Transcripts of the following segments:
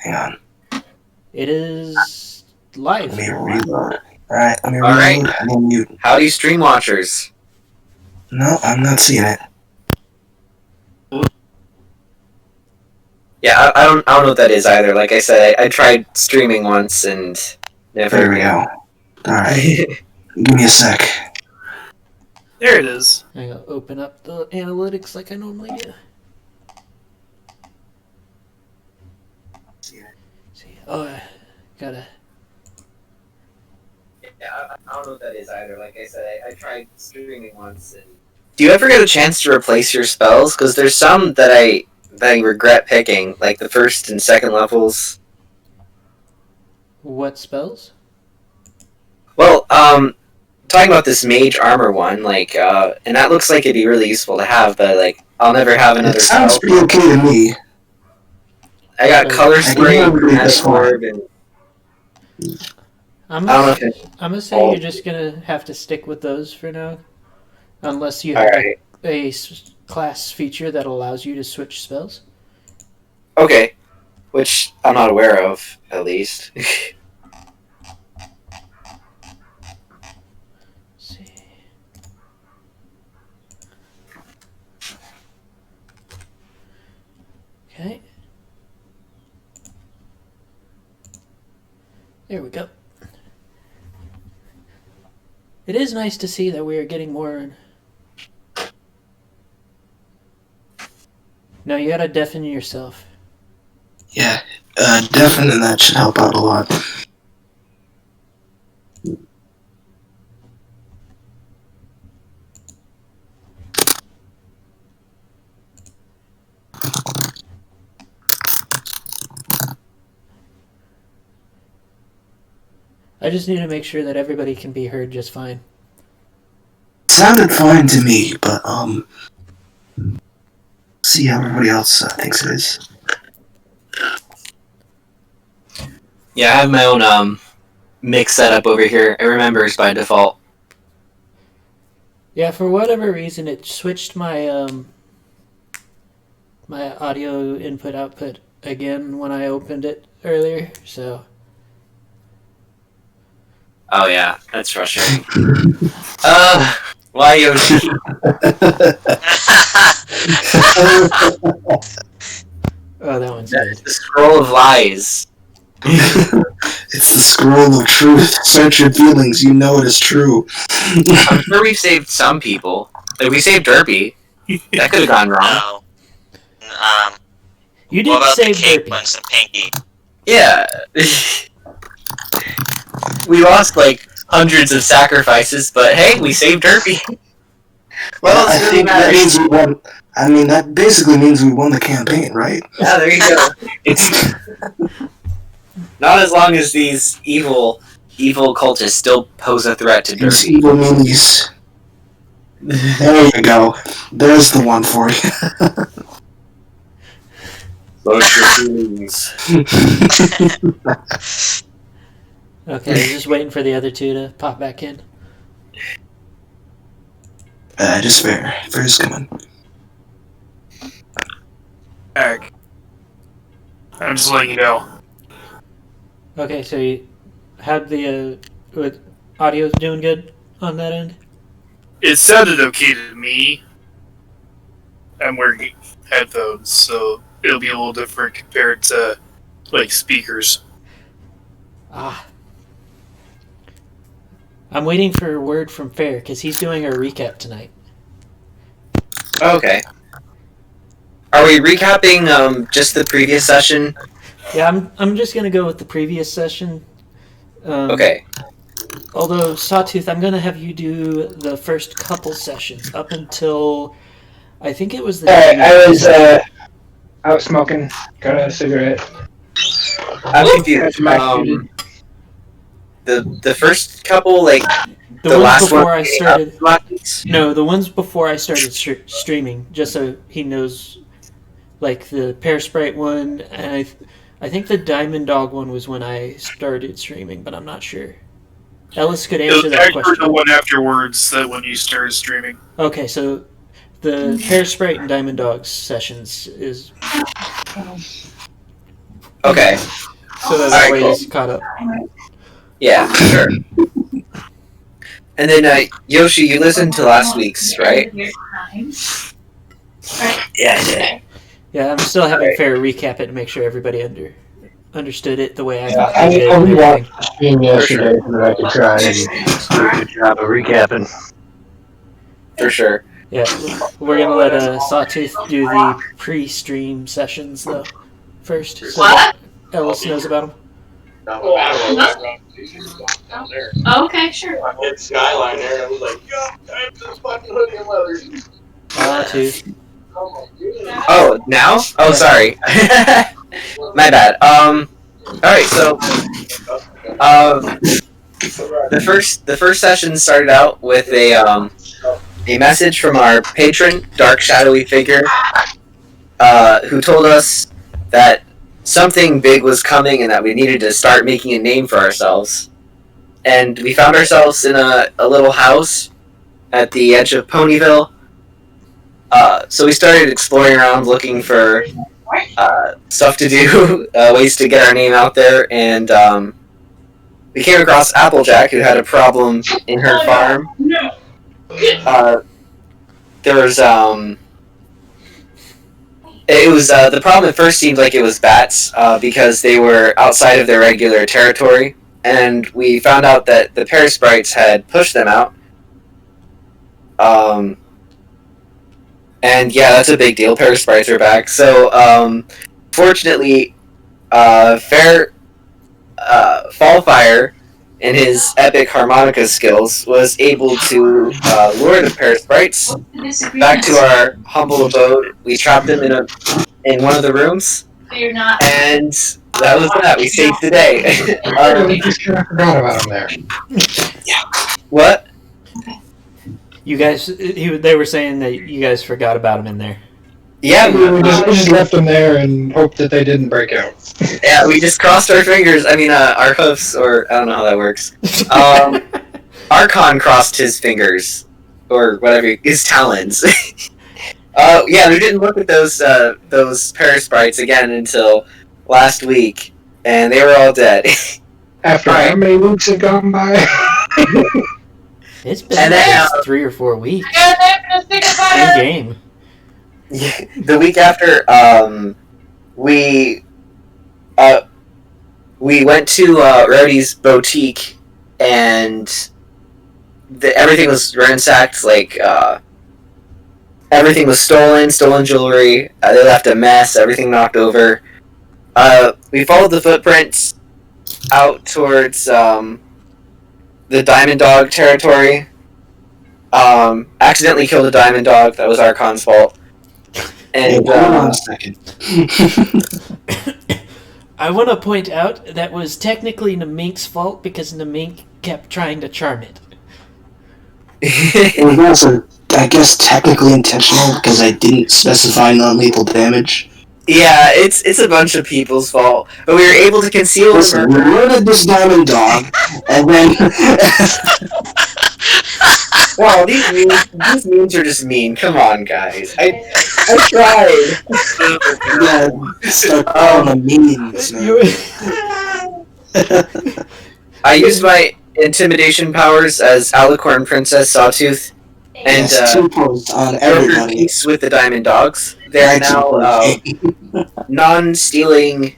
Hang on. It is live. Let me reload. Alright, let me All right. reload. I'm on mute. Howdy, stream watchers. No, I'm not seeing it. Yeah, I don't know what that is either. Like I said, I tried streaming once and never. There we go. Alright. Give me a sec. There it is. I'm going to open up the analytics like I normally do. See, oh, I gotta... Yeah, I don't know what that is either. Like I said, I tried streaming once and... Do you ever get a chance to replace your spells? Because there's some that I regret picking, like the first and second levels. What spells? Well, talking about this mage armor one, like, and that looks like it'd be really useful to have, but, like, I'll never have another It sounds spell. pretty okay to me. I got color spray, that's orb, and I'm I don't know if gonna say you're just gonna have to stick with those for now, unless you have Alright. a class feature that allows you to switch spells. Okay. Which I'm not aware of, at least. Let's see. Okay. There we go. It is nice to see that we are getting more. No, you gotta deafen yourself. Yeah, definitely that should help out a lot. I just need to make sure that everybody can be heard just fine. It sounded fine to me, but, see how everybody else thinks it is. Yeah, I have my own, mix setup over here. It remembers by default. Yeah, for whatever reason, it switched my my audio input output again when I opened it earlier. So Oh yeah, that's frustrating. Why Yoshi? oh, that one's good. The scroll of lies. It's the scroll of truth. Search your feelings. You know it is true. I'm sure we've saved some people. Like, we saved Derpy. That could have gone wrong. No. You What did about the save cake Derpy. ones and Pinky? Yeah. We lost, like, hundreds of sacrifices, but hey, we saved Derpy. Well, I it really think that matters. means we won. I mean, that basically means we won the campaign, right? Yeah, there you go. It's not as long as these evil cultists still pose a threat to These Derpy. evil meanies. There you go. There's the one for you. Search your feelings. Okay, just waiting for the other two to pop back in. Just fair. Fair's coming. Eric. I'm just letting you know. Okay, so you had the audio's doing good on that end. It sounded okay to me. I'm wearing headphones, so it'll be a little different compared to, like, speakers. Ah. I'm waiting for a word from Fair, because he's doing a recap tonight. Okay. Are we recapping just the previous session? Yeah, I'm just going to go with the previous session. Okay. Although, Sawtooth, I'm going to have you do the first couple sessions up until, I think it was the... I was out smoking, got a cigarette. I'm confused. The first couple, like, the ones last before one I started... last- No, the ones before I started streaming, just so he knows, like the Pear Sprite one, and I think the Diamond Dog one was when I started streaming, but I'm not sure. Ellis could answer that I heard question. the one afterwards that when you started streaming. Okay, so the Pear Sprite and Diamond Dogs sessions is... Okay. So that Alright, way cool. he's caught up. Yeah, sure. And then, Yoshi, you listened to last week's, right? Yeah, I did. Yeah, I'm still having Alright. fair recap it to make sure everybody understood it the way I Yeah, thought I they did. and rewatched everything. the stream yesterday so that I could try and do a good job of recapping. For sure. Yeah, we're gonna let Sawtooth do the pre-stream sessions though first, so that Ellis knows about them. Oh, okay, sure. I hit Skyline there and I was like, yo, time to fucking hoodie and leathers. Sawtooth. Oh, now? Oh, Yeah. sorry. My bad. Alright, so, the first session started out with a message from our patron, Dark Shadowy Figure, who told us that something big was coming and that we needed to start making a name for ourselves. And we found ourselves in a little house at the edge of Ponyville. So we started exploring around looking for stuff to do, ways to get our name out there, and we came across Applejack, who had a problem in her farm. There was the problem at first seemed like it was bats, because they were outside of their regular territory, and we found out that the Parasprites had pushed them out. And yeah, that's a big deal. Parasprites are back. So, fortunately, Fallfire, in his epic harmonica skills, was able to lure the Parasprites back to our humble abode. We trapped them in one of the rooms, You're not. and that was that. We saved the day. We just kind of forgot about him there. What? You guys, they were saying that you guys forgot about him in there. Yeah, We just left them there and hoped that they didn't break out. yeah, we just crossed our fingers. I mean, our hoofs, or I don't know how that works. Archon crossed his fingers, or whatever, his talons. Yeah, we didn't look at those Parasprites again until last week, and they were all dead. After how many weeks have gone by? It's been And then, 3 or 4 weeks Yeah, they're gonna think about in it. game. Yeah, the week after, we went to Rowdy's boutique, and everything was ransacked. Like everything was stolen jewelry. They left a mess. Everything knocked over. We followed the footprints out towards the Diamond Dog territory. Accidentally killed a Diamond Dog. That was Archon's fault. And Hold on a second. I want to point out that was technically Namink's fault because Namink kept trying to charm it. It was also, I guess, technically intentional because I didn't specify non-lethal damage. yeah, it's a bunch of people's fault, but we were able to conceal the Listen, we murder. murdered this Diamond Dog, and then... Wow, these memes are just mean. Come on, guys. I tried. yeah, start calling them memes, man. I used my intimidation powers as Alicorn Princess Sawtooth, and Yes, 2 points on brokered everybody. peace with the Diamond Dogs. They're now non-stealing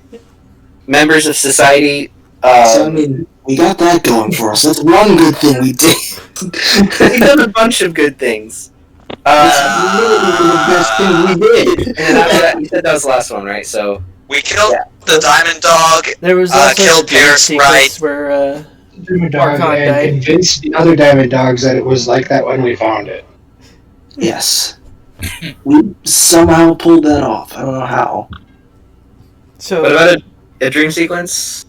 members of society. So, I mean, we got that going for us. That's one good thing we did. We've done a bunch of good things. That's literally the best thing we did. And then after that, you said that was the last one, right? So We killed Yeah. the Diamond Dog. There was also Killed a dream Pierce, sequence right. where Diamond Dog Archon and died. convinced the other Diamond Dogs that it was like that when we found it. Yes. We somehow pulled that off. I don't know how. so what about a dream sequence?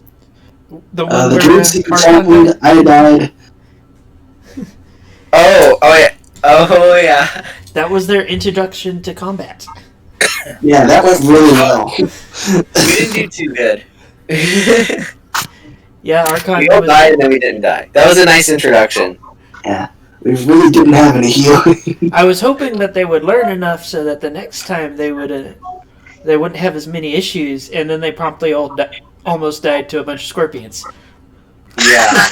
the one The where dream sequence Archon happened, I died. Oh yeah. that was their introduction to combat. Yeah, that went really well. We didn't do too good. Yeah, Archon We all was, died and then we didn't die. That was a nice introduction. Yeah, we really didn't have any healing. I was hoping that they would learn enough so that the next time they would they wouldn't have as many issues, and then they promptly almost died to a bunch of scorpions. Yeah.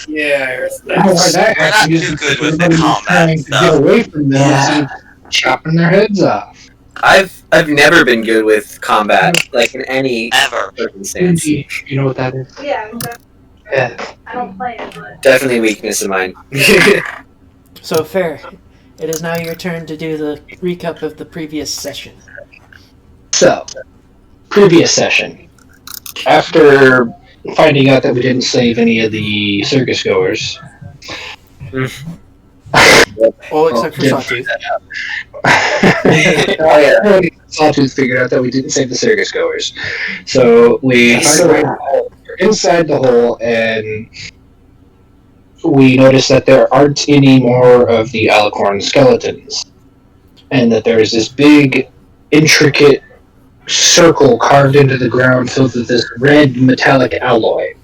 Yeah, I heard I don't know why that We're not happened. too good with the Everybody was combat trying to stuff. get away from them Yeah. and chopping their heads off. I've never been good with combat, like in any Ever. circumstance. You know what that is? Yeah, Yeah. I don't play it, but. Definitely a weakness of mine. So, Fair, it is now your turn to do the recap of the previous session. So, previous session. After finding out that we didn't save any of the circus goers. All except for Sawtooth. Sawtooth figured out that we didn't save the circus goers. So we we're inside the hole, and we noticed that there aren't any more of the alicorn skeletons. And that there's this big, intricate circle carved into the ground filled with this red metallic alloy.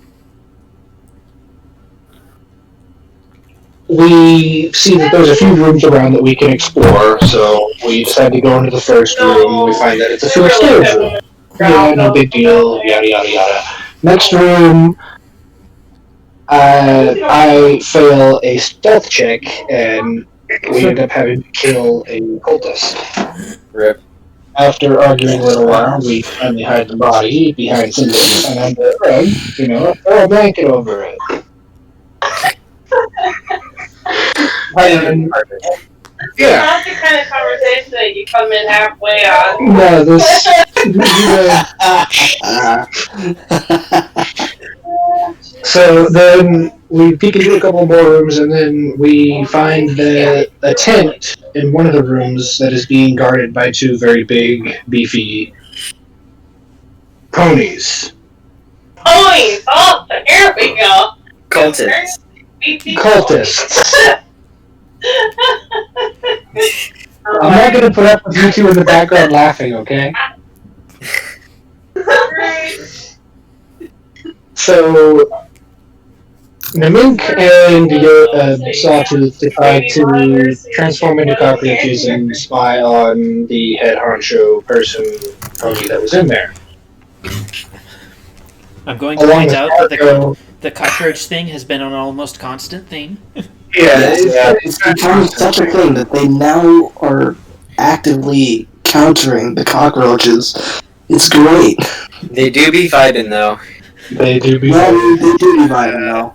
We see that there's a few rooms around that we can explore, so we decide to go into the first room. We find that it's a fear storage room. Yeah, no big deal, yada yada yada. Next room, I fail a stealth check, and we end up having to kill a cultist. Rip. After arguing a little while, we finally hide the body behind some books and under a rug, throw a blanket over it. And, yeah. Not the kind of conversation that you come in halfway on. No, So then we peek into a couple more rooms, and then we find a tent in one of the rooms that is being guarded by two very big, beefy ponies. Ponies! Oh, here we go. Cultists. Cultists. I'm not going to put up with you two in the background laughing, okay? So, Namink and Sawtooth decide to transform into cockroaches and spy on the head honcho person pony that was in there. I'm going to point out that the cockroach thing has been an almost constant theme. It's become such a thing that they now are actively countering the cockroaches. It's great. They do be vibing though. They do be. Well, they do be vibing though.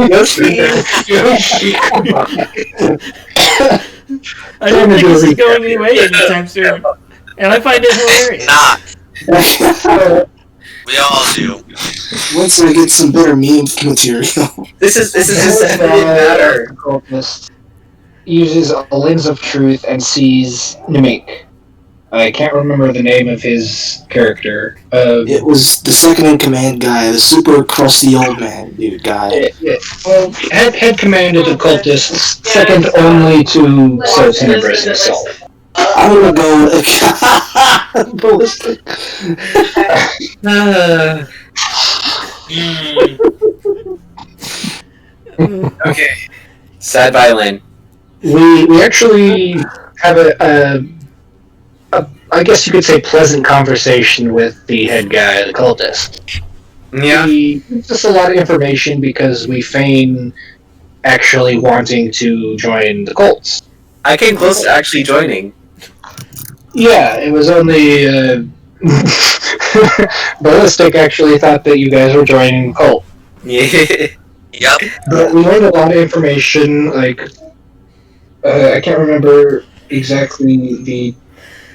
Yoshi. I don't think this is going away anytime soon. And I find it hilarious. Not. We all do. Once I get some better meme material. This is just a matter. Cultist uses a lens of truth and sees Namink. I can't remember the name of his character. It was the second in command guy, the super crusty old man dude guy. Well, head command of the cultists, second only to Soul Tenebris himself. I'm gonna go with ballistic. Okay. Sad violin. We actually have a I guess you could say pleasant conversation with the head guy, the cultist. Yeah. He gives us a lot of information because we feign actually wanting to join the cults. I came close to actually joining. Yeah, it was only Ballistic actually thought that you guys were joining the cult. Yeah. Yep. But we learned a lot of information, like, I can't remember exactly the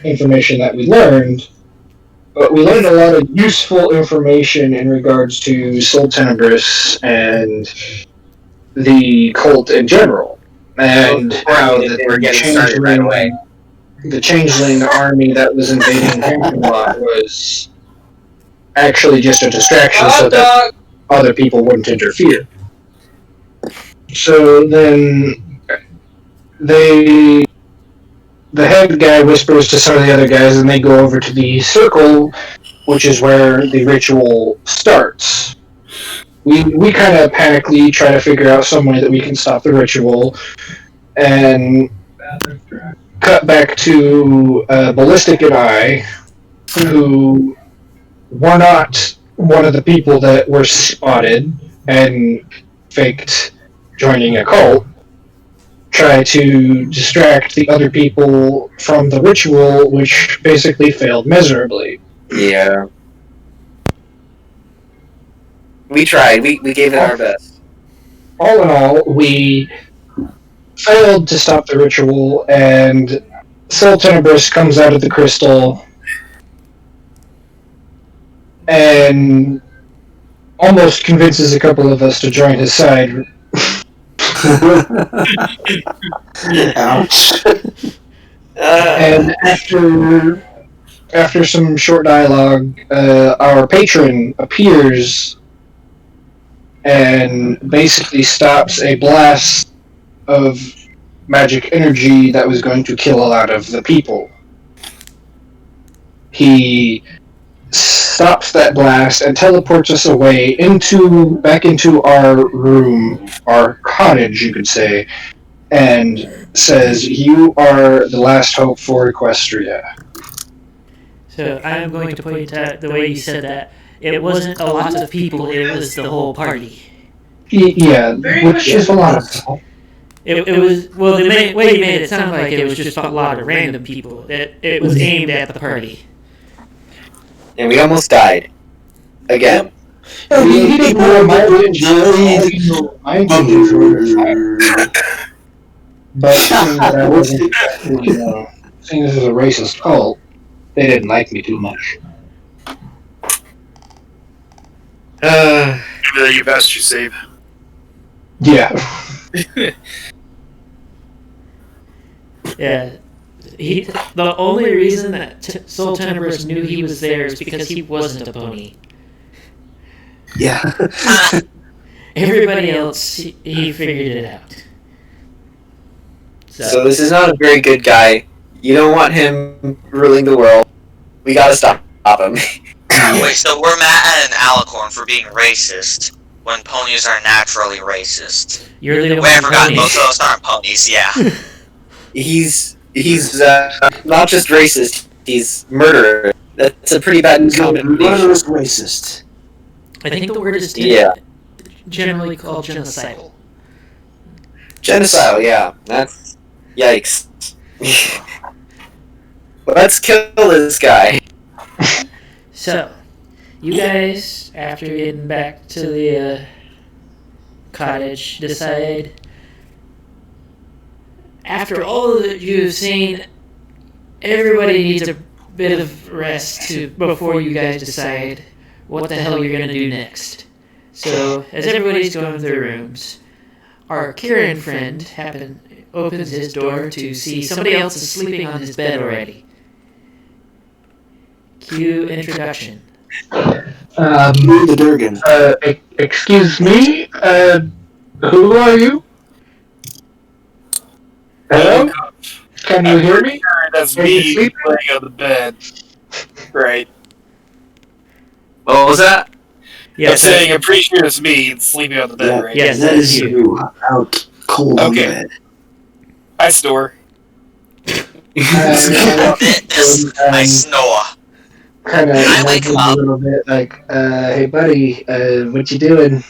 information that we learned, but we learned a lot of useful information in regards to Soul Tenebris and the cult in general, and how they were getting started right away. The changeling army that was invading Camelot was actually just a distraction so that other people wouldn't interfere. So then the head guy whispers to some of the other guys, and they go over to the circle, which is where the ritual starts. we kind of panically try to figure out some way that we can stop the ritual, and cut back to Ballistic and I, who were not one of the people that were spotted and faked joining a cult, try to distract the other people from the ritual, which basically failed miserably. Yeah. We tried. We gave it our best. All in all, we failed to stop the ritual, and Soul Tenebrous comes out of the crystal and almost convinces a couple of us to join his side. Ouch. And after some short dialogue, our patron appears and basically stops a blast of magic energy that was going to kill a lot of the people. He stops that blast and teleports us away back into our room, our cottage, you could say, and says, "You are the last hope for Equestria." So I'm going to point out the way you said that. It wasn't a lot of people, it was the whole party. Yeah, which is a lot of people. It was, well, the way you made it sound like it was just a lot of random people. It was aimed at the party. And we almost died. Again. He didn't know my but seeing that I wasn't, seeing this as a racist cult, they didn't like me too much. Give that your best, you save. Yeah. Yeah. The only reason that Soul Tenebrous knew he was there is because he wasn't a pony. Yeah. Everybody else, he figured it out. So this is not a very good guy. You don't want him ruling the world. We gotta stop him. Wait, so we're mad at an alicorn for being racist when ponies are naturally racist. You're the Wait, I forgot, most of us aren't ponies, yeah. He's not just racist, he's murderer. That's a pretty bad combination. Murderous racist. I think the word is generally called genocidal. Genocidal, yeah. That's... Yikes. Let's kill this guy. So, you guys, after getting back to the cottage, decide, after all that you've seen, everybody needs a bit of rest before you guys decide what the hell you're going to do next. So, as everybody's going to their rooms, our Kirin friend opens his door to see somebody else is sleeping on his bed already. Cue introduction. The Durgan. Excuse me? Who are you? Hello? Can you hear me? That's Are you me sleeping? laying on the bed. Right. What was that? I'm saying, I'm pretty sure it's me sleeping on the bed, right? Yes, that is you. Out cold on the Okay. bed. I snore. I snore. Kind of I wake nudge him up. a little bit, like, hey buddy, what you doing?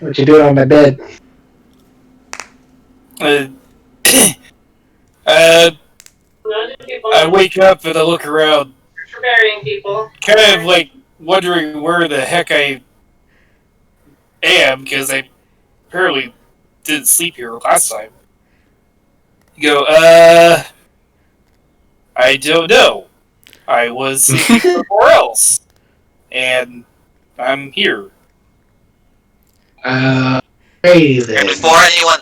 What you doing on my bed? I wake up and I look around, For burying people. kind of like wondering where the heck I am, because I apparently didn't sleep here last time. You go, I don't know. I was sleeping somewhere else. And I'm here. Hey there. And before anyone...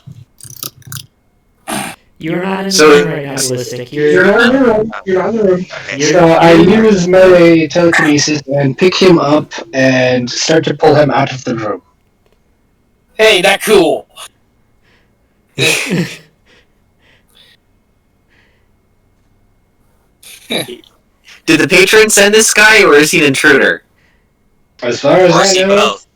You're not in the So- room right now, Ballistic. You're not in the room. You're not in the room. Okay. So I use my telekinesis and pick him up and start to pull him out of the room. Hey, not cool. Did the patron send this guy, or is he an intruder? As far as Or I see know, both.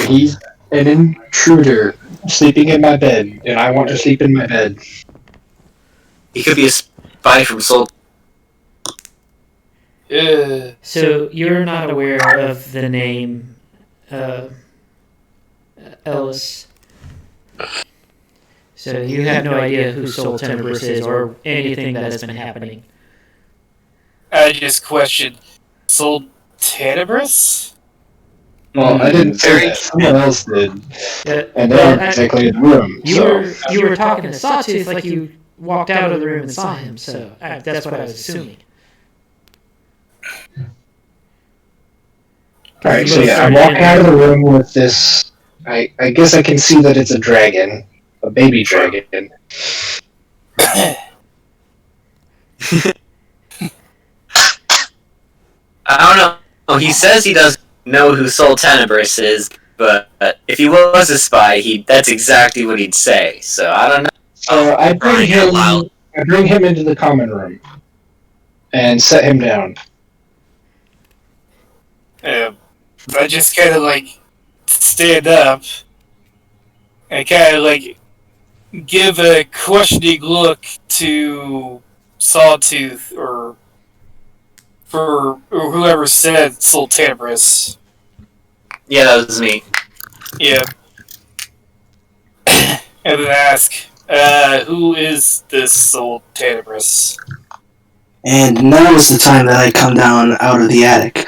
He's an intruder sleeping in my bed, and I want to sleep in my bed. He could be a spy from Soul. So you're not aware of the name Ellis. So you have no idea who Soul Tenebris is or anything that has been happening. I just questioned Soul Tenebris? Well, I didn't say that. Someone else did. And they were technically in the room. You were talking to Sawtooth like you walked out of the room and saw him, so that's what I was assuming. Alright, so yeah, I'm walking out of the room with this. I guess I can see that it's a dragon. A baby dragon. I don't know. Oh, he says he doesn't know who Soul Tenebris is, but if he was a spy, that's exactly what he'd say. So I don't know. So I bring him into the common room and set him down. I just kind of stand up and kind of give a questioning look to Sawtooth or whoever said Soul Tenebris. Yeah, that was me. Yeah. And then ask, who is this Soul Tenebris? And now is the time that I come down out of the attic.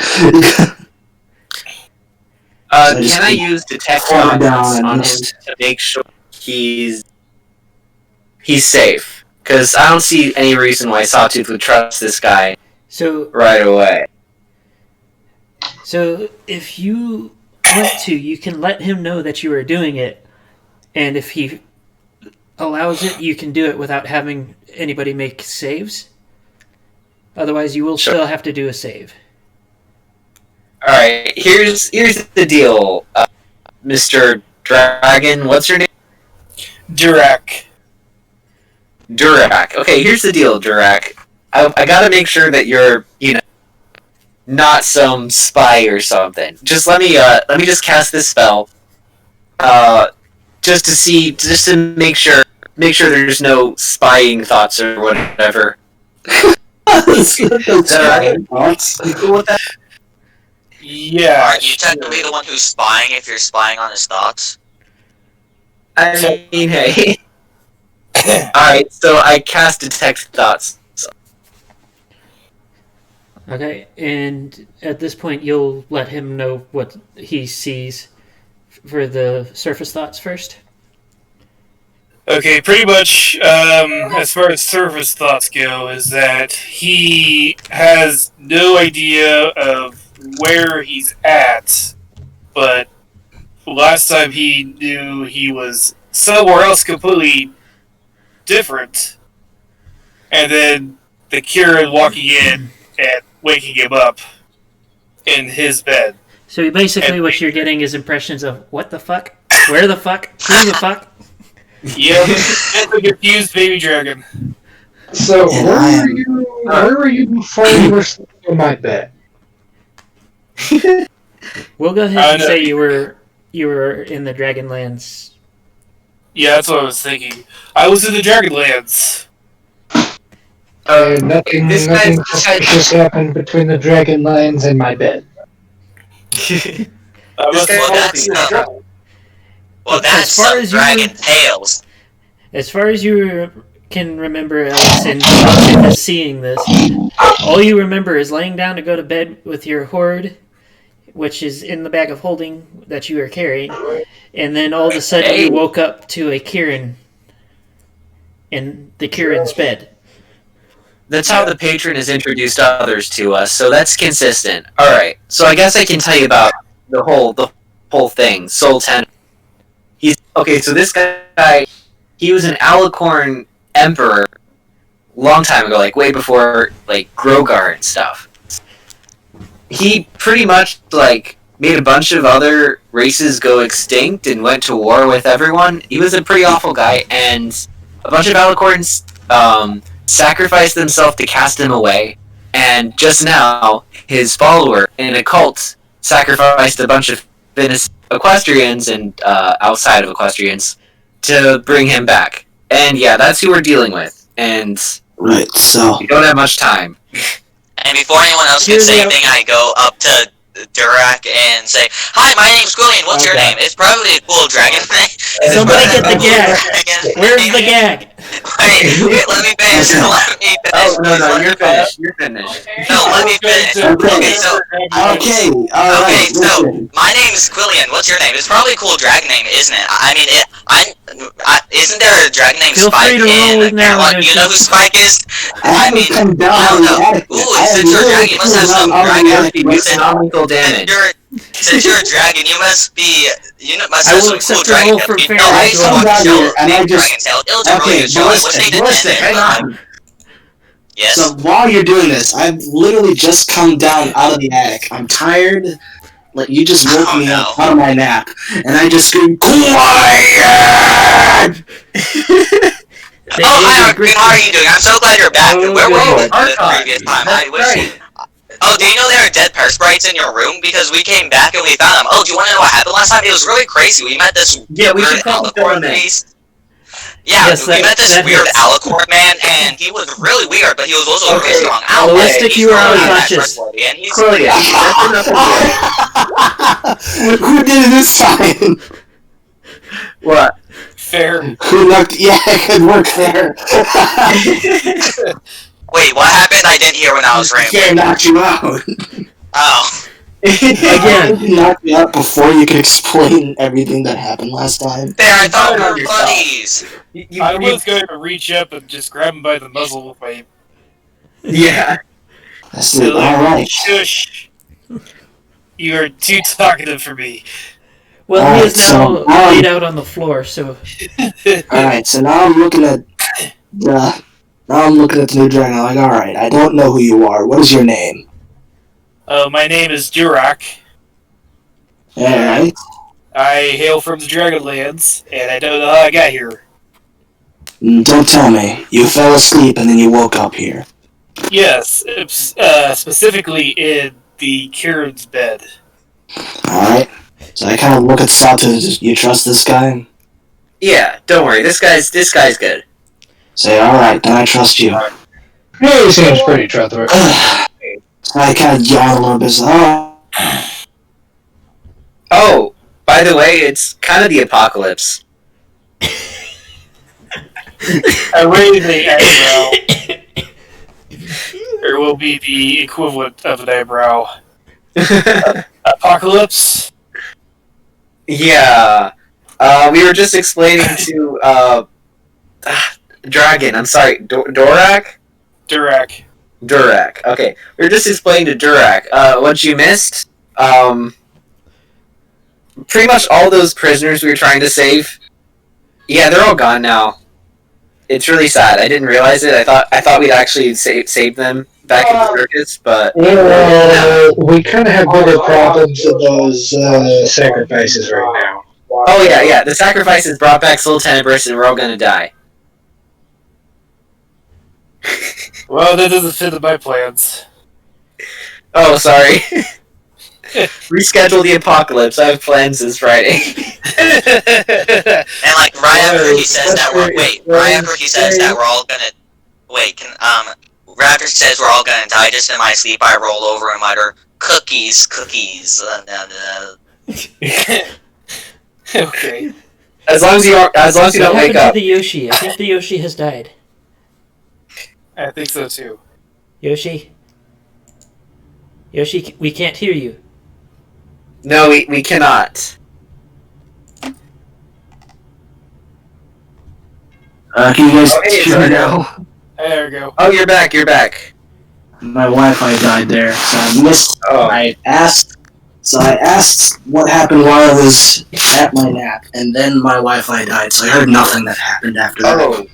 Can I use detect comments on him to make sure he's safe? Because I don't see any reason why Sawtooth would trust this guy right away. So if you want to, you can let him know that you are doing it, and if he allows it, you can do it without having anybody make saves. Otherwise, you will still have to do a save. Alright, here's the deal, Mr. Dragon. What's your name? Durak. Okay, here's the deal, Durak. I gotta make sure that you're, not some spy or something. Just let me just cast this spell. Just to make sure there's no spying thoughts or whatever. Is that alright? You cool with that? Yeah. Aren't you technically the one who's spying if you're spying on his thoughts? I mean, hey. Alright, so I cast Detect Thoughts. Okay, and at this point, you'll let him know what he sees for the surface thoughts first? Okay, pretty much, as far as surface thoughts go, is that he has no idea of where he's at, but last time he knew he was somewhere else completely different, and then the Kirin walking in and waking him up in his bed. So basically what you're getting is impressions of what the fuck? Where the fuck? Who the fuck? Yep, it's a confused baby dragon. So, where were you before you were sleeping in my bed? We'll go ahead and say you were in the Dragonlands. Yeah, that's what I was thinking. I was in the Dragonlands. Nothing suspicious happened between the Dragonlands and my bed. That's some dragon tales. As far as you can remember, Ellis, and Sawtooth is seeing this, all you remember is laying down to go to bed with your hoard, which is in the bag of holding that you are carrying, and then all of a sudden you woke up to a Kirin in the Kirin's bed. That's how the patron has introduced others to us, so that's consistent. Alright, so I guess I can tell you about the whole thing. Soul 10. So this guy, he was an Alicorn emperor long time ago, way before, Grogar and stuff. He pretty much, made a bunch of other races go extinct and went to war with everyone. He was a pretty awful guy, and a bunch of Alicorns, sacrificed themselves to cast him away, and just now, his follower in a cult sacrificed a bunch of innocent Equestrians and outside of Equestrians to bring him back. And yeah, that's who we're dealing with. And Right, so we don't have much time. And before anyone else can say anything, I go up to Durak and say, "Hi, my name's Quillian. What's your name?" It's probably a cool dragon name. Somebody get the gag. Where's the gag? Wait, let me finish. Oh, no, you're finished. You're finished. No, let me finish. Okay, alright, so listen. my name is Quillian. What's your name? It's probably a cool dragon name, isn't it? I mean, isn't there a dragon named Feel Spike free to roll in now, Camelot? You know who Spike is? I haven't come down on the attic. Ooh, I since you're a literally dragon, you must have some come down on the dragon. attic You right said now. nominal damage. Since you're a dragon, you must I have will some cool accept a dragon. roll for You fair. know, I I used to come watch down a show here and I named just- Dragon's Tail. It was a really Okay, good show. I wish they did listen, end it, hang but- on. Yes. So while you're doing this, I've literally just come down out of the attic. I'm tired. Like you just woke me up out of my nap, and I just scream, "Quiet!" Hi, Arkin, how are you doing? I'm so glad you're back. Where were you the previous time? I wish. Oh, do you know there are dead sprites in your room? Because we came back and we found them. Oh, do you want to know what happened last time? It was really crazy. We met this Yeah, we weird should call alicorn him beast. Yeah, Yes, we met this that weird hits. alicorn man, and he was really weird, but he was also a really strong ally. Ballistic, He's you are really unconscious. trustworthy, and he's Quillian, that's enough of Who did it this time? What? Fair. Who knocked? Yeah, good work there. Wait, what happened? I didn't hear when I was rambling. Can't knock you out. Oh. Again. You knocked me out before you could explain everything that happened last time. There, I thought we Turn on were yourself. buddies. I was going to reach up and just grab him by the muzzle with my. Yeah. That's it. All right. Shush. You are too talkative for me. Well, he Alright, is now so, laid out on the floor, so All right. So now I'm looking at the. Now I'm looking at the new dragon. I'm like, all right. I don't know who you are. What is your name? My name is Durak. All right. I hail from the Dragonlands, and I don't know how I got here. Don't tell me. You fell asleep and then you woke up here. Yes, specifically in the Kirin's bed. All right. So I kind of look at Sato. You trust this guy? Yeah, don't worry. This guy's good. Say, all right. Then I trust you. Yeah, he seems pretty trustworthy. I kind of yawn a little bit. So, Oh, by the way, it's kind of the apocalypse. I raise the eyebrow. There will be the equivalent of an eyebrow. Apocalypse? Yeah. We were just explaining to Dragon. I'm sorry, Dorak. Durak. Durak. Okay, we were just explaining to Durak what you missed. Pretty much all those prisoners we were trying to save. Yeah, they're all gone now. It's really sad. I didn't realize it. I thought we'd actually save them back in the circus, but We kind of have bigger problems with those sacrifices right now. oh yeah. The sacrifices brought back Soul Tenebris, and we're all gonna die. Well, that doesn't fit in my plans. Oh, sorry. Reschedule the apocalypse. I have plans this Friday. And like right after he says that we're all gonna right after he says we're all gonna die, just in my sleep I roll over and mutter, cookies. Okay. As long as you don't what wake happened up. to the Yoshi? I think the Yoshi has died. I think so too. Yoshi, we can't hear you. No, we cannot. can you guys Okay, hear so me now- now? There we go. Oh, you're back. My Wi-Fi died there, so I missed. Oh. I asked what happened while I was at my nap, and then my Wi-Fi died, so I heard nothing that happened after that. Oh.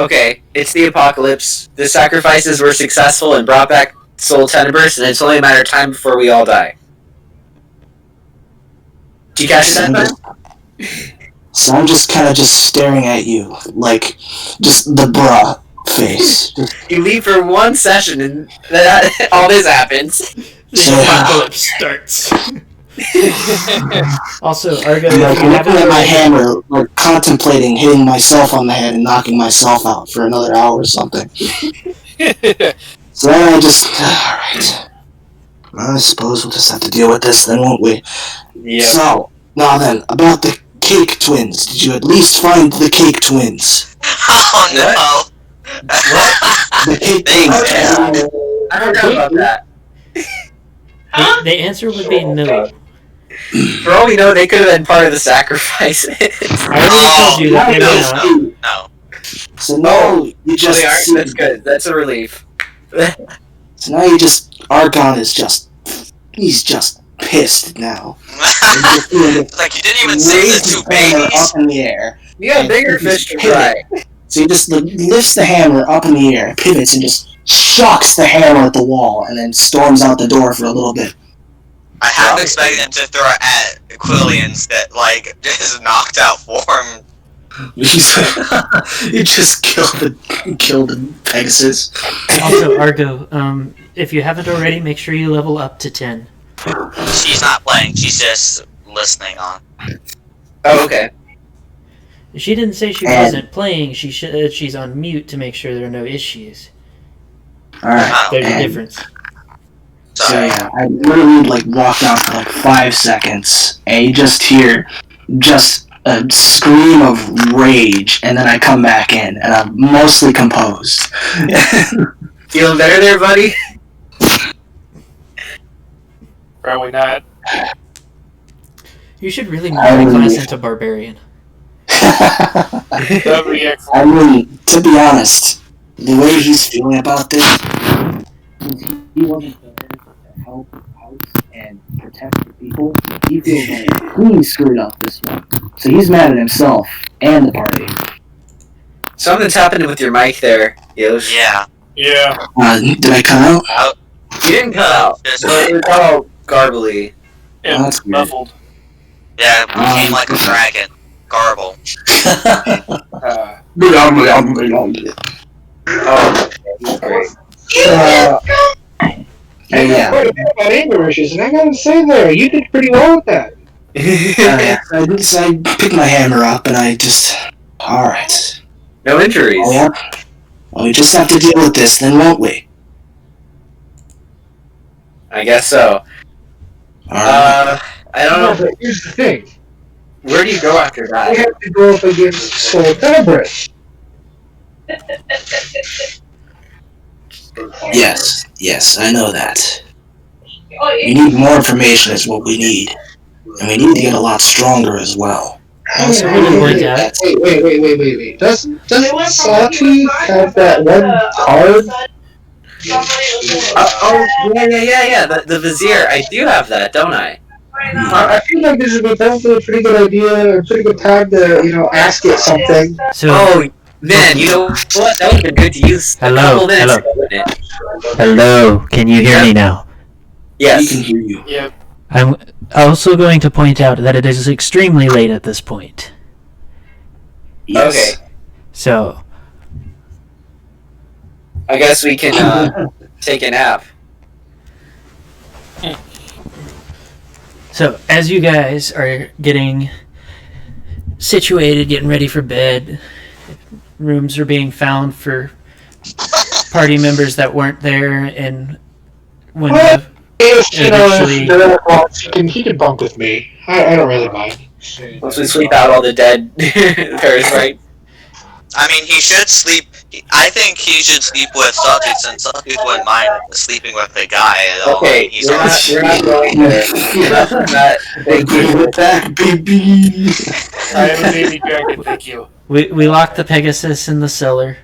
Okay, it's the apocalypse. The sacrifices were successful and brought back Soul Tenebris, and it's only a matter of time before we all die. Do you catch that, man? So I'm just kind of just staring at you, like, just the bruh face. You leave for one session, and all this happens. The apocalypse starts. Also, Argo, I'm if like you looking haven't at my already, hammer, like contemplating hitting myself on the head and knocking myself out for another hour or something. So then I just, alright. I suppose we'll just have to deal with this then, won't we? Yeah. So, now then, about the Cake Twins. Did you at least find the Cake Twins? Oh no! The Cake Thanks, Twins. man. I forgot about that. the answer would be no. For all we know, they could have been part of the sacrifice. I already told you that they were not. No. So now you Oh, just they are. see, That's good. That's a relief. so now you just, Argon is just, he's just pissed now. Like, you didn't even save the Raised two his hammer babies? up in the air. Yeah, And bigger he's fish to fry. So he just lifts the hammer up in the air, pivots, and just shocks the hammer at the wall, and then storms out the door for a little bit. I half expected him to throw it at Quillian's that, like, just knocked out form. He just killed the Pegasus. Also, Argo, if you haven't already, make sure you level up to 10. She's not playing, she's just listening on. Oh, okay. She didn't say she wasn't playing. She's on mute to make sure there are no issues. Alright. Oh, There's a And- difference. So sorry. yeah, I literally walk out for 5 seconds, and you just hear just a scream of rage, and then I come back in, and I'm mostly composed. Feeling better there, buddy? Probably not. You should really move your class into Barbarian. That would be excellent. I mean, to be honest, the way he's feeling about this, he wasn't there to help out and protect the people. He feels like he screwed up this one. So he's mad at himself and the party. Something's happening with your mic there, Yosh. Yeah. Yeah. Did I cut out? You didn't cut out. Just, It was all garbly. And that's good. muffled. yeah, it became like a dragon. Garble. Oh, great. Hey, yeah. Quite a bit about anger issues, and I gotta say there, you did pretty well with that. So I picked my hammer up and I just... Alright. No injuries. Oh, yeah? Well, we just have to deal with this then, won't we? I guess so. Alright. I don't No, know. but here's the thing. Where do you go after We that? have to go up against Soul Tenebris. Yes, I know that. Oh, We need more information is what we need. And we need to get a lot stronger as well. Also, I would point out, Wait. Doesn't Sati have that one card? Yeah. The vizier. I do have that, don't I? I feel like this would be definitely a pretty good idea, or a pretty good time to, ask it something. so Oh, man, you know what? That would have been good to use a couple minutes ago, wouldn't it? hello, can you hear me now? We Yes. can hear you. Yep. I'm also going to point out that it is extremely late at this point. Yes. Okay. So, I guess we can take a nap. So, as you guys are getting situated, getting ready for bed, rooms are being found for party members that weren't there, and when Well, the, If, he can bunk with me. I don't really mind. Once we sweep out all the dead pairs, right? I mean, he should sleep. I think he should sleep with Sawtooth, since Sawtooth wouldn't mind sleeping with the guy at all. Okay, He's we're not going there. Thank you. We're back, baby! I have a baby dragon, thank you. we locked the Pegasus in the cellar.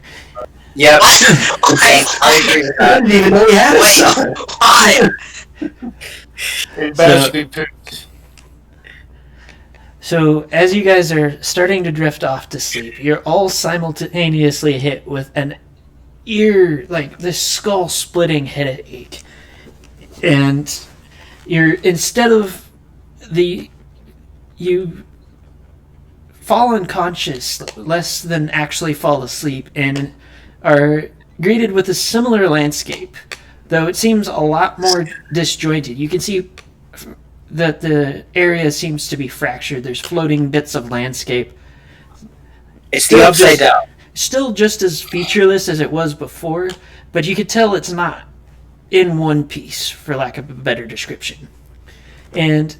Yep. I agree with I that. didn't even know we had a Wait. cellar. Why? It magically pooped. So, as you guys are starting to drift off to sleep, you're all simultaneously hit with an this skull-splitting headache. And instead of you fall unconscious less than actually fall asleep and are greeted with a similar landscape, though it seems a lot more disjointed. You can see that the area seems to be fractured. There's floating bits of landscape. It's the upside down. Still just as featureless as it was before, but you could tell it's not in one piece, for lack of a better description. And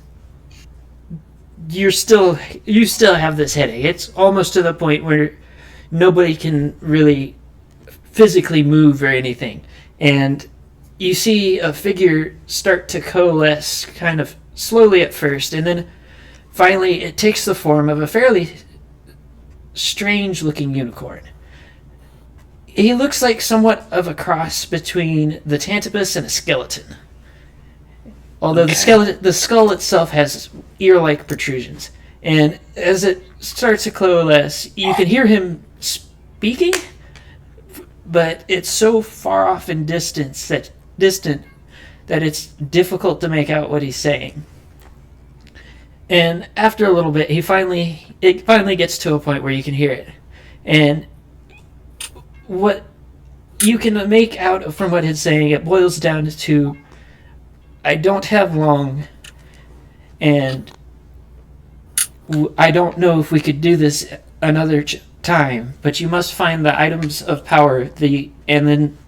you still have this headache. It's almost to the point where nobody can really physically move or anything. And you see a figure start to coalesce kind of slowly at first, and then finally it takes the form of a fairly strange looking unicorn. He looks like somewhat of a cross between the Tantibus and a skeleton. Although the skull itself has ear-like protrusions. And as it starts to coalesce, you can hear him speaking, but it's so far off in distant that it's difficult to make out what he's saying. And after a little bit, it finally gets to a point where you can hear it. And what you can make out from what it's saying, it boils down to, I don't have long, and I don't know if we could do this another time, but you must find the items of power, and then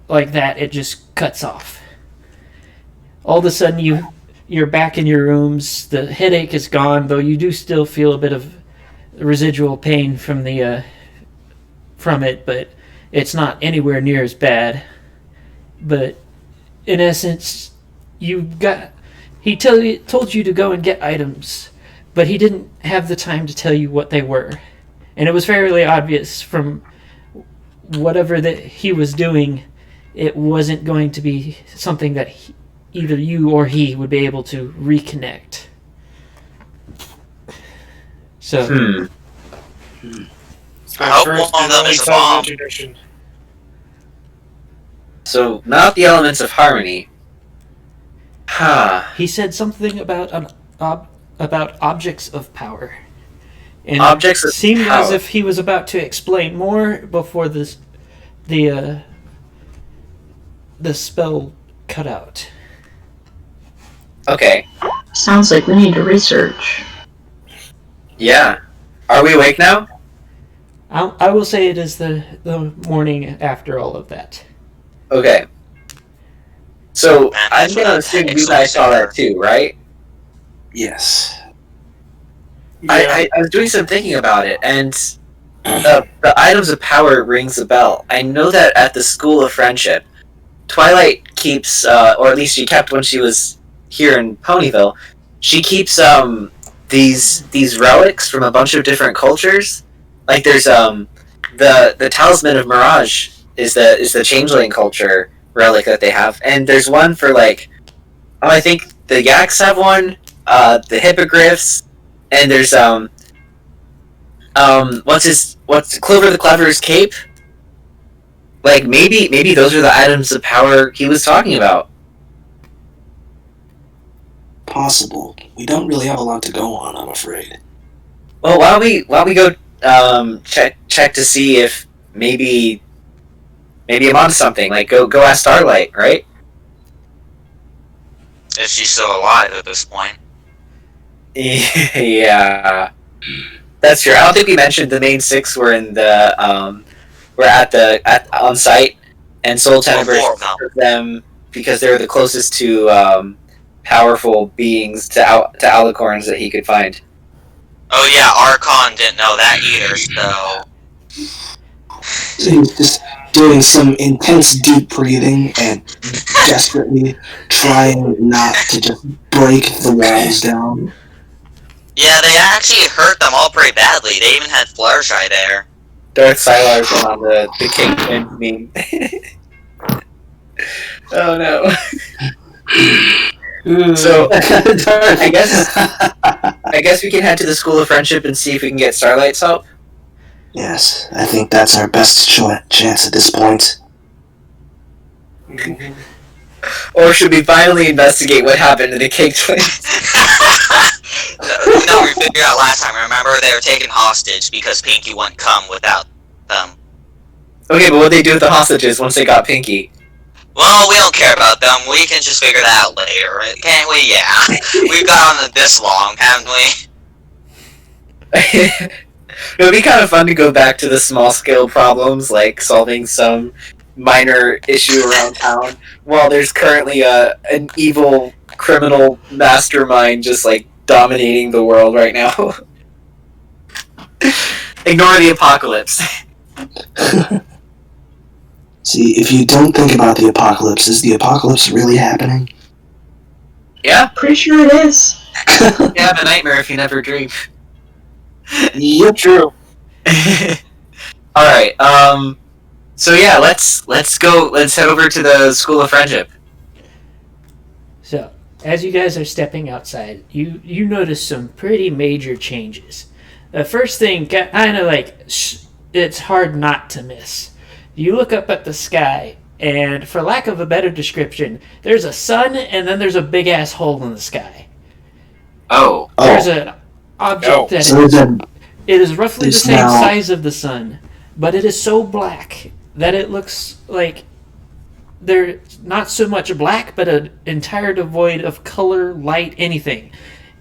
like that, it just cuts off. All of a sudden, you're back in your rooms. The headache is gone, though you do still feel a bit of residual pain from it, but it's not anywhere near as bad. But in essence, he told you to go and get items, but he didn't have the time to tell you what they were. And it was fairly obvious from whatever that he was doing, it wasn't going to be something that either you or he would be able to reconnect. So, I hope one of them is a bomb. So, not the elements of harmony. He said something about about objects of power. And Objects it of seemed power. as if he was about to explain more before the spell cut out. Okay. Sounds like we need to research. Yeah. Are we awake now? I will say it is the morning after all of that. Okay. So, I'm gonna assume you guys saw that too, right? Yes. I was doing some thinking about it, and the items of power rings a bell. I know that at the School of Friendship, Twilight keeps, or at least she kept when she was here in Ponyville, she keeps these relics from a bunch of different cultures. Like there's the Talisman of Mirage is the Changeling culture relic that they have, and there's one for I think the Yaks have one, the Hippogriffs. And there's what's Clover the Clever's cape? Like maybe those are the items of power he was talking about. Possible. We don't really have a lot to go on, I'm afraid. Well, why don't we go check to see if maybe I'm onto something. Like go ask Starlight, right? If she's still alive at this point. Yeah, that's true. I don't think we mentioned the main six were in the were on site, and Soul Tenebris took them because they were the closest to powerful beings to alicorns that he could find. Oh yeah, Archon didn't know that either, so... So he was just doing some intense deep breathing and desperately trying not to just break the walls down. Yeah, they actually hurt them all pretty badly. They even had Fluttershy there. Darth Sylar's on the Kingpin meme. Oh no. So I guess we can head to the School of Friendship and see if we can get Starlight's help. Yes, I think that's our best chance at this point. Or should we finally investigate what happened to the Cake Twins? No, we figured out last time. Remember, they were taken hostage because Pinky wouldn't come without them. Okay, but what did they do with the hostages once they got Pinky? Well, we don't care about them. We can just figure that out later, can't we? Yeah. We've gone on this long, haven't we? It would be kind of fun to go back to the small-scale problems, like solving some minor issue around town, while there's currently an evil criminal mastermind just, like, dominating the world right now. Ignore the apocalypse. See, if you don't think about the apocalypse, is the apocalypse really happening? Yeah, Pretty sure it is. you have a nightmare if you never dream. Yep. True. Alright, so yeah, let's head over to the School of Friendship. So, as you guys are stepping outside, you notice some pretty major changes. The first thing, kind of like, it's hard not to miss. You look up at the sky, and for lack of a better description, there's a sun, and then there's a big-ass hole in the sky. Oh. There's an object that So then, it is roughly the There's same now- size of the sun, but it is so black that it looks like they're not so much black, but an entire devoid of color, light, anything.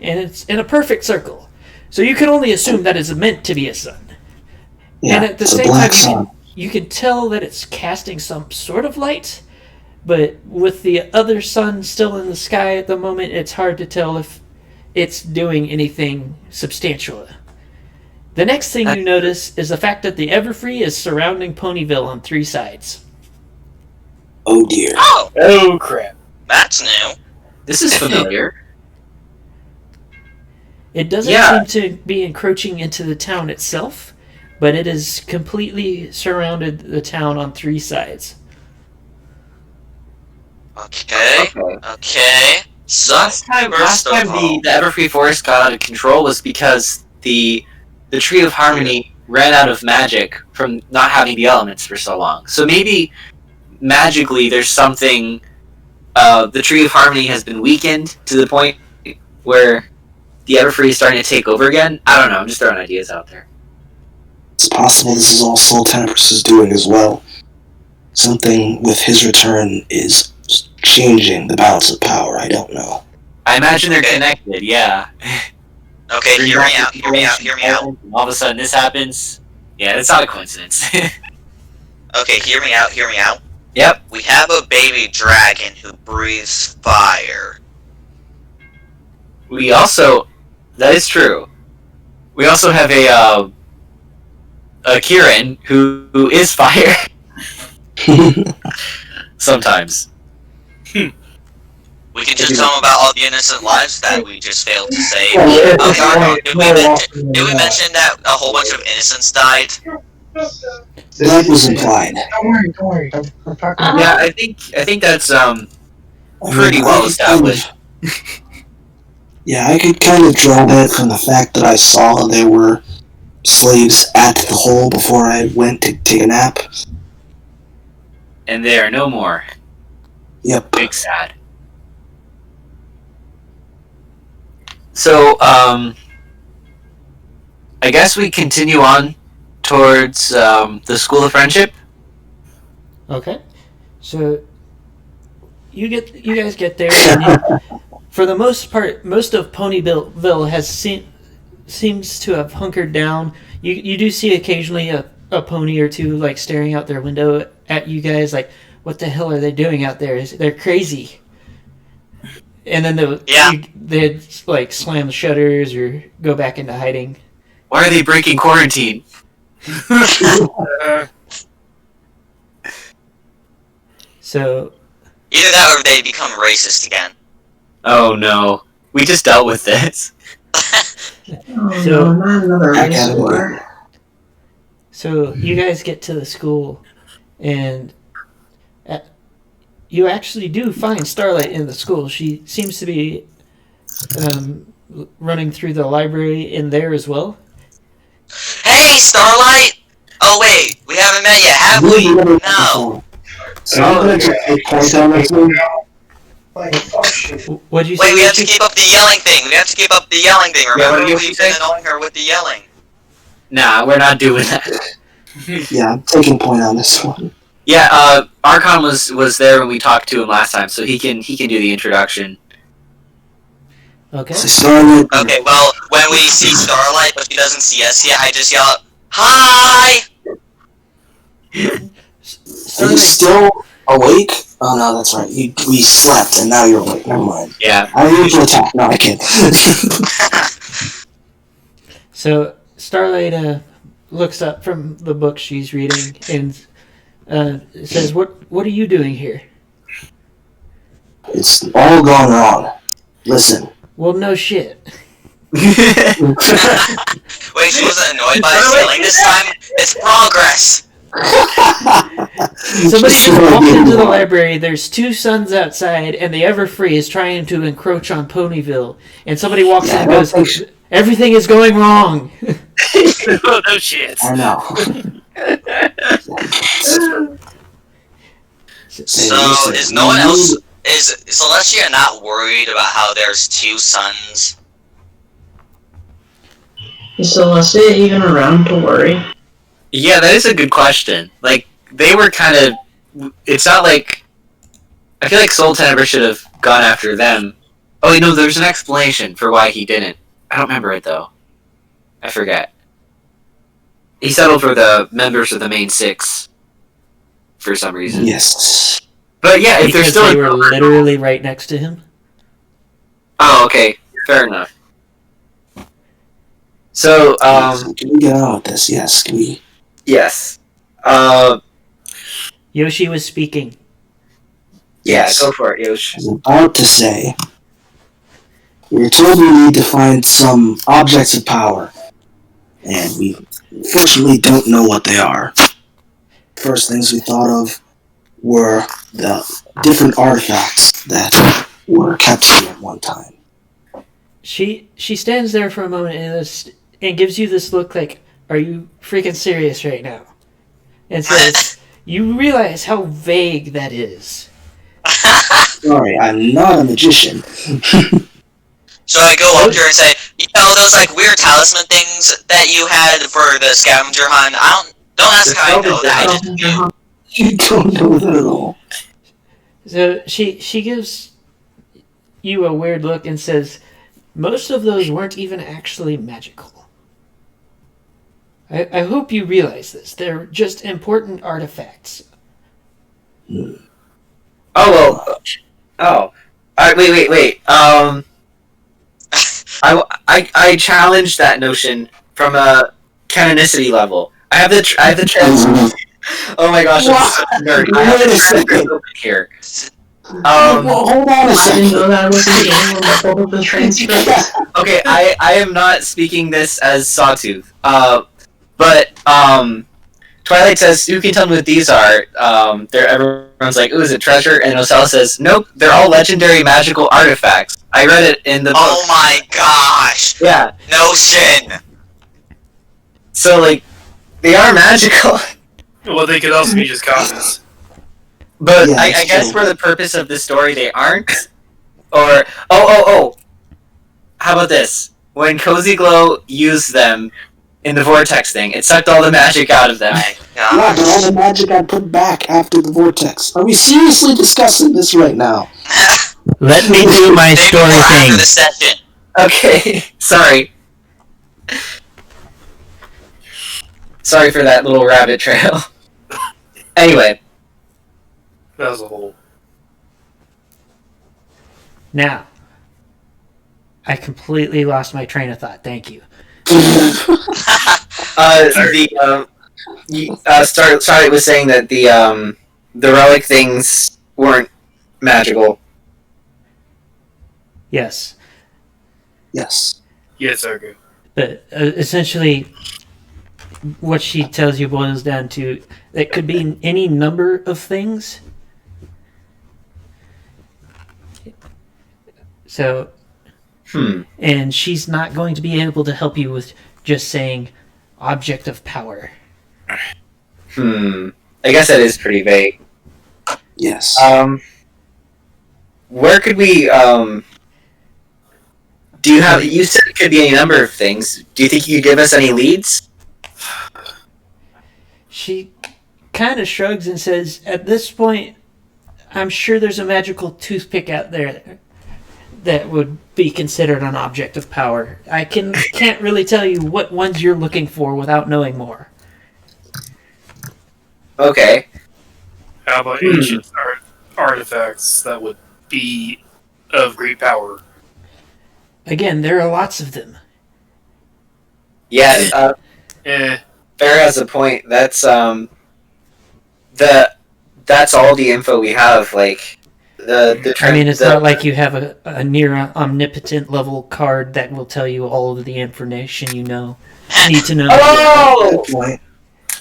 And it's in a perfect circle. So you can only assume that it's meant to be a sun. yeah, and at the it's a same black time, sun. you can tell that it's casting some sort of light, but with the other sun still in the sky at the moment, it's hard to tell if it's doing anything substantial. The next thing you notice is the fact that the Everfree is surrounding Ponyville on 3 sides. Oh dear. Oh, Oh crap. that's new. This is familiar. It doesn't Yeah. seem to be encroaching into the town itself, but it has completely surrounded the town on 3 sides. Okay. Okay. So, Last time first of all- the Everfree Forest got out of control was because the Tree of Harmony ran out of magic from not having the elements for so long. So maybe magically there's something. The Tree of Harmony has been weakened to the point where the Everfree is starting to take over again. I don't know. I'm just throwing ideas out there. It's possible this is all Soul Tenebris doing as well. Something with his return is changing the balance of power. I don't know. I imagine they're connected. Yeah. Okay, hear me out, hear me out, hear me out. All of a sudden this happens. Yeah, it's not a coincidence. Okay, hear me out, hear me out. Yep. We have a baby dragon who breathes fire. We also, that is true. We also have a Kirin who is fire sometimes. We can just tell him about all the innocent lives that we just failed to save. Well, Oh, it's did more we mention that a whole bunch of innocents died? That was implied. Don't worry. I'm talking Yeah, I think that's I mean, pretty I well could established. Yeah, I could kind of draw that from the fact that I saw there were slaves at the hole before I went to take a nap. And there are no more. Yep. Big sad. So, I guess we continue on towards the School of Friendship. Okay, so you guys get there, and for the most part, most of Ponyville has seems to have hunkered down. You do see occasionally a pony or two like staring out their window at you guys, like, what the hell are they doing out there? They're crazy. And then they'd like slam the shutters or go back into hiding. Why are they breaking quarantine? So Either that or they become racist again. Oh no, we just dealt with this. Oh, So- no, not another I race gotta war. So you guys get to the school, and you actually do find Starlight in the school. She seems to be running through the library in there as well. Hey, Starlight! Oh wait, we haven't met yet, have we? No. So I'm gonna just take points on this one. What'd you say? Wait, we have to keep up the yelling thing. We have to keep up the yelling thing. Yeah, what Remember, do you we've say? been annoying her with the yelling. Nah, we're not doing that. Yeah, I'm taking point on this one. Yeah, Archon was there when we talked to him last time, so he can do the introduction. Okay. So Starlight. Okay, well, when we see Starlight, but she doesn't see us yet, I just yell, "Hi!" Are you still awake? Oh no, that's right. We slept and now you're awake. Never mind. Yeah. I need to attack. No, I can't. So Starlight looks up from the book she's reading and says, "What are you doing here?" It's all gone wrong. Listen. Well, no shit. Wait, she wasn't annoyed by us yelling this time? It's progress! Somebody just walked into the library, there's 2 suns outside, and the Everfree is trying to encroach on Ponyville. And somebody walks in and goes, "Everything is going wrong." No shit. I know. So, is no one else... Is Celestia not worried about how there's 2 suns? Is Celestia even around to worry? Yeah, that is a good question. Like, they were kind of... It's not like... I feel like Soul Tenebra should have gone after them. Oh, wait, no, there's an explanation for why he didn't. I don't remember it, though. I forget. He settled for the members of the main 6. For some reason. Yes. But yeah, if Because they're still... they were literally right next to him. Oh, okay. Fair enough. So, can we get on with this? Yes, can we... Yes. Yoshi was speaking. Yeah, go for it, Yosh. I was about to say... We were told we need to find some objects of power. And we unfortunately don't know what they are. First things we thought of were the different artifacts that were kept here at one time. She stands there for a moment and gives you this look like, "Are you freaking serious right now?" And says, "You realize how vague that is." Sorry, I'm not a magician. So I go up to her and say, "You know those like weird talisman things that you had for the scavenger hunt? Don't ask how I know that. I just knew." You don't know that at all. So she gives you a weird look and says, "Most of those weren't even actually magical. I hope you realize this. They're just important artifacts." Oh, well... Oh. Wait. I challenge that notion from a canonicity level. I have the trans... Oh my gosh, I'm such a nerd. I have the transcript open here. Well, hold on a I second. didn't know that was the game when I pulled up the transcript. Okay, I am not speaking this as Sawtooth. But Twilight says, "Who can tell me what these are?" Everyone's like, "Ooh, is it treasure?" And Osella says, "Nope, they're all legendary magical artifacts." I read it in the book. Oh my gosh! Yeah. Notion! So, like, they are magical. Well, they could also be just copies. But Yeah, I guess for the purpose of the story, they aren't. Or, oh. How about this? When Cozy Glow used them in the vortex thing, it sucked all the magic out of them. Yeah, but all the magic I put back after the vortex. Are we seriously discussing this right now? Let me do my Maybe story more thing. after the session. Okay, sorry. Sorry for that little rabbit trail. Anyway. That was a whole. Now, I completely lost my train of thought. Thank you. Starlight was saying that the relic things weren't magical. Yes. Yes. Yes, Argo. But essentially, what she tells you boils down to it could be any number of things. So, and she's not going to be able to help you with just saying object of power. I guess that is pretty vague. Yes. Where could we, do you have, you said it could be any number of things. Do you think you could give us any leads? She kind of shrugs and says, at this point, I'm sure there's a magical toothpick out there that would be considered an object of power. I can't really tell you what ones you're looking for without knowing more. Okay. How about ancient artifacts that would be of great power? Again, there are lots of them. Yeah, Fair has a point. That's that's all the info we have. Like It's not like you have a near omnipotent level card that will tell you all of the information need to know. Oh! Good point.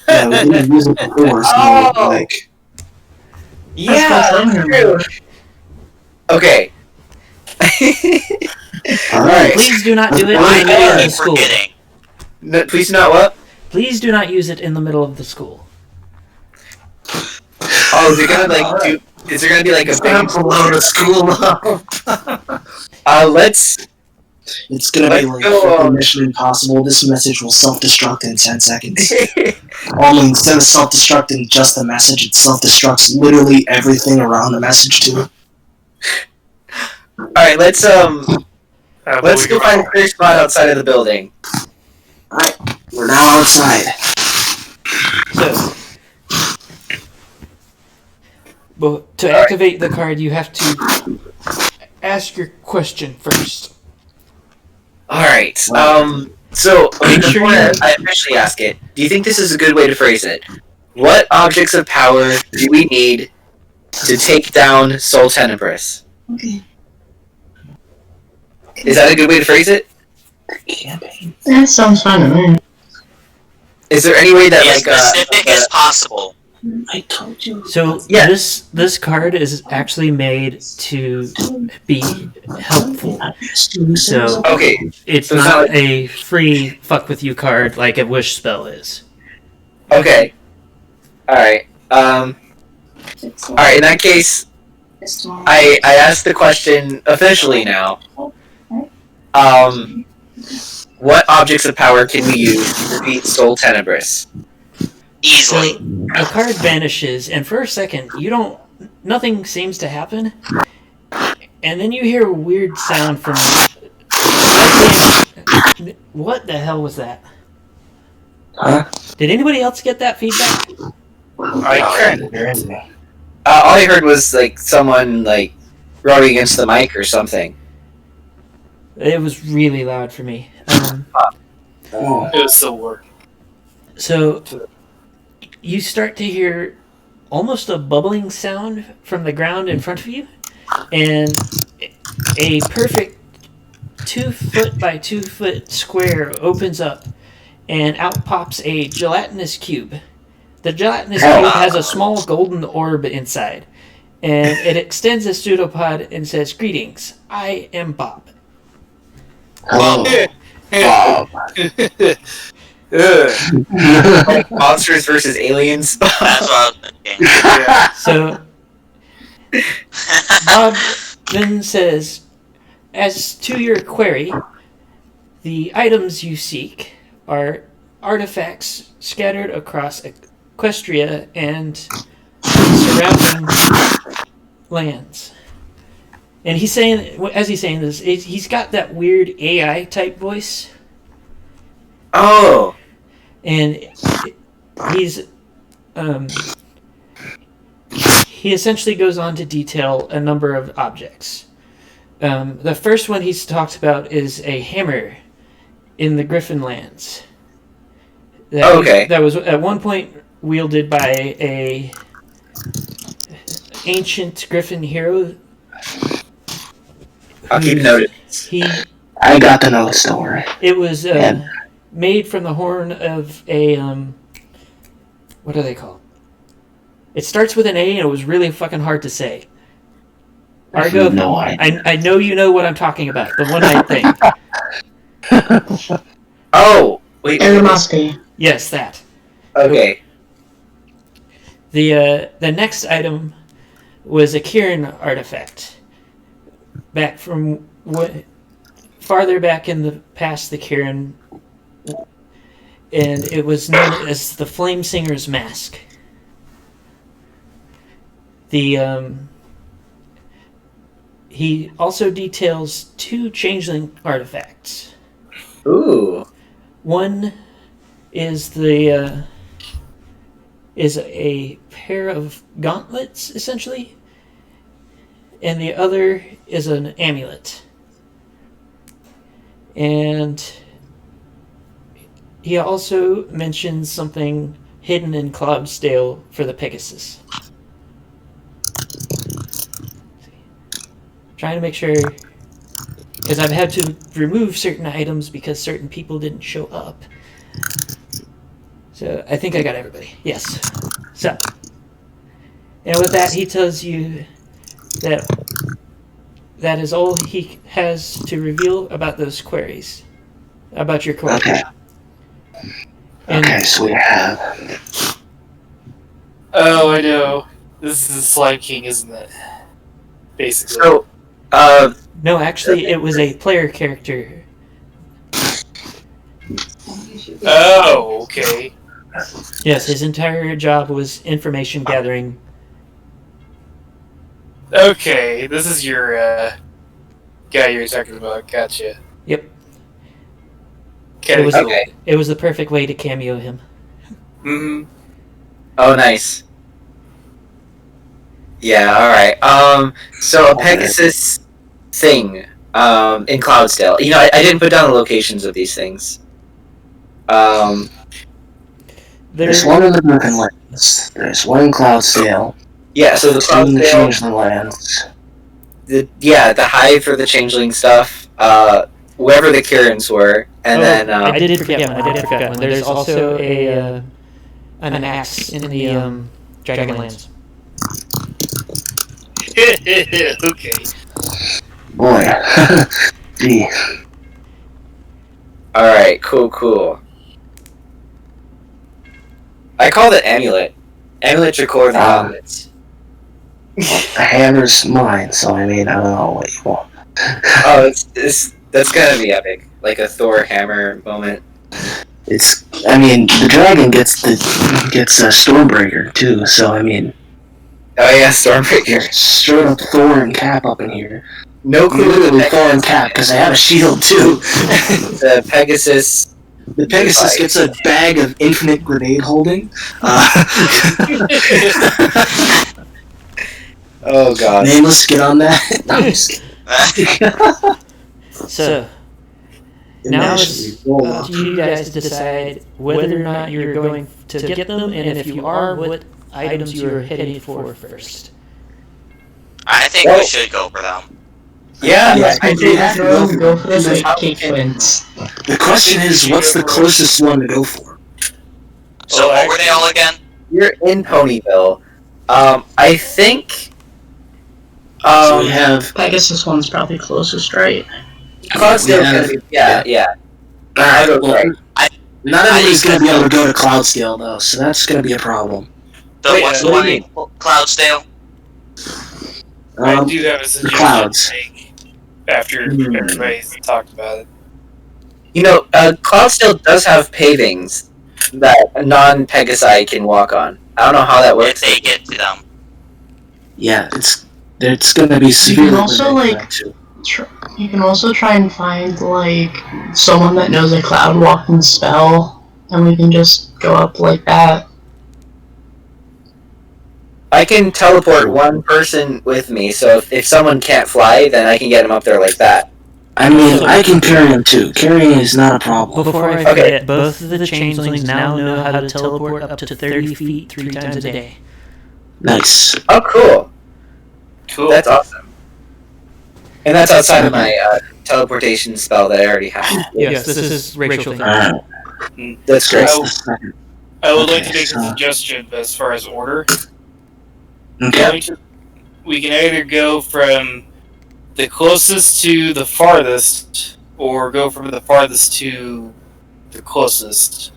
Yeah, we didn't use it before, so like. Yeah, true. Okay. All right. Please do not do it in I the middle of keep the school. forgetting. No, please not what? Please do not use it in the middle of the school. Oh, is it gonna like do? Is there gonna be like a big blow the school up. Let's. It's gonna be like go, freaking Mission Impossible. This message will self-destruct in 10 seconds. Only instead of self-destructing just the message, it self-destructs literally everything around the message too. All right, let's go find a clear spot outside of the building. Alright, we're now outside. So, but to activate the card, you have to ask your question first. All right. So before I officially ask it, do you think this is a good way to phrase it? What objects of power do we need to take down Sol Tenebris? Okay. Is that a good way to phrase it? Campaign. That sounds fun to me. Is there any way that As specific as possible. I told you. So Yeah. this card is actually made to be helpful. So Okay. it's So it's not not a free fuck with you card like a wish spell is. Okay. All right. All right. In that case, I asked the question officially now. What objects of power can we use to defeat Sol Tenebris? Easily. So a card vanishes, and for a second, nothing seems to happen, and then you hear a weird sound from. What the hell was that? Huh? Did anybody else get that feedback? I all I heard was like someone like rubbing against the mic or something. It was really loud for me. It was still working. So you start to hear almost a bubbling sound from the ground in front of you, and a perfect 2 foot by 2 foot square opens up, and out pops a gelatinous cube. The gelatinous cube has a small golden orb inside, and it extends a pseudopod and says, "Greetings, I am Bob." Hello, Bob. Monsters versus aliens. That's what I was thinking. So Bob then says, as to your query, the items you seek are artifacts scattered across Equestria and surrounding lands. And he's saying, as he's saying this, he's got that weird AI type voice. Oh. And he's he essentially goes on to detail a number of objects. The first one he's talked about is a hammer in the Griffin lands. That was at one point wielded by a ancient Griffin hero. I'll keep notes. I got the notes, don't worry. It was made from the horn of a what are they called? It starts with an A, and it was really fucking hard to say. Argo, No idea. I know you know what I'm talking about. The one-eyed thing. Oh, wait. Animosity. Yes, that. Okay. The next item was a Kirin artifact. Back from farther back in the past, the Kirin, and it was known as the Flame Singer's Mask. He also details 2 changeling artifacts. Ooh. One is is a pair of gauntlets, essentially, and the other is an amulet. And he also mentions something hidden in Cloudsdale for the Pegasus. Trying to make sure, because I've had to remove certain items because certain people didn't show up. So I think I got everybody. Yes. So, and with that, he tells you that that is all he has to reveal about those queries, about your query. Okay. And Okay, so we have. Oh, I know. This is Slime King, isn't it? Basically. So, no, actually, it was a player character. Oh, okay. Yes, his entire job was information gathering. Okay, this is your guy you're talking about. Gotcha. Yep. Okay. It was the perfect way to cameo him. Mm-hmm. oh, nice. Yeah, alright. So a Pegasus thing, in Cloudsdale. You know, I didn't put down the locations of these things. There's one in the Broken Lands. There's one in Cloudsdale. Yeah, so the Two in the Cloudsdale, Changeling Lands. the hive for the changeling stuff, wherever the Kirins were, and then, I did forget one. There's also an axe in the Dragonlands. Okay. Boy. Gee. alright, cool. I called it amulet. Amulets are cooler than helmets. The hammer's mine, so I mean, I don't know what you want. Oh, that's gonna be epic. Like a Thor hammer moment. I mean, the dragon gets a Stormbreaker too, so I mean, Oh yeah, Stormbreaker. straight up Thor and Cap up in here. No clue who Literally the Thor and Pegasus Cap, because they have a shield too. The Pegasus. The Pegasus gets a bag of infinite grenade holding. Oh god. Nameless, get on that. No, I'm just kidding. So, now it's up to you guys to decide whether or not you're going to get them, and if you are, what items you're heading for first. I think we should go for them. Yeah, I we did. have to go for Go for them. the cake twins. The question is, what's the closest one to go for? So what were they all again? You're in Ponyville. I think. So we have. Pegasus one's probably closest, right? Cloudsdale's gonna be. Yeah. Alright, well, I- not everybody's going to be able to go to Cloudsdale, though, so that's going to be a problem. What's the what one do you in Cloudsdale? I do have a suggestion clouds. to make after everybody's talked about it. You know, Cloudsdale does have pavings that a non-Pegasi can walk on. I don't know how that If works. they get to them. Yeah, it's going to be severely also, limited, like, actually. You can also try and find, like, someone that knows a cloud walking spell, and we can just go up like that. I can teleport one person with me, so if someone can't fly, then I can get him up there like that. I mean, I can carry him, too. Carrying is not a problem. Before I forget, both of the changelings now know how to teleport up to 30 feet 3 times a day. Nice. Oh, cool. Cool. That's awesome. And that's outside of my teleportation spell that I already have. Yes, this is Rachel. Alright. That's great. I would like to Okay, make so- a suggestion as far as order. Okay. We can either go from the closest to the farthest, or go from the farthest to the closest.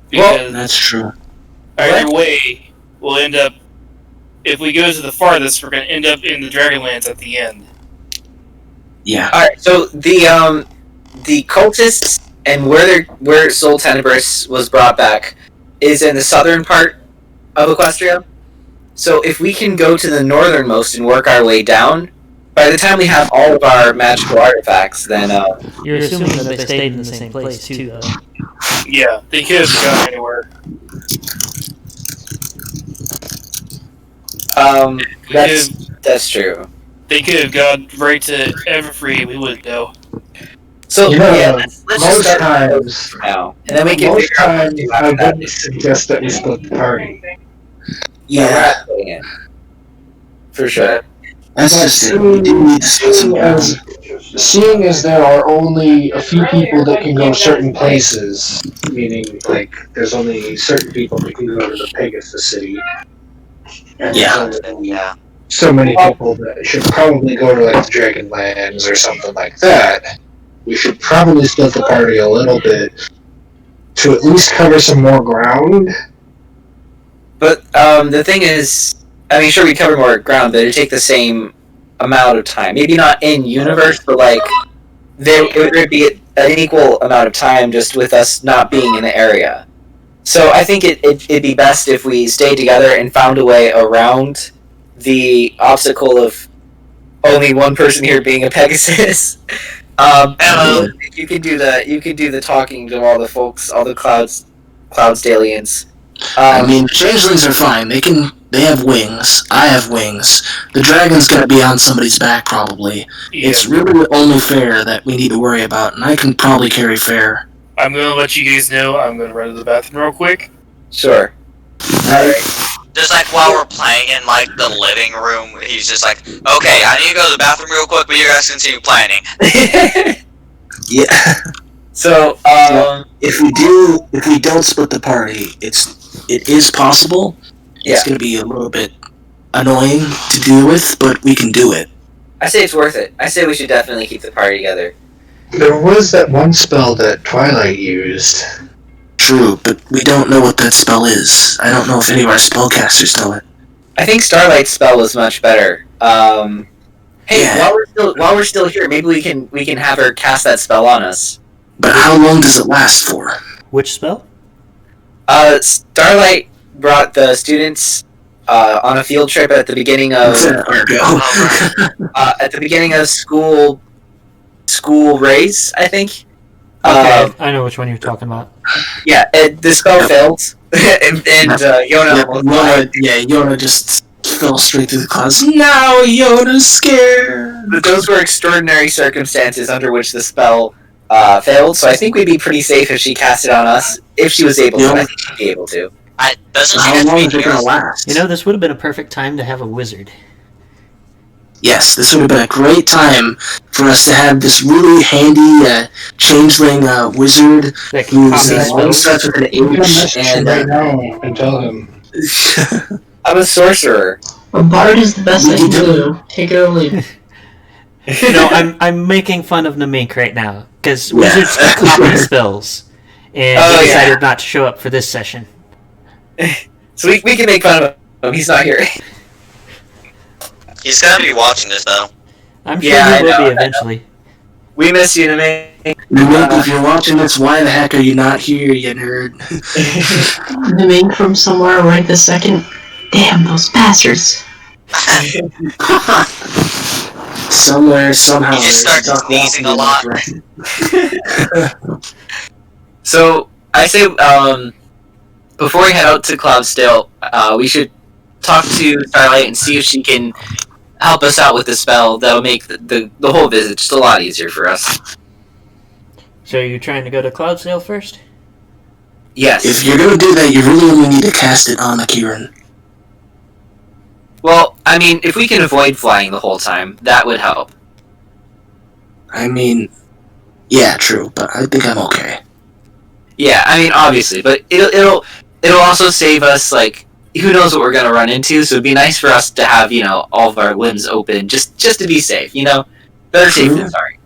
Because That's true. either way, we'll end up. If we go to the farthest, we're going to end up in the Dragonlands at the end. Yeah. Alright, so the cultists and where Soul Tenebris was brought back is in the southern part of Equestria. So if we can go to the northernmost and work our way down, by the time we have all of our magical artifacts, then You're assuming that they stayed in the same place too, though. Yeah, they could have gone anywhere. that's true. They could have gone right to Everfree. We wouldn't know. So let's most just start times for now, and then we can most figure out what to times do I after that. wouldn't suggest that we split the party. Yeah, we're not doing it. For sure. That's just it. We do need to split some ground. Seeing as there are only a few people that can go certain places, meaning like there's only certain people that can go to the Pegasus city. And there's only so many people that should probably go to like the Dragonlands or something like that. We should probably split the party a little bit to at least cover some more ground. But the thing is, I mean, sure, we cover more ground, but it'd take the same amount of time. Maybe not in universe, but like it would be an equal amount of time just with us not being in the area. So I think it'd be best if we stayed together and found a way around the obstacle of only one person here being a Pegasus. You can do the talking to all the folks, all the Cloudsdalians. I mean, changelings are fine. They have wings. I have wings. The dragon's gonna be on somebody's back, probably. Yeah. It's really only fair that we need to worry about, and I can probably carry fair. I'm gonna let you guys know. I'm gonna run to the bathroom real quick. Sure. Alright. Just like while we're playing in like the living room, he's just like, okay, I need to go to the bathroom real quick, but you guys continue planning. Yeah. So, if we don't split the party, it is possible. It's going to be a little bit annoying to deal with, but we can do it. I say it's worth it. I say we should definitely keep the party together. There was that one spell that Twilight used. True, but we don't know what that spell is. I don't know if any of our spellcasters know it. I think Starlight's spell was much better. While we're still here, maybe we can have her cast that spell on us. But how long does it last for? Which spell? Starlight brought the students on a field trip at the beginning of at the beginning of school race, I think. Okay, I know which one you're talking about. Yeah, the spell failed, and Yona just fell straight through the clouds. Now Yona's scared. But those were extraordinary circumstances under which the spell failed, so I think we'd be pretty safe if she cast it on us. If she was able to, I think she'd be able to. How long is it going to last? You know, this would have been a perfect time to have a wizard. Yes, this would have been a great time for us to have this really handy changeling wizard that can who's starts with an H and right now and tell him. I'm a sorcerer. A bard is the best I can do. Take it or leave it. No, I'm making fun of Namek right now because wizards can copy spells, and he decided not to show up for this session. So we can make fun of him. He's not here. He's gonna be watching this though. I'm sure he will be eventually. We miss you, Namek. Namek, if you're watching this, why the heck are you not here, you nerd? Namek from somewhere right this second. Damn those bastards. Somewhere, somehow. You just start sneezing a lot. So, I say, before we head out to Cloudsdale, we should talk to Starlight and see if she can help us out with the spell. That'll make the whole visit just a lot easier for us. So you're trying to go to Cloudsdale first? Yes. If you're going to do that, you really only need to cast it on a Kirin. Well, I mean, if we can avoid flying the whole time, that would help. I mean, yeah, true, but I think I'm okay. Yeah, I mean, obviously, but it'll also save us, like, who knows what we're gonna run into, so it'd be nice for us to have, all of our limbs open, just to be safe, Better safe than sorry.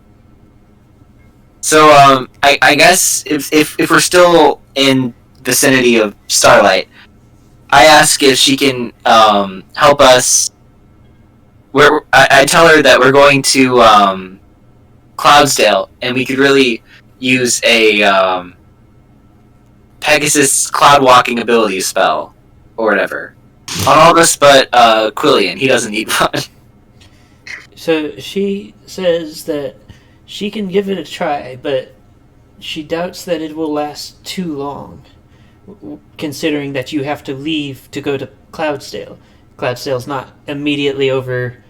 So, I guess if we're still in vicinity of Starlight, I ask if she can help us. I tell her that we're going to Cloudsdale, and we could really use a Pegasus cloud walking ability spell, or whatever. On all of us but Quillian. He doesn't need one. So she says that she can give it a try, but she doubts that it will last too long, considering that you have to leave to go to Cloudsdale. Cloudsdale's not immediately over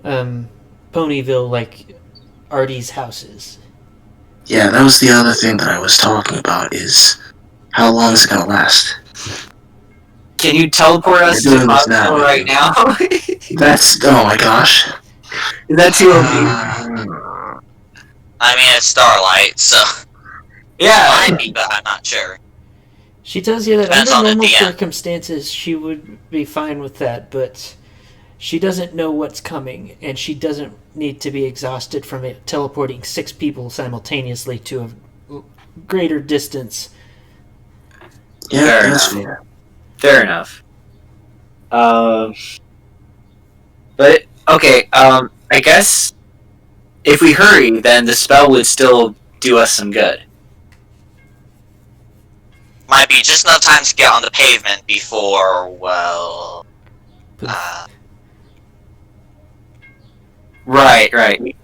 Ponyville like Artie's house is. Yeah, that was the other thing that I was talking about, is how long is it going to last? Can you teleport us to Cloudsdale right now? That's... Oh my gosh. Is that too OP? I mean, it's Starlight, so... Yeah. Might be, but I'm not sure. She tells you that Depends under on the normal DM. circumstances she would be fine with that, but she doesn't know what's coming, and she doesn't need to be exhausted from it teleporting 6 people simultaneously to a greater distance. Yeah, Fair that's enough. fair. Fair enough. But okay. I guess if we hurry, then the spell would still do us some good. Might be just enough time to get on the pavement before, well... Right.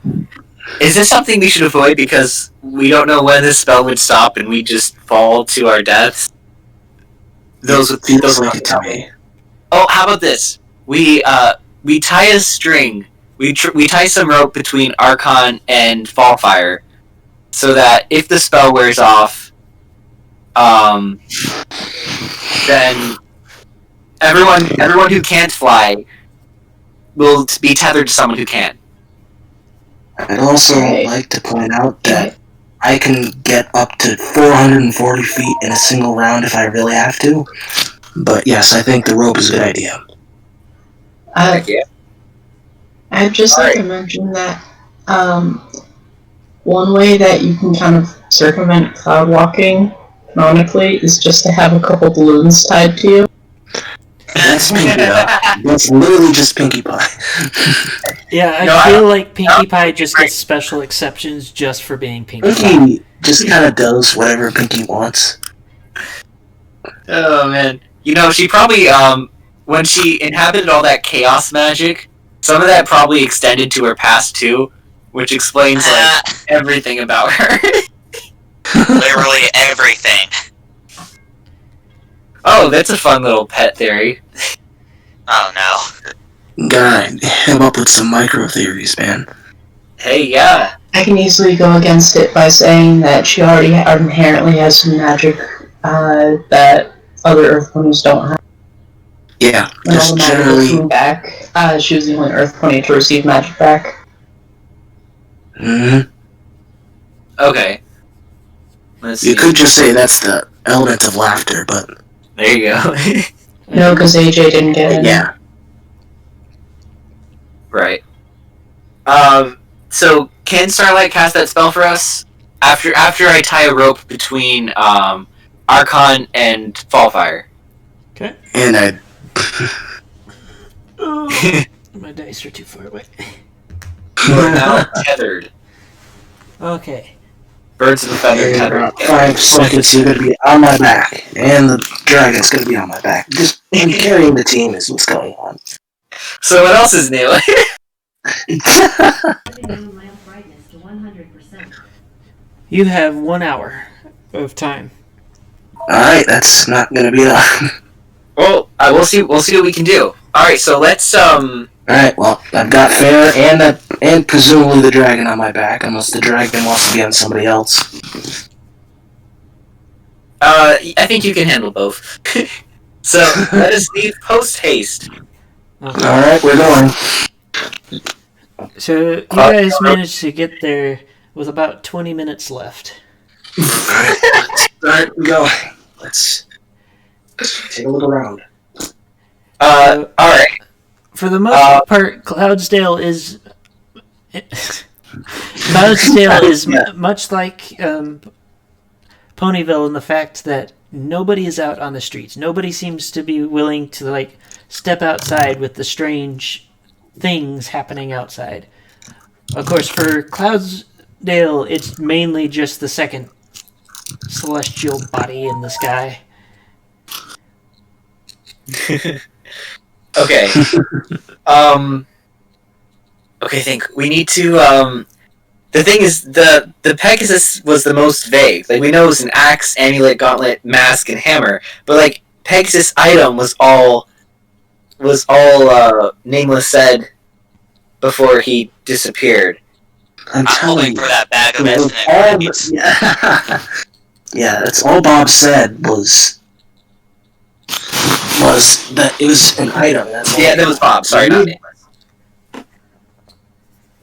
Is this something we should avoid because we don't know when this spell would stop and we just fall to our deaths? Those Feels like it to me. Oh, how about this? We tie a string. We tie some rope between Archon and Fallfire, so that if the spell wears off, then everyone who can't fly will be tethered to someone who can. I'd also like to point out that I can get up to 440 feet in a single round if I really have to. But yes, I think the rope is a good idea. I'd just like to mention that one way that you can kind of circumvent cloud walking canonically is just to have a couple balloons tied to you. That's Pinkie Pie. That's literally just Pinkie Pie. Yeah, I feel like Pinkie Pie just gets special exceptions just for being Pinkie Pie. Pinkie just kind of does whatever Pinkie wants. Oh man, she probably when she inhabited all that chaos magic, some of that probably extended to her past too, which explains like everything about her. Literally everything. Oh, that's a fun little pet theory. Oh no. God, come up with some micro theories, man. Hey, yeah. I can easily go against it by saying that she already inherently has some magic that other Earth ponies don't have. Yeah, And all just the magic generally... coming back. She was the only Earth pony to receive magic back. Mm-hmm. Okay. Let's see. You could just say that's the element of laughter, but... There you go. No, because AJ didn't get it. Yeah. Right. So can Starlight cast that spell for us? After I tie a rope between Archon and Fallfire. Okay. And I... Oh, my dice are too far away. You are now tethered. Okay. Birds of a feather In tethered. about 5 seconds, you're going to be on my back, and the dragon's going to be on my back. Just carrying the team is what's going on. So what else is new? You have 1 hour of time. Alright, that's not going to be enough. Well, we'll see what we can do. Alright, so let's Alright, well, I've got Fair and presumably the dragon on my back, unless the dragon wants to be on somebody else. I think you can handle both. So let us leave post haste. Okay. Alright, we're going. So you guys managed to get there with about 20 minutes left. Alright, we're going. Let's take a look around. Alright. For the most part, Cloudsdale is much like Ponyville in the fact that nobody is out on the streets. Nobody seems to be willing to step outside with the strange things happening outside. Of course, for Cloudsdale, it's mainly just the second celestial body in the sky. Okay. Okay, think. We need to, the thing is, the Pegasus was the most vague. Like, we know it was an axe, amulet, gauntlet, mask, and hammer, but, like, Pegasus item was all Nameless said before he disappeared. I'm hoping for that bag of infinite grenades. Yeah, that's all Bob said was that it was an item. Yeah, that was Bob. Sorry, not Nameless.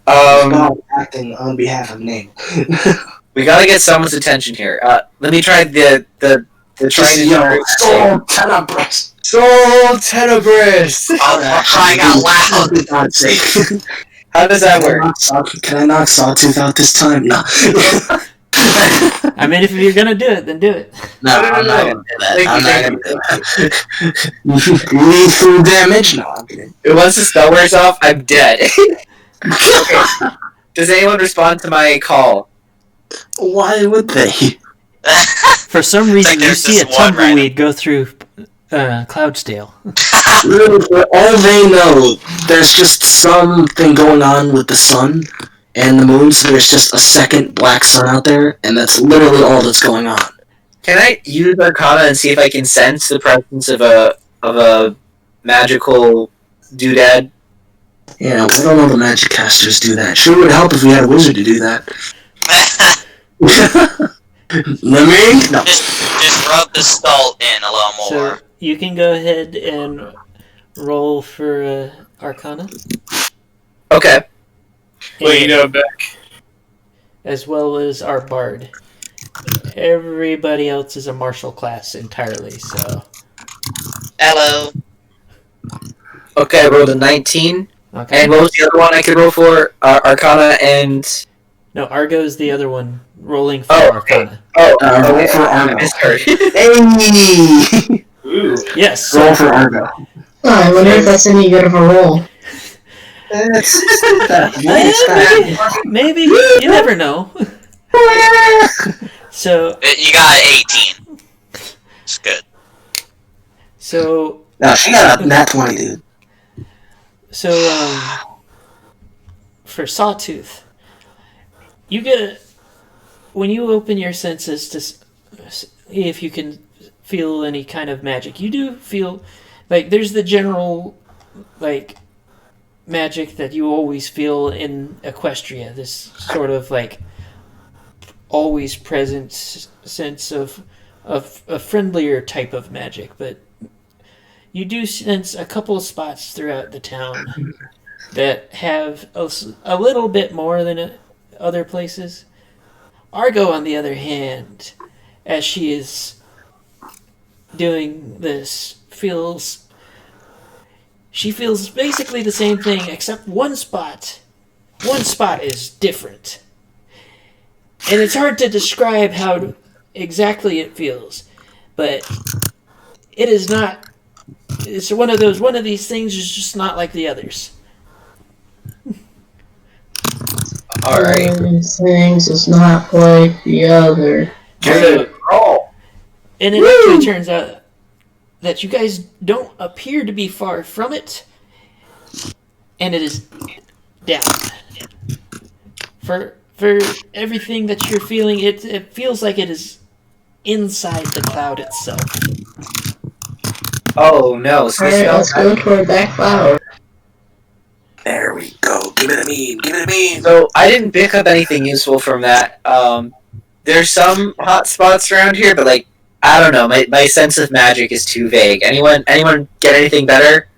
Bob acting on behalf of Name. We gotta get someone's attention here. Let me try the Soul Tenebris. Soul Tenebris. Oh, for crying out loud! For God's sake. How does that work? Can I knock Sawtooth out this time? No. I mean, if you're gonna do it, then do it. No, I'm not gonna do that. I'm not gonna do that. Lethal damage? No, I'm kidding. Once the spell wears off, I'm dead. Okay. Does anyone respond to my call? Why would they? For some reason, Like you there's see a this one right tumbleweed go through Cloudsdale. Really, for all they know, there's just something going on with the sun and the moon, so there's just a second black sun out there, and that's literally all that's going on. Can I use Arcana and see if I can sense the presence of a magical doodad? Yeah, I don't know the magic casters do that. Sure would help if we had a wizard to do that. Let me? No. Just rub the salt in a little more. So you can go ahead and roll for Arcana. Okay. Back. As well as our bard. Everybody else is a martial class entirely, so... Hello. Okay, I rolled a 19. Okay. And what was the other one I could roll for? Arcana and... No, Argo is the other one rolling for Arcana. Oh, roll for Argo. I misheard. Hey! Yes. Roll for Argo. I wonder if that's any good of a roll. Maybe. You never know. So... You got an 18. It's good. So... No, she got a nat 20, dude. So, for Sawtooth, you get when you open your senses to see if you can feel any kind of magic, you do feel like there's the general, like, magic that you always feel in Equestria, this sort of, like, always present sense of a friendlier type of magic, but you do sense a couple of spots throughout the town that have a little bit more than other places. Argo, on the other hand, as she is doing this, feels basically the same thing, except one spot is different. And it's hard to describe how exactly it feels, but it is not. It's one of these things is just not like the others. Alright. One of these things is not like the other. Good. Roll. And it actually turns out that you guys don't appear to be far from it, and it is down. For everything that you're feeling, it feels like it is inside the cloud itself. Oh no, so Alright, let's go toward that cloud. There we go. Give it a mean. Give it a mean. So I didn't pick up anything useful from that. There's some hot spots around here, but like I don't know. My sense of magic is too vague. Anyone get anything better?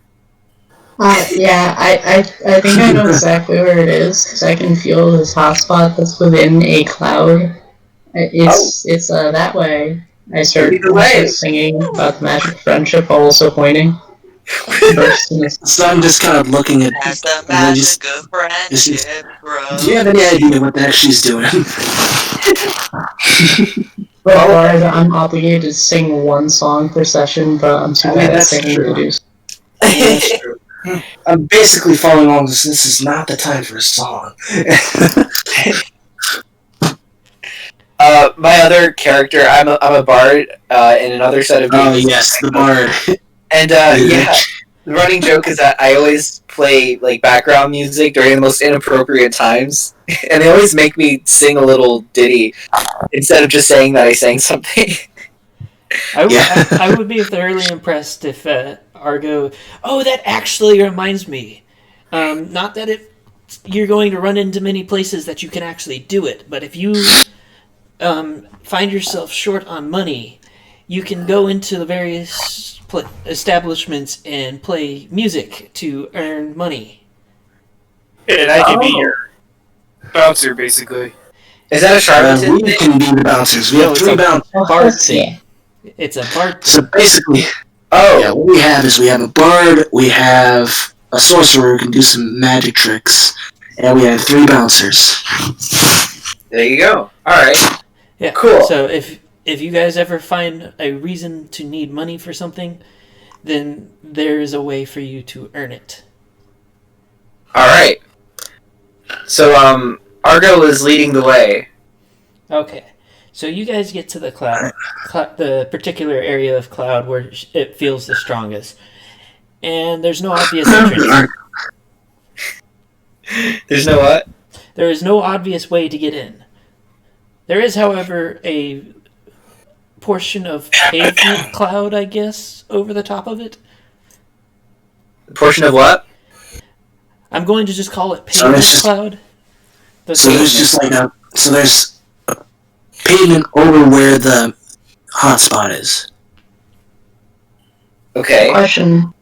Yeah, I think I know exactly where it is, because I can feel this hotspot that's within a cloud. It's that way. I start singing about the magic of friendship while also pointing. So I'm just kind of looking at As the magic of friendship grows. do you have any idea what the heck she's doing? But I'm obligated to sing one song per session, but I'm too bad at singing to do so. That's true. I'm basically following along this is not the time for a song. My other character, I'm a bard in another set of games. Oh yes, the bard. And yeah, The running joke is that I always play like background music during the most inappropriate times, and they always make me sing a little ditty instead of just saying that I sang something. I would be thoroughly impressed if Argo. Oh, that actually reminds me. Not that you're going to run into many places that you can actually do it, but if you find yourself short on money, you can go into the various establishments and play music to earn money. And I can be your bouncer, basically. Is that a charlatan? We can be the bouncers. We have 3 bouncers. Bard thing. It's a bard thing. So basically, Oh, what we have is we have a bard, we have a sorcerer who can do some magic tricks, and we have 3 bouncers. there you go. All right. Yeah. Cool. So if you guys ever find a reason to need money for something, then there is a way for you to earn it. All right. So Argo is leading the way. Okay. So you guys get to the the particular area of Cloud where it feels the strongest, and there's no obvious entrance. There's no what? There is no obvious way to get in. There is, however, a portion of pavement cloud, I guess, over the top of it. Portion of what? I'm going to just call it pavement cloud. So there's just like there's pavement over where the hotspot is. Okay. Question.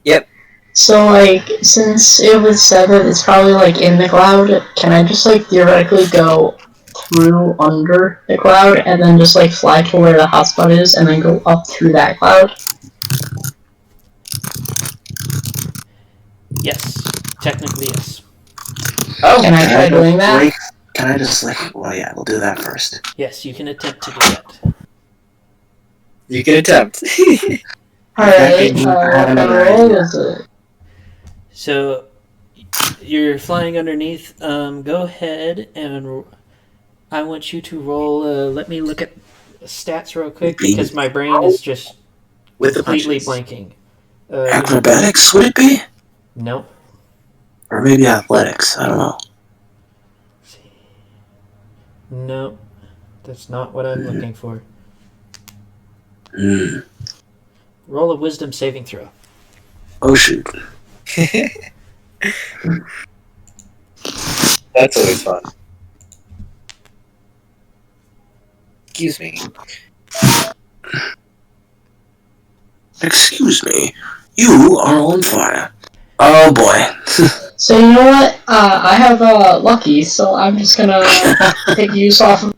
Yep. So, like, since it was said that it's probably, like, in the cloud, can I just, like, theoretically go through under the cloud and then just, like, fly to where the hotspot is and then go up through that cloud? Yes. Technically, yes. Oh, Can I try doing that? Can I just well, yeah, we'll do that first. Yes, you can attempt to do that. you can attempt. Alright, what roll is it? So, you're flying underneath. Go ahead and I want you to roll. Let me look at stats real quick because my brain is just With the completely punches. blanking. Acrobatics, would it be? Nope. Or maybe athletics, I don't know. Nope. That's not what I'm looking for. Roll a wisdom saving throw. Oh, shoot. That's always fun. Excuse me. Excuse me. You are on fire. Oh, boy. So, you know what? I have Lucky, so I'm just gonna take use off of.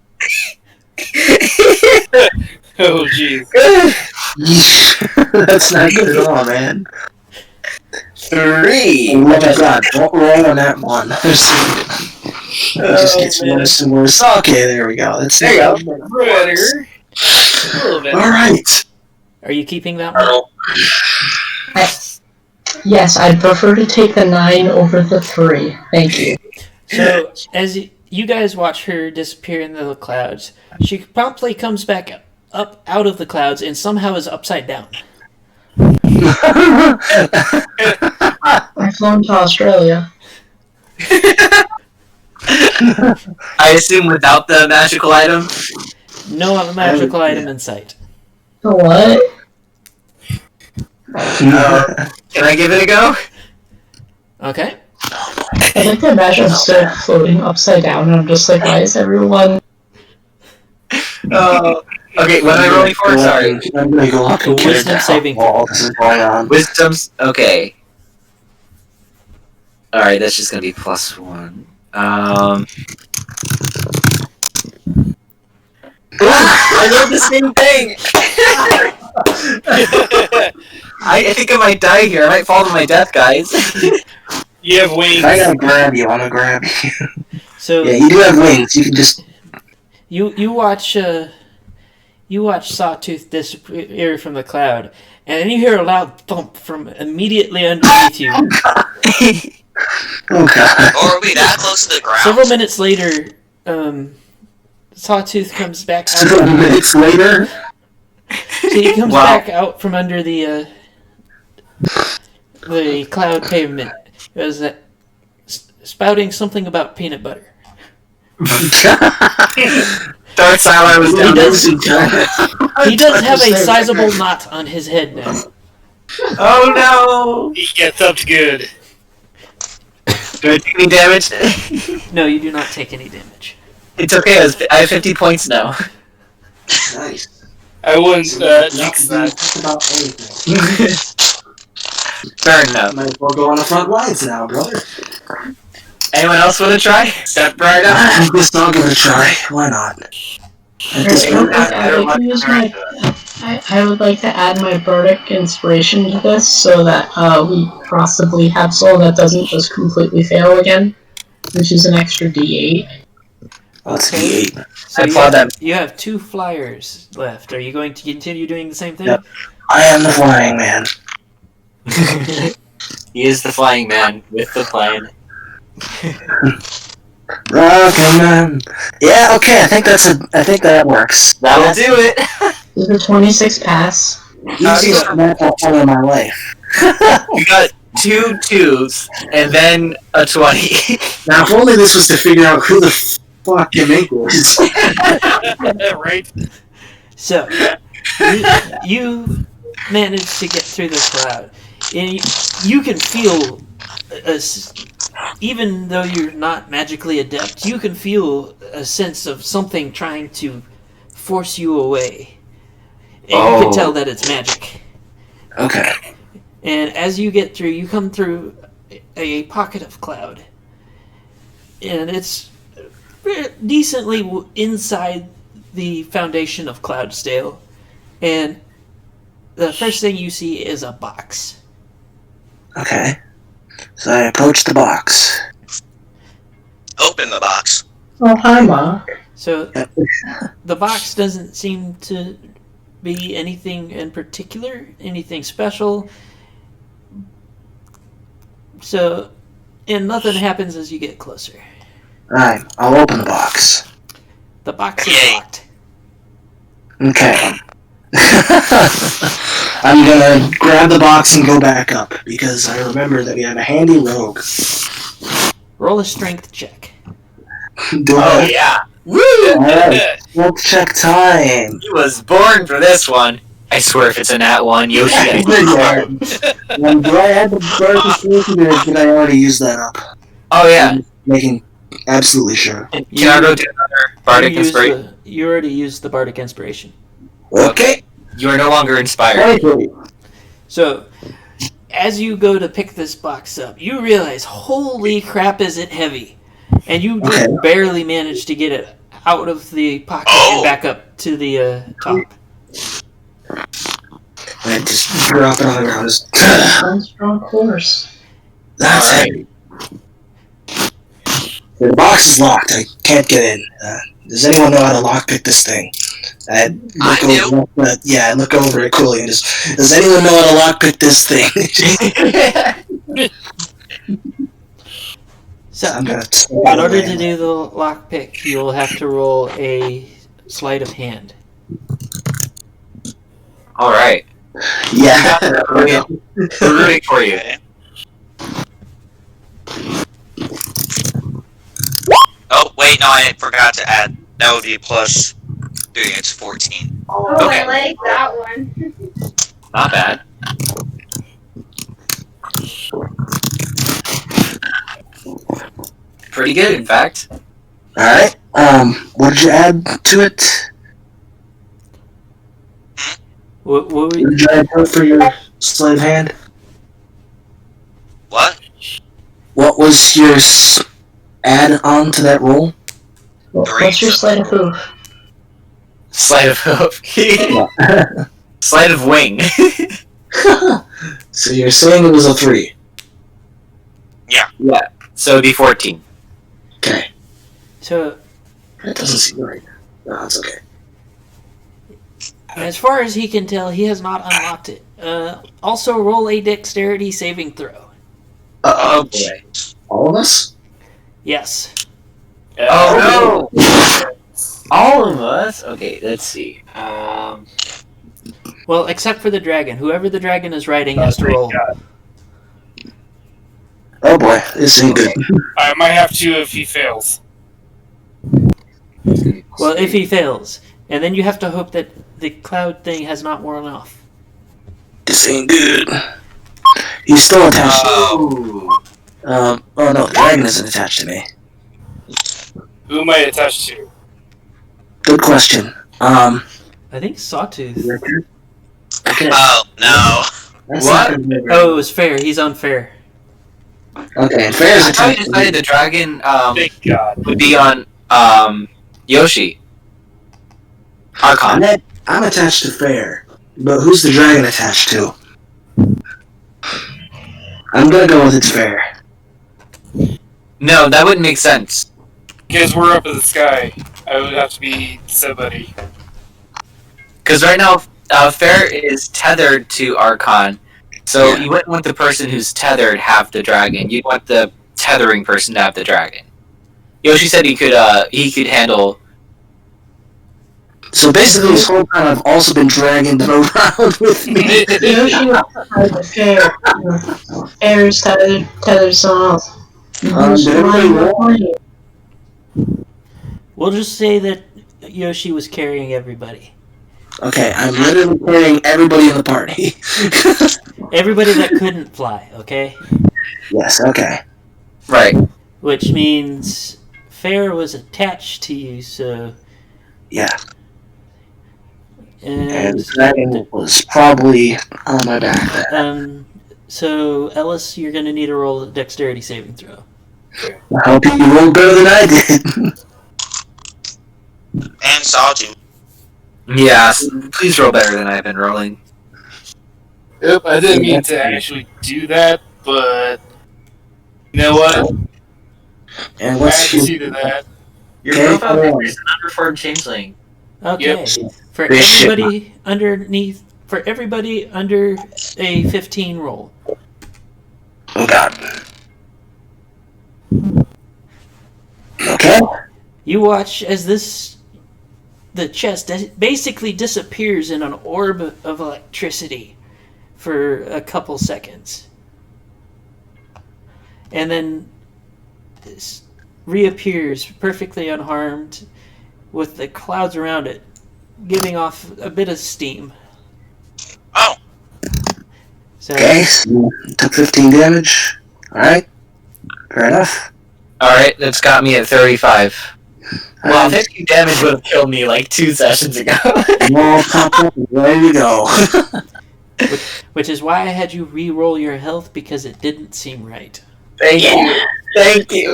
Oh, jeez. Yeesh. That's not good at all, man. 3. Oh my god, don't roll on that one. It just gets worse and worse. Okay, there we go. There you go. Better. Alright. Are you keeping that one? Yes, I'd prefer to take the 9 over the 3. Thank you. So, as you guys watch her disappear into the clouds, she promptly comes back up out of the clouds and somehow is upside down. I've flown to Australia. I assume without the magical item? No magical item in sight. The what? Can I give it a go? Okay. I like to imagine I'm still floating upside down and I'm just like, why is everyone... Okay, what am I rolling for? Sorry. I'm gonna go up and get Wisdom it saving while this is going on. Wisdom's... Okay. Alright, that's just gonna be +1. I rolled the same thing! I think I might die here. I might fall to my death, guys. You have wings. I gotta grab you. I'm gonna grab you. So Yeah, you do have wings. You can just... you watch Sawtooth disappear from the cloud, and then you hear a loud thump from immediately underneath you. Oh, God. Or are we that close to the ground? Several minutes later, Sawtooth comes back out. Several minutes later? So he comes back out from under the The cloud pavement is spouting something about peanut butter. Dark Siler was down He does have a sizable knot on his head now. Oh no! He gets up good. Do I take any damage? No, you do not take any damage. It's okay, I have 50 points now. Nice. I wouldn't jinx Just that. about anything. Fair enough. Might as well go on the front lines now, brother. Anyone else want to try? Step right up. I'm just not gonna try. Why not? At this point, I would like to add my bardic inspiration to this so that we possibly have soul that doesn't just completely fail again, which is an extra D8. let's see. So I you have 2 flyers left. Are you going to continue doing the same thing? Yep. I am the flying man. He is the flying man with the plane. Rockin' man. Yeah, okay, I think that works. That'll do it. Does the 26 pass? Easiest map I've done in my life. You got 2 2s and then a 20. Now, if only this was to figure out who the fuck your mate was. Right? So, you managed to get through the cloud. And you can feel, even though you're not magically adept, you can feel a sense of something trying to force you away. And you can tell that it's magic. Okay. And as you get through, you come through a pocket of cloud. And it's decently inside the foundation of Cloudsdale. And the first thing you see is a box. Okay. So I approach the box. Open the box. Oh, hi, Mark. So the box doesn't seem to be anything in particular, anything special. So, and nothing happens as you get closer. Alright, I'll open the box. The box is Yay. locked. Okay. I'm gonna grab the box and go back up, because I remember that we have a handy rogue. Roll a strength check. Do Oh I? yeah. Woo! Alright, let's check time. He was born for this one. I swear if it's a nat 1, Yoshi. When do I add the bardic inspiration, or did I already use that up? Oh yeah. I'm making absolutely sure. Can I go do another bardic inspiration? You already used the bardic inspiration. Okay. You are no longer inspired. Okay. So, as you go to pick this box up, you realize, holy crap, is it heavy? And you just Okay. barely manage to get it out of the pocket and back up to the top. I just drop it on the ground. One strong course. That's it. The box is locked. I can't get in. Does anyone know how to lockpick this thing? I look over it quickly and just, does anyone know how to lockpick this thing? So, I'm gonna in order to do the lockpick, you'll have to roll a sleight of hand. Alright. Yeah. We're rooting for you. Oh, wait, no, I forgot to add. That would be plus 3, it's 14. Oh, Okay. I like that one. Not bad. Pretty good, in fact. Alright. What did you add to it? What were What you? did you add for your sleight of hand? What? What was your add on to that roll? What's your sleight of hoof? Sleight of hoof. Sleight of wing. So you're saying it was a 3? Yeah. Yeah. So it'd be 14. Okay. So, That doesn't seem right. No, that's okay. as far as he can tell, he has not unlocked it. Also, roll a dexterity saving throw. Oh boy. All of us? Yes. Oh no! All of us? Okay, let's see. Well, except for the dragon. Whoever the dragon is riding has to roll. Oh boy, this ain't good. I might have to if he fails. Well, if he fails. And then you have to hope that the cloud thing has not worn off. This ain't good. He's still attached. Oh. Oh no, the dragon isn't attached to me. Who am I attached to? Good question. I think Sawtooth. Okay. Oh, no. That's What? not good. Oh, it was fair. He's unfair. Okay, Fair's I thought you attached to decided me. the dragon Thank God. would be on Yoshi. Archon. I'm attached to Fair, but who's the dragon attached to? I'm gonna go with it's Fair. No, that wouldn't make sense. Because we're up in the sky. I would have to be somebody. Because right now, Fair is tethered to Archon, so Yeah. you wouldn't want the person who's tethered have the dragon. You'd want the tethering person to have the dragon. Yoshi said he could handle. So basically, this whole time I've also been dragging them around with me. Yoshi was fair. Fair's tethered someone else. Who's did everybody flying roll? behind you? We'll just say that Yoshi was carrying everybody. Okay, I'm literally carrying everybody in the party. Everybody that couldn't fly, okay? Yes, okay. Right. Which means Fair was attached to you, so... Yeah. And And... the dragon was probably on my back then. So, Ellis, you're going to need to roll a dexterity saving throw. I hope you rolled better than I did. And Sawtooth. Yeah, please roll better than I've been rolling. Yep, I didn't mean to actually do that, but you know what? And I what's had to see to that. Your Okay, profile hold on. picture is an underformed changeling. Okay. Yep. For This shit. everybody under a 15 roll. Oh god. Okay. You watch as the chest basically disappears in an orb of electricity for a couple seconds. And then reappears perfectly unharmed with the clouds around it giving off a bit of steam. Oh. So, Okay, so took 15 damage. Alright. Fair enough. Alright, that's got me at 35. Well, 50 damage would have killed me like 2 sessions ago. Wall pop up and ready to go. which is why I had you re-roll your health, because it didn't seem right. Thank you. Thank you.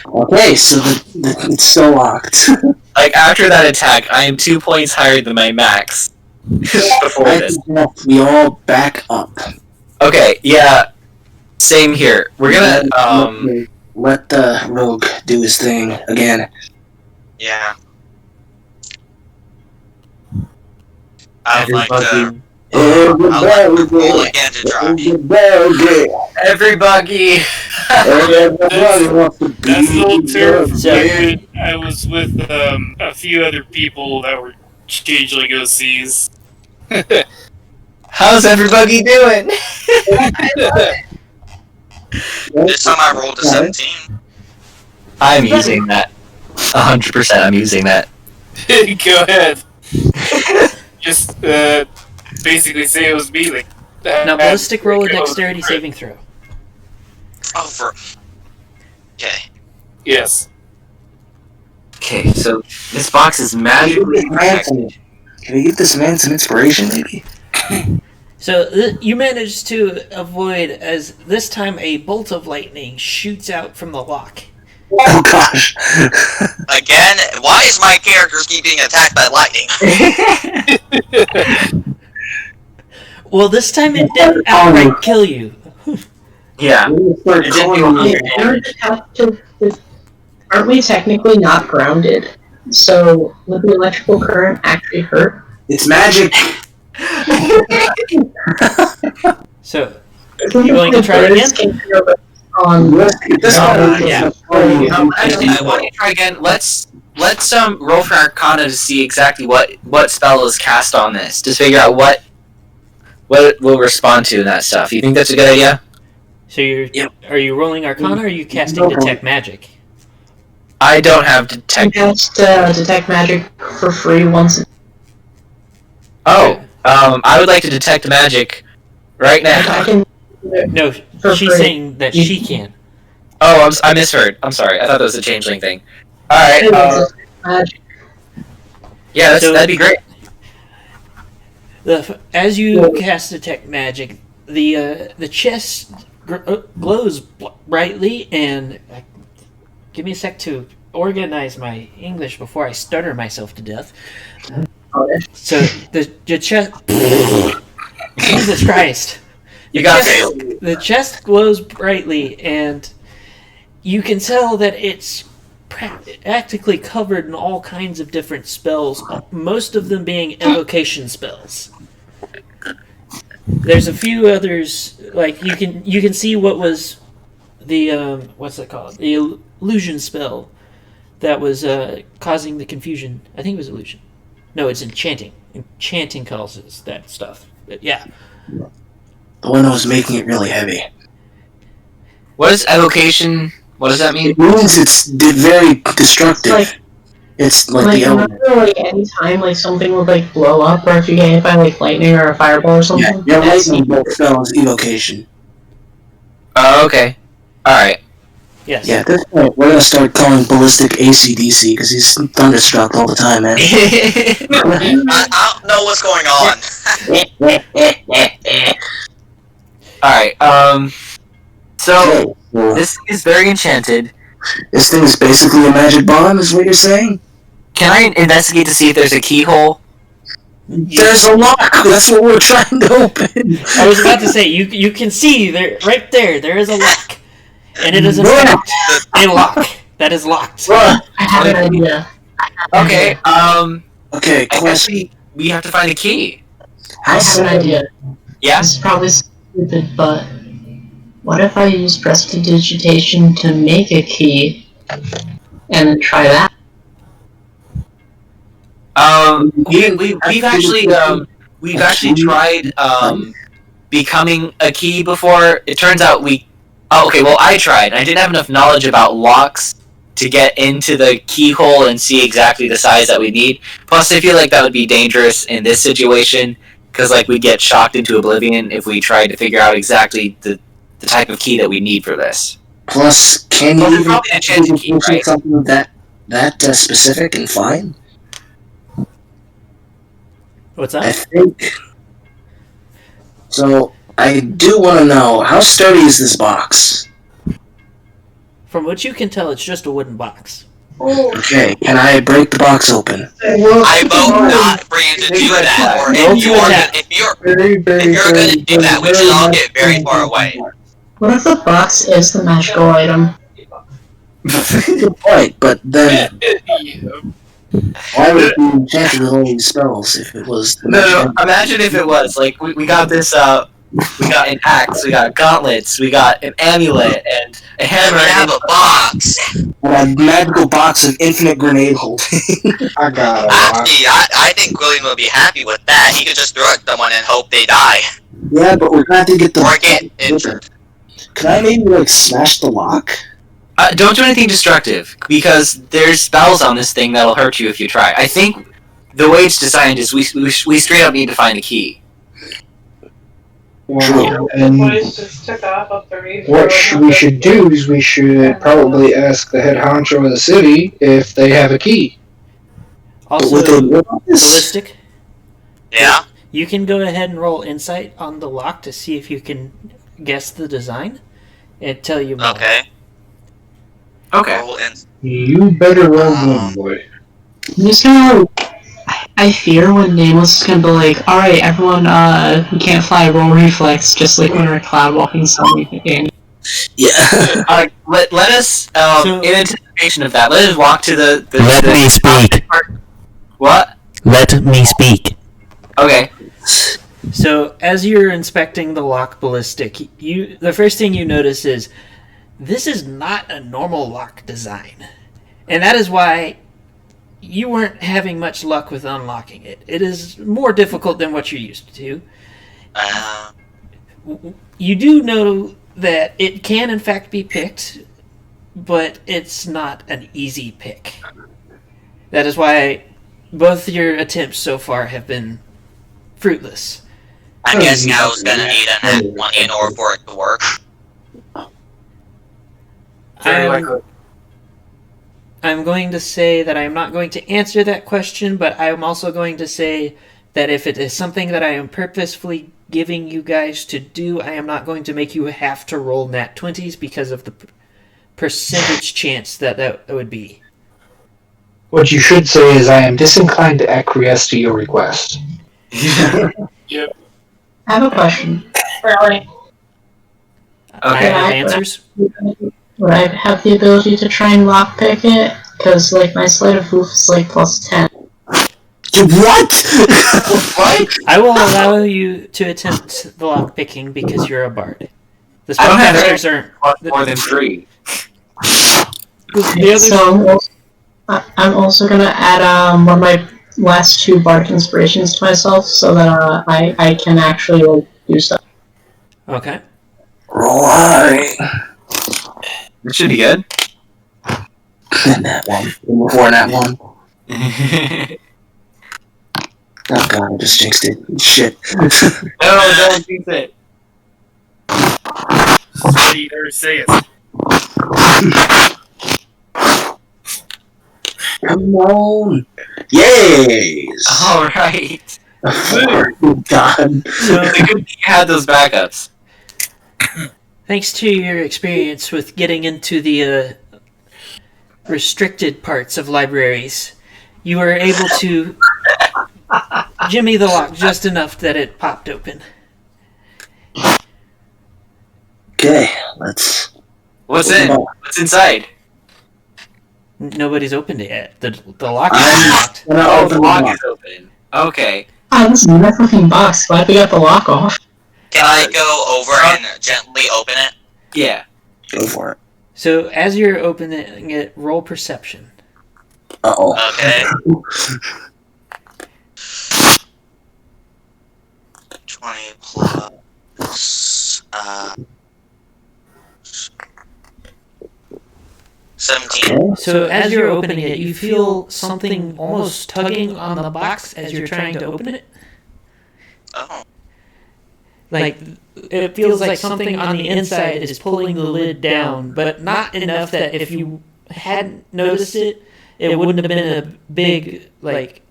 Okay, so it's still locked. Like, after that attack, I am 2 points higher than my max. Before I this. suggest we all back up. Okay, yeah. Same here. We're gonna, let the rogue do his thing again. Yeah. I would like to roll again to drop you. Everybody! Everybody wants to be That's a little terrible. So- I was with a few other people that were changeling OCs. How's everybody doing? This time I rolled a 17. I'm using that. 100% I'm using that. Go ahead. Just basically say it was me. Like, Now, ballistic roll a dexterity saving throw. Oh, for. Okay. Yes. Okay, so this box is magically protected. Can we give this man some inspiration, maybe? So you managed to avoid, as this time a bolt of lightning shoots out from the lock. Oh gosh. Again, why is my character keep being attacked by lightning? Well, this time it didn't outright kill you. Yeah. Start It didn't calling do you. Aren't we technically not grounded? So would the electrical current actually hurt? It's magic. So, you going to try again? On This Yeah. one. Actually, I want to try again. Let's let's roll for Arcana to see exactly what spell is cast on this. Just figure out what it will respond to and that stuff. You think that's a good idea? So are you rolling Arcana or are you casting Detect Magic? I don't have Detect. Cast Detect Magic for free once. Oh, I would like to Detect Magic right now. I can. No, she's saying that she can. Oh, I misheard. I'm sorry. I thought that was a changeling thing. All right. Yeah, that'd be great. As you cast Detect Magic, the chest glows brightly, and give me a sec to organize my English before I stutter myself to death. So the chest. Jesus Christ! The chest glows brightly, and you can tell that it's practically covered in all kinds of different spells, most of them being evocation spells. There's a few others, like you can see what was the what's it called? The illusion spell that was causing the confusion. I think it was illusion. No, it's enchanting. Enchanting causes that stuff. But yeah. The one that was making it really heavy. What is evocation? What does that mean? It means it's very destructive. It's like the element. Like any time like something would like blow up, or if you get hit by like lightning or a fireball or something. Yeah, lightning bolt spell is evocation. Oh, okay. All right. Yes. Yeah, at this point, we're gonna start calling ballistic ACDC because he's thunderstruck all the time, man. I don't know what's going on. All right. So this thing is very enchanted. This thing is basically a magic bomb, is what you're saying? Can I investigate to see if there's a keyhole? There's a lock! That's what we're trying to open! I was about to say, you can see, right there is a lock. And it is in fact a lock. That is locked. I have an idea. Okay, Okay, question. we have to find a key. I have an idea. Yeah? This is probably stupid, but what if I use prestidigitation to make a key and then try that? We've actually tried becoming a key before. It turns out I tried. I didn't have enough knowledge about locks to get into the keyhole and see exactly the size that we need. Plus, I feel like that would be dangerous in this situation because we'd get shocked into oblivion if we tried to figure out exactly the type of key that we need for this. Plus, can you even probably enchanted key, right? something that specific and fine? What's I that? think. So, I do want to know, how sturdy is this box? From what you can tell, it's just a wooden box. Okay, can I break the box open? I vote not for you to do that, or if you're gonna do that, we should all get very far away. What if the box is the magical item? Good point, but then why would we enchant with all these spells if it was the No, imagine if it was we got this. We got an axe, we got gauntlets, we got an amulet, and a hammer. We have a box. and a magical box of infinite grenade holding? I got it. Actually, I think William will be happy with that. He could just throw it at someone and hope they die. Yeah, but we're going to get the. Or get injured. Can I maybe smash the lock? Don't do anything destructive, because there's spells on this thing that'll hurt you if you try. I think the way it's designed is we straight up need to find a key. True. And Just took off up the reef. what we should do is we should probably ask the head honcho of the city if they have a key. Also, ballistic. Yeah? You can go ahead and roll insight on the lock to see if you can guess the design and tell you more. Okay. Roll in. You better roll one, boy. I'm just gonna I fear when Nameless is gonna be like, alright everyone, who can't fly, roll reflex, just like when we're cloud walking something in. Yeah. Let us, in anticipation of that, let us walk to the Let me speak. What? Let me speak. Okay. So, as you're inspecting the lock ballistic, the first thing you notice is this is not a normal lock design. And that is why you weren't having much luck with unlocking it. It is more difficult than what you're used to. You do know that it can, in fact, be picked, but it's not an easy pick. That is why both your attempts so far have been fruitless. I'm guessing I was gonna need a nat 20 in order for it to work. I'm going to say that I am not going to answer that question, but I am also going to say that if it is something that I am purposefully giving you guys to do, I am not going to make you have to roll nat 20s because of the percentage chance that would be. What you should say is, I am disinclined to acquiesce to your request. Yep. I have a question. Really? I have answers. Would I have the ability to try and lockpick it? Because, like, my sleight of hoof is, like, +10. What? What? I will allow you to attempt the lockpicking because you're a bard. The I don't have spellcasters aren't... more than 3. The others... So, I'm also gonna add one of my last 2 bardic inspirations to myself so that I can actually, like, do stuff. Okay. Right. It should be good. That one. Before that one. Oh god, I just jinxed it. Shit. No, don't jinx it. Say or say it. Come on. Yes. Alright. Oh god. So, It's a good thing you had those backups. thanks to your experience with getting into the restricted parts of libraries, you were able to jimmy the lock just enough that it popped open. Okay, let's... What's in? What's inside? Nobody's opened it yet. The lock is unlocked. Oh, the lock is open. Okay. Ah, this is a nice looking box. Glad we got the lock off. Can I go over and gently open it? Yeah. Go for it. So as you're opening it, roll perception. Uh-oh. Okay. 20 plus 17. Okay. So as you're opening it, you feel something almost tugging on the box as you're trying to open it. Oh. Like, it feels like something on the inside is pulling the lid down, but not enough that if you hadn't noticed it, it wouldn't have been a big, like,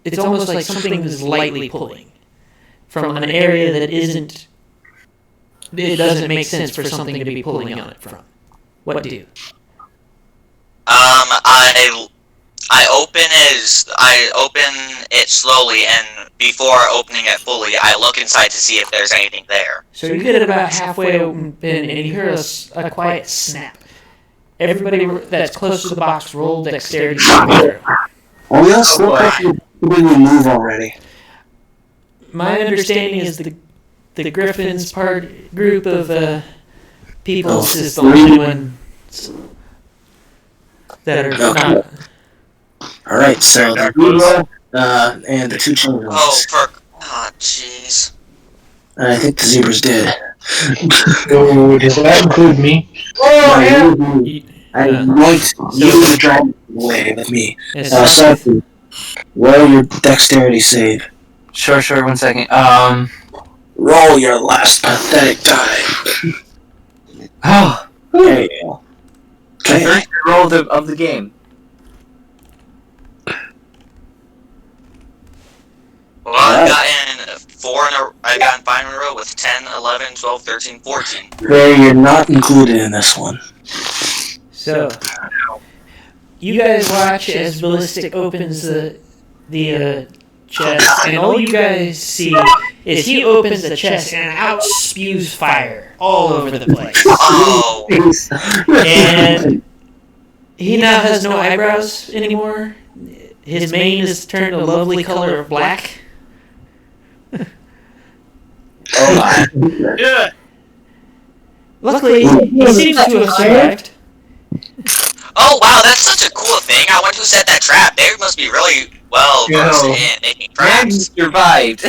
it's almost like something is lightly pulling from an area that isn't, it doesn't make sense for something to be pulling on it from. What do? I open it slowly, and before opening it fully, I look inside to see if there's anything there. So you get it about halfway open, and you hear a quiet snap. Everybody that's close to the box roll dexterity. Oh, yes, look like we move already. My understanding is the Griffin's group of people is the only one that are not. Alright, so the zebra and the 2 changelings. Oh, jeez. I think the zebra's dead. Oh, does that include me? I might use the dragon away with me. Sophie, roll your dexterity save. Sure, 1 second. Roll your last pathetic die. Oh. There you go. Okay. First roll of the game. Well, I've gotten 5 in a row with 10, 11, 12, 13, 14. Okay, you're not included in this one. So, you guys watch as Ballistic opens the chest, and all you guys see is he opens the chest and out spews fire all over the place. Oh! And he now has no eyebrows anymore. His mane is turned a lovely color of black. Oh my. Yeah. Luckily, he seems to have survived. Oh wow, that's such a cool thing. I wonder who set that trap. They must be really well versed in making And you traps. survived.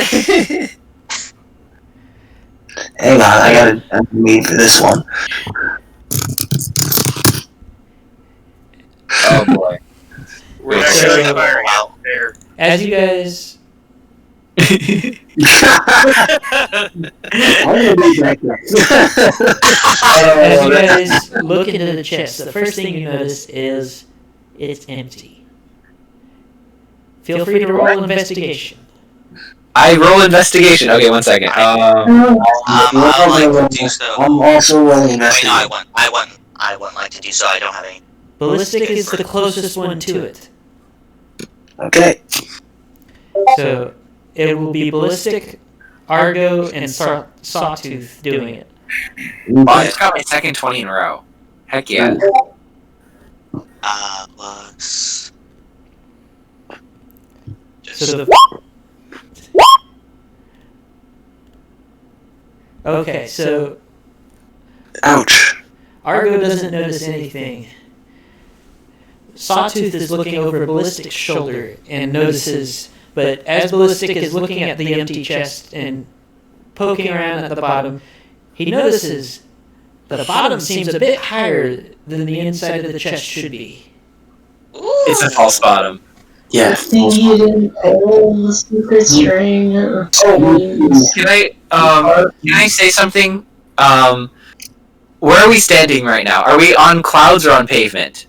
Hang on, I gotta meet for this one. Oh boy. We're not So- going to fire out there. As you guys, I'm gonna be back there. as you guys look into the chest, the first thing you notice is it's empty. Feel free to roll investigation. I roll investigation. Okay, 1 second. I'd like to do so. I'm also rolling Wait, no, investigation. I wouldn't like to do so. I don't have any. Ballistic is the closest one to it. Okay. So it will be Ballistic, Argo, and Sawtooth doing it. Oh, I just got my second 20 in a row. Heck yeah. Plus. So okay, so Ouch. Argo doesn't notice anything. Sawtooth is looking over Ballistic's shoulder and notices, but as Ballistic is looking at the empty chest and poking around at the bottom, he notices that the bottom seems a bit higher than the inside of the chest should be. It's a false bottom. Yeah. Thing you didn't pull the secret string. Can I say something? Where are we standing right now? Are we on clouds or on pavement?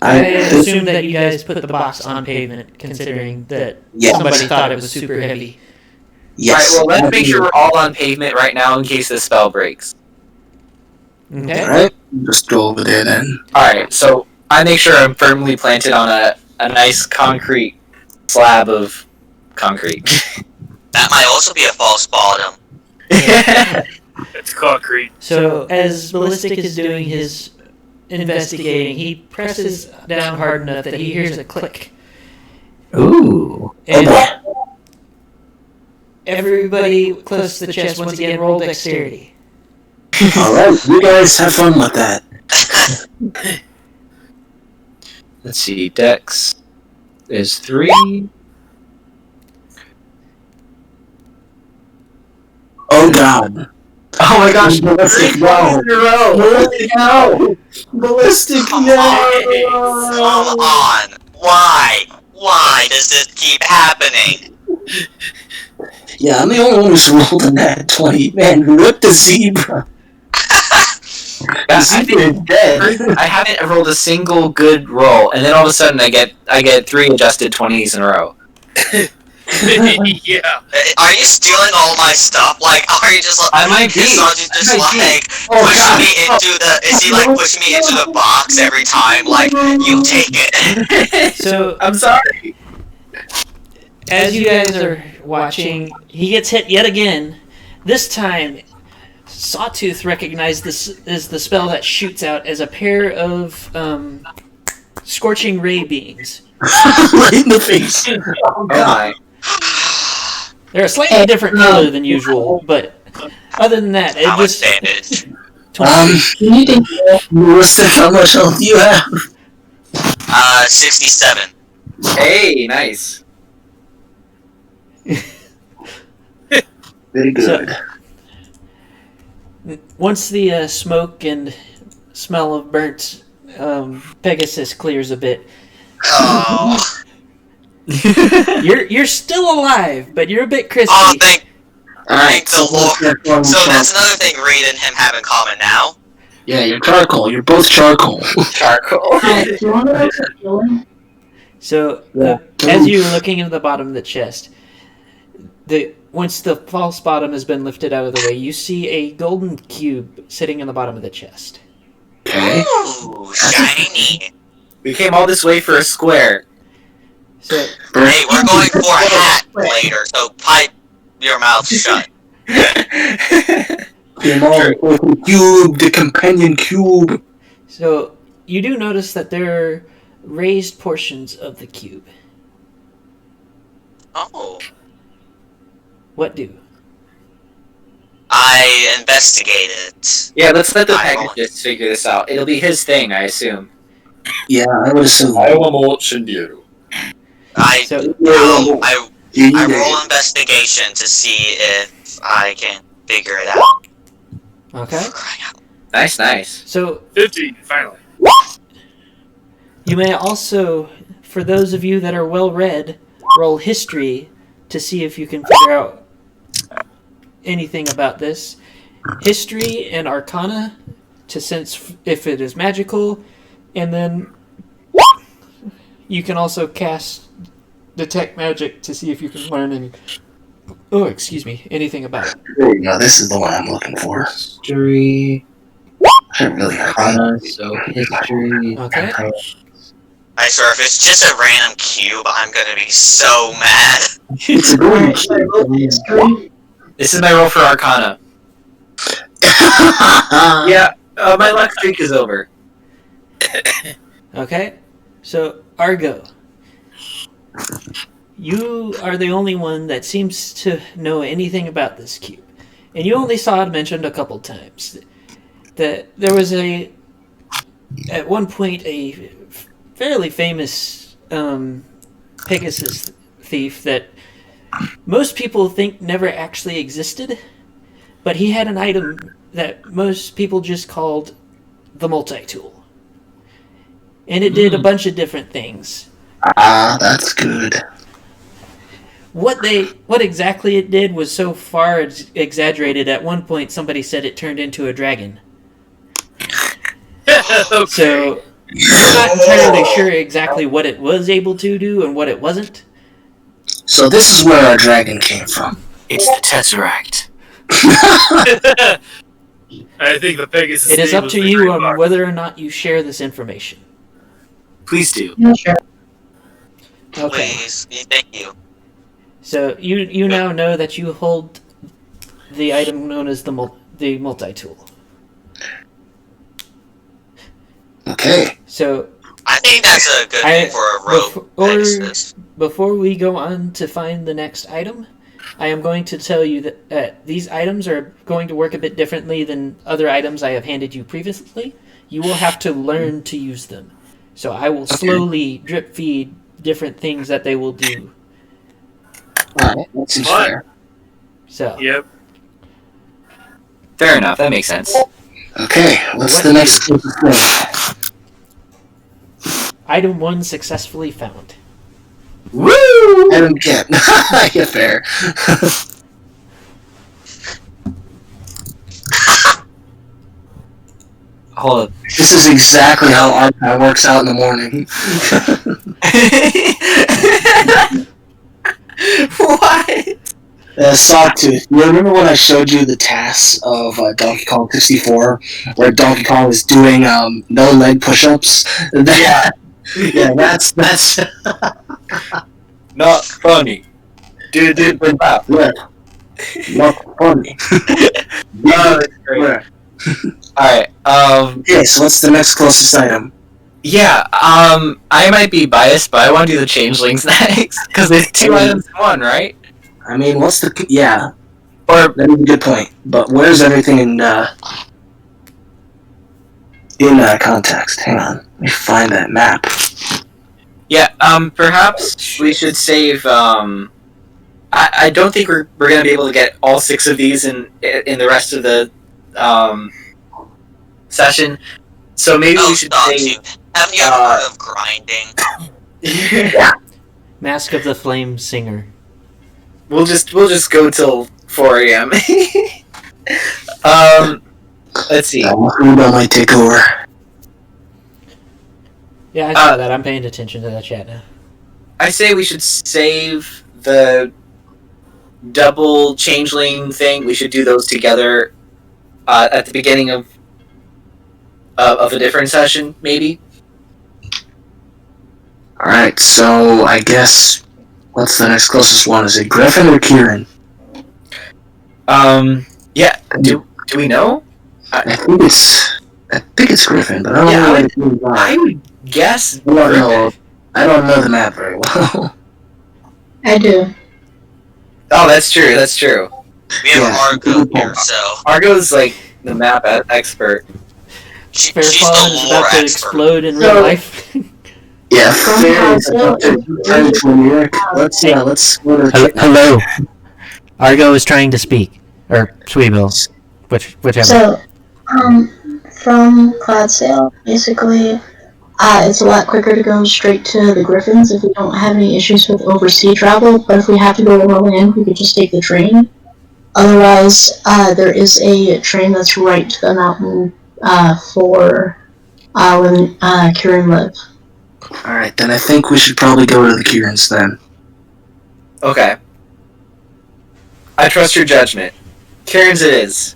I assume that you guys put the box on pavement, considering that somebody thought it was super heavy. Yes. Alright, well, let's make sure we're all on pavement right now in case the spell breaks. Okay. Alright. Just go over there then. Alright, so I make sure I'm firmly planted on a nice concrete slab of concrete. That might also be a false bottom. It's concrete. So as Ballistic is doing his investigating, he presses down hard enough that he hears a click. Ooh. And everybody close to the chest once again roll dexterity. Alright, you guys have fun with that. Let's see, Dex is 3. Oh god. Oh my gosh, Ballistic, no. Ballistic, no. Ballistic, Come no. on. Why? Why does this keep happening? Yeah, I'm the only one who's rolled a nat 20. Man, what the zebra? The zebra is dead. I haven't rolled a single good roll, and then all of a sudden I get 3 adjusted 20s in a row. Yeah. Are you stealing all my stuff? Like, are you just like... I might be. Is Sanji just I might be. like, Oh, push God. me into the... Is he like pushing me into the box every time? Like, you take it. So I'm sorry. as you guys are watching, he gets hit yet again. This time, Sawtooth recognized this as the spell that shoots out as a pair of scorching ray beams. Right in the face. Oh my. They're a slightly different color than usual, but other than that, it How much just damage? You think Ballistic, how much health do you have? 67. Hey, nice. Very good. once the smoke and smell of burnt Pegasus clears a bit, Oh, you're still alive, but you're a bit crispy. oh thank Alright, the Lord. So that's another thing Reed and him have in common now. Yeah, you're charcoal. You're both charcoal. Charcoal. do you want to know what you're doing? So, Yeah. as you're looking into the bottom of the chest, once the false bottom has been lifted out of the way, you see a golden cube sitting in the bottom of the chest. Okay. Ooh, shiny. We came all this way for a square. So, Hey, we're going for a hat later, so pipe your mouth shut. The cube, the companion cube. so you do notice that there are raised portions of the cube. Oh. What do? I investigated. Yeah, let's let the Pegasus figure this out. It'll be his thing, I assume. Yeah, I would assume. I will Shindiru. I roll investigation to see if I can figure it out. Okay. Nice. So 15, finally. you may also, for those of you that are well read, roll history to see if you can figure out anything about this. History and arcana to sense if it is magical, and then you can also cast detect magic to see if you can learn anything about it. There you go. This is the one I'm looking for. History. I really Arcana, so history. Okay. I swear, if it's just a random cube, I'm gonna be so mad. It's a good This is my roll for Arcana. Yeah, my luck streak is over. Okay, so Argo, you are the only one that seems to know anything about this cube, and you only saw it mentioned a couple times. That there was at one point a fairly famous Pegasus thief that most people think never actually existed, but he had an item that most people just called the multi-tool. And it did a bunch of different things. Ah, that's good. What exactly it did was so far exaggerated. At one point, somebody said it turned into a dragon. Okay. So I'm not entirely sure exactly what it was able to do and what it wasn't. So this is where our dragon came from. It's the Tesseract. I think the Pegasus. It is name up was to the you Great on Box. whether or not you share this information. Please do. Yeah, sure. Okay. Please, thank you. So you now know that you hold the item known as the multi-tool. Okay. So I think that's a good thing for a rogue Pegasus. Before we go on to find the next item, I am going to tell you that these items are going to work a bit differently than other items I have handed you previously. You will have to learn to use them. So I will slowly drip feed different things that they will do. Alright, that seems fair. So Yep. Fair enough. That makes sense. Okay, what's the next closest thing? item 1 successfully found. Woo! I don't get. Yeah, fair. Hold up. This is exactly how archive works out in the morning. What? Sawtooth. You remember when I showed you the tasks of Donkey Kong 64, where Donkey Kong was doing no leg push-ups? Yeah, that's Not funny. Dude, but wow. yeah. Not funny. Oh, that's great. Alright, Okay, so what's the next closest item? yeah, I might be biased, but I want to do the changelings next, because there's 2 items in 1, right? I mean, what's the... Yeah, Or, that is a good point. But where's everything in context? Hang on. Let me find that map. yeah, perhaps we should save, I don't think we're gonna be able to get all 6 of these in the rest of the, session, so maybe we should save... Haven't you ever heard of grinding? Mask of the Flame Singer. We'll just go till 4 a.m. Let's see. Uber might take over. Yeah, I saw that. I'm paying attention to that chat now. I say we should save the double changeling thing. We should do those together at the beginning of a different session, maybe. Alright, so I guess... What's the next closest one? Is it Griffin or Kirin? Yeah. Do we know? I think it's Griffin, but I don't know where it's moving on. I would guess. I don't know the map very well. I do. Oh, that's true. That's true. We have Argo here, so... Argo's like the map expert. She's Fairfallen the is lore about to expert. explode in So- real life. Yeah, Fair is about to turn into a lyric. Let's go to the Hello. Argo is trying to speak. Or Sweebill. Whichever. So, from Cloudsdale, basically, it's a lot quicker to go straight to the Griffins if we don't have any issues with overseas travel, but if we have to go overland, we could just take the train. Otherwise, there is a train that's right to the mountain, for, when, Kirin live. Alright, then I think we should probably go to the Kirins then. Okay. I trust your judgment. Karen's it is.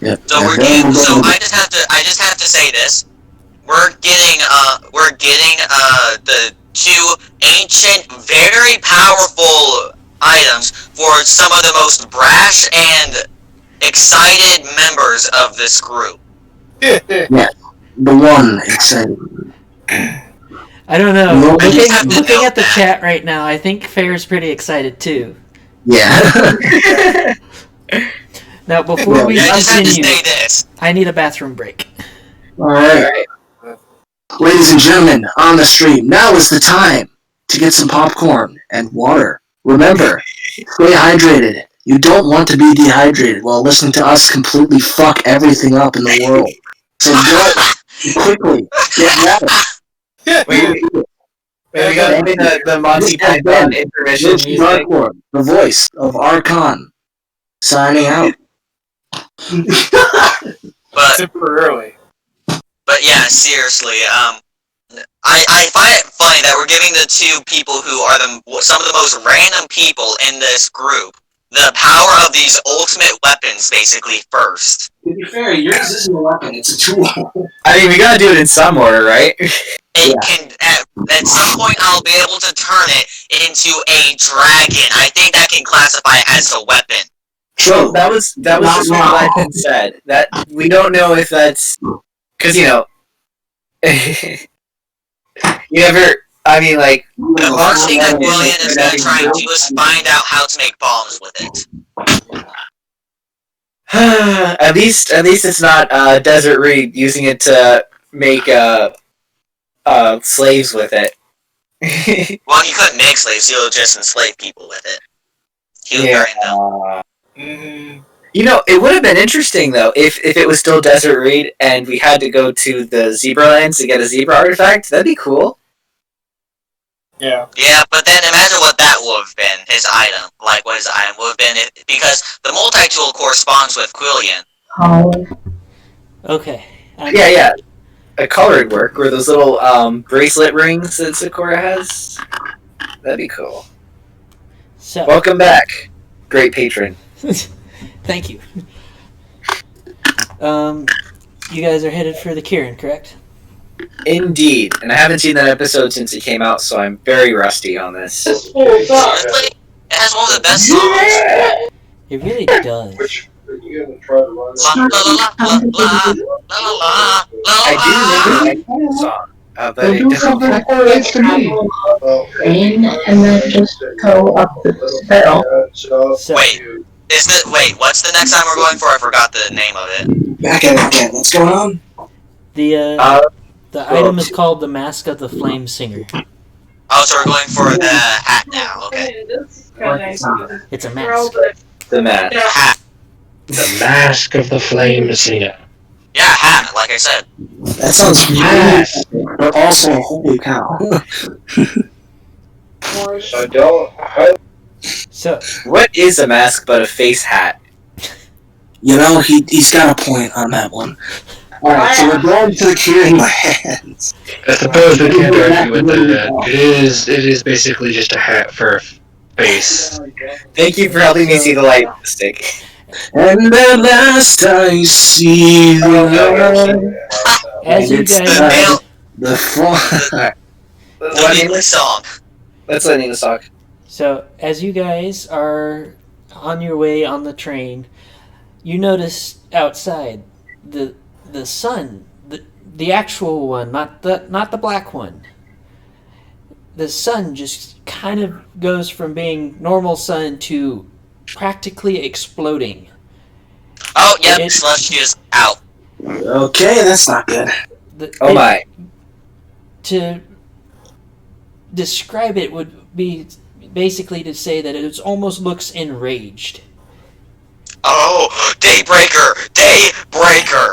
Yep. So we're getting. So I just have to say this. We're getting the two ancient, very powerful items for some of the most brash and excited members of this group. The one exciting. I don't know. No, I just have to Looking note at the that. chat right now, I think Fair's pretty excited too. Yeah. Now, before we I just have to continue, say this. I need a bathroom break. Alright. Ladies and gentlemen, on the stream, now is the time to get some popcorn and water. Remember, stay hydrated. You don't want to be dehydrated while listening to us completely fuck everything up in the world. So go quickly, get water. We got the Monty Python intermission music. Darkworm, the voice of Archon, signing out. But Super early. But yeah, seriously, I find it funny that we're giving the two people who are some of the most random people in this group the power of these ultimate weapons, basically, first. To be fair, yours isn't a weapon, it's a tool. I mean, we gotta do it in some order, right? It can, at some point, I'll be able to turn it into a dragon. I think that can classify as a weapon. So that was just what Lyman said. That we don't know if that's because you ever. I mean, like The first thing that William is going to try and do is find out how to make bombs with it. at least it's not Desert Reed using it to make slaves with it. Well, he couldn't make slaves; he would just enslave people with it. He would burn them. You know, it would have been interesting though if it was still Desert Reed and we had to go to the Zebra Lands to get a zebra artifact. That'd be cool. Yeah. Yeah, but then imagine what that would have been, his item. Like, what his item would have been, because the multi-tool corresponds with Quillian. Okay. Yeah. A colored work, or those little bracelet rings that Sakura has. That'd be cool. So, Welcome back, great patron. thank you. You guys are headed for the Kirin, correct? Indeed, and I haven't seen that episode since it came out, so I'm very rusty on this. Seriously? It has one of the best songs. It really does. Which you gonna try to run? La la la la la la la la I do remember that song, but They it do doesn't. something that correlates to me. Train, and then just go up the barrel. So, Wait, what's the next time we're going for? I forgot the name of it. Back at it again. What's going on? The item is called the Mask of the Flame Singer. Oh, so we're going for the hat now, okay. It's a mask. The man. Hat. The Mask of the Flame Singer. Yeah, hat, like I said. That sounds Yes. but also holy cow. I don't. So, What is a mask but a face hat? You know, he's got a point on that one. Alright, so we're going to the Kirin Lands. I suppose we can't argue with that. It is basically just a hat for a face. Thank you for helping me see the light of the stick. And at last I see the light. as you It's guys, The fire. the Nameless song. Let's let Nina talk. so as you guys are on your way on the train, you notice outside the sun, the actual one, not the black one. The sun just kind of goes from being normal sun to practically exploding. Oh, yep, Slush is out. Okay, that's not good. Oh my. To describe it would be basically to say that it almost looks enraged. Oh, Daybreaker! Daybreaker!